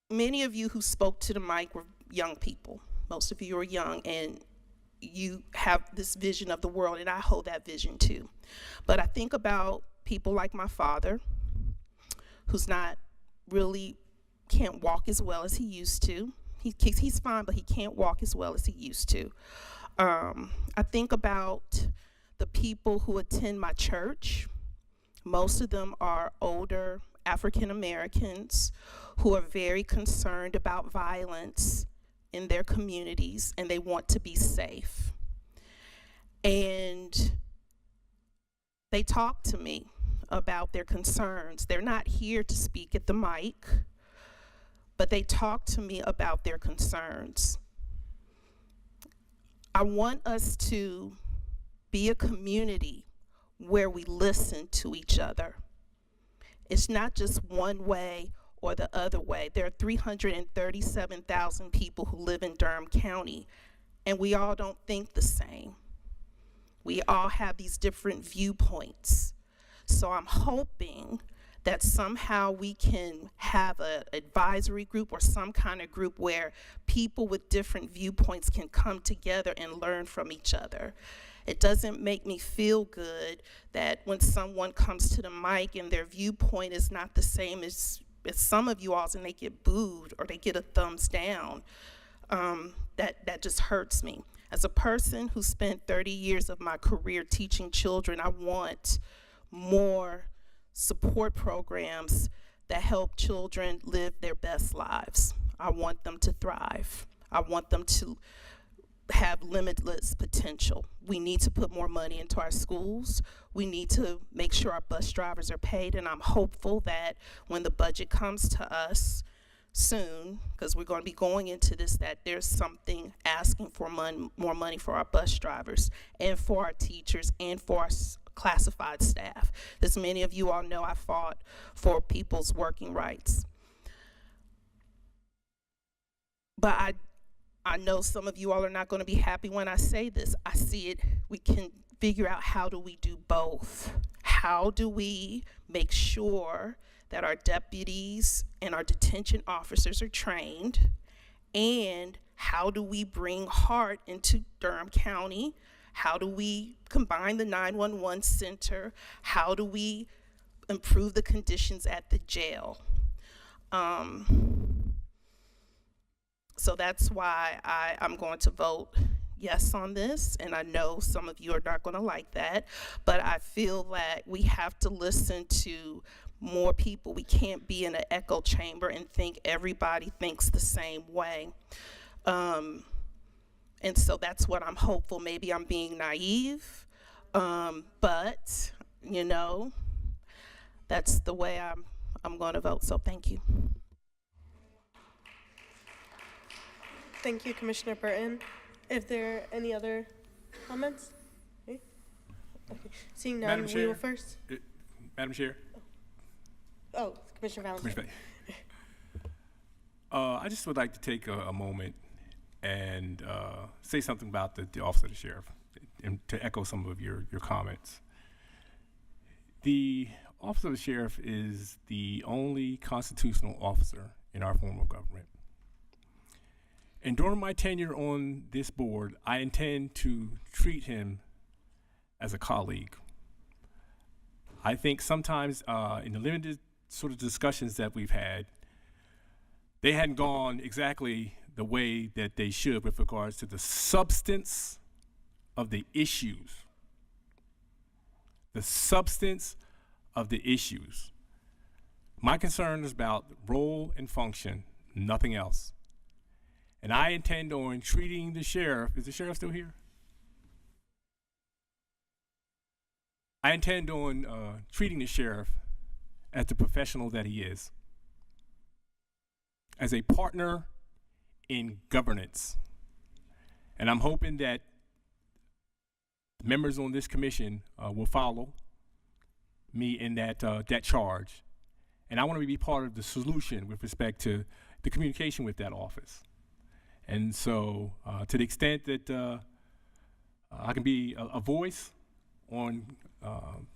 many of you who spoke to the mic were young people. Most of you are young, and you have this vision of the world, and I hold that vision too. But I think about people like my father, who's not really, can't walk as well as he used to. He's fine, but he can't walk as well as he used to. I think about the people who attend my church. Most of them are older African Americans who are very concerned about violence in their communities, and they want to be safe. And they talk to me about their concerns. They're not here to speak at the mic, but they talk to me about their concerns. I want us to be a community where we listen to each other. It's not just one way or the other way. There are 337,000 people who live in Durham County, and we all don't think the same. We all have these different viewpoints. So I'm hoping that somehow we can have an advisory group or some kind of group where people with different viewpoints can come together and learn from each other. It doesn't make me feel good that when someone comes to the mic and their viewpoint is not the same as some of you all's, and they get booed or they get a thumbs down. That just hurts me. As a person who spent 30 years of my career teaching children, I want more support programs that help children live their best lives. I want them to thrive. I want them to have limitless potential. We need to put more money into our schools. We need to make sure our bus drivers are paid, and I'm hopeful that when the budget comes to us soon, because we're going to be going into this, that there's something asking for more money for our bus drivers and for our teachers and for our classified staff. As many of you all know, I fought for people's working rights. But I know some of you all are not going to be happy when I say this. I see it, we can figure out, how do we do both? How do we make sure that our deputies and our detention officers are trained? And how do we bring heart into Durham County? How do we combine the 911 center? How do we improve the conditions at the jail? So that's why I'm going to vote yes on this, and I know some of you are not going to like that, but I feel that we have to listen to more people. We can't be in an echo chamber and think everybody thinks the same way. And so that's what I'm hopeful. Maybe I'm being naive, but you know, that's the way I'm going to vote. So thank you. Thank you, Commissioner Burton. If there are any other comments? Okay. Seeing none, Madam we Chair, will first. Madam Chair. Oh, Commissioner Valentine. I just would like to take a moment and say something about the Office of the Sheriff, and to echo some of your comments. The Office of the Sheriff is the only constitutional officer in our form of government. And during my tenure on this board, I intend to treat him as a colleague. I think sometimes in the limited sort of discussions that we've had, they hadn't gone exactly the way that they should with regards to the substance of the issues. The substance of the issues. My concern is about role and function, nothing else. And I intend on treating the sheriff, is the sheriff still here? I intend on treating the sheriff as the professional that he is, as a partner in governance. And I'm hoping that members on this commission will follow me in that charge And I want to be part of the solution with respect to the communication with that office. And so to the extent that I can be a voice on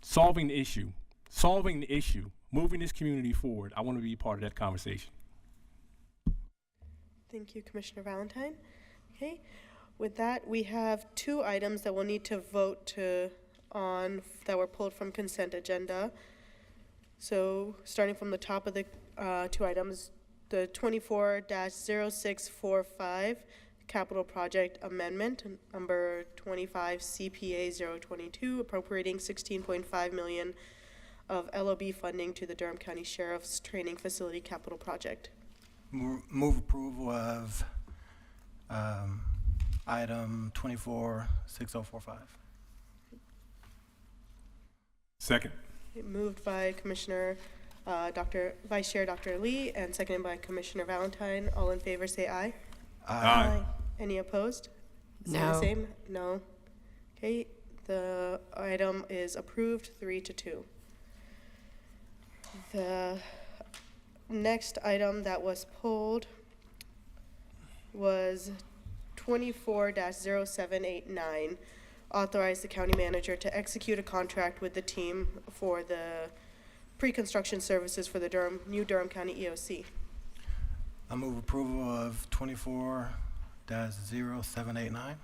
solving the issue, moving this community forward, I want to be part of that conversation. Thank you, Commissioner Valentine. Okay, with that, we have 2 items that we'll need to vote on that were pulled from consent agenda. So starting from the top of the 2 items, the 24-0645 capital project amendment, number 25 CPA 022, appropriating $16.5 million of LOB funding to the Durham County Sheriff's Training Facility capital project. Move approval of item 24-6045. Second. Moved by Commissioner Vice Chair Dr. Lee and seconded by Commissioner Valentine. All in favor say aye. Aye. Any opposed? Say No. the same? No. Okay, the item is approved 3-2. The next item that was pulled was 24-0789. Authorize the county manager to execute a contract with the team for the pre-construction services for the new Durham County EOC. I move approval of 24-0789.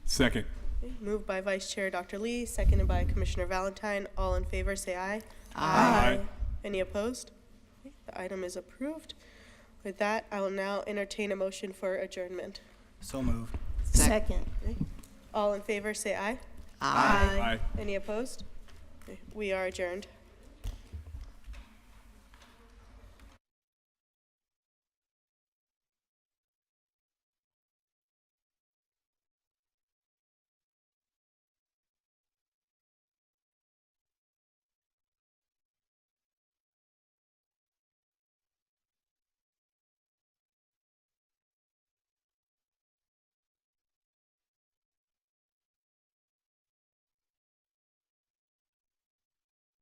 Second. Okay, moved by Vice Chair Dr. Lee, seconded by Commissioner Valentine. All in favor say aye. Aye. Any opposed? Okay, the item is approved. With that, I will now entertain a motion for adjournment. So moved. Second. Okay. All in favor say aye. Aye. Aye. Any opposed? Okay, we are adjourned.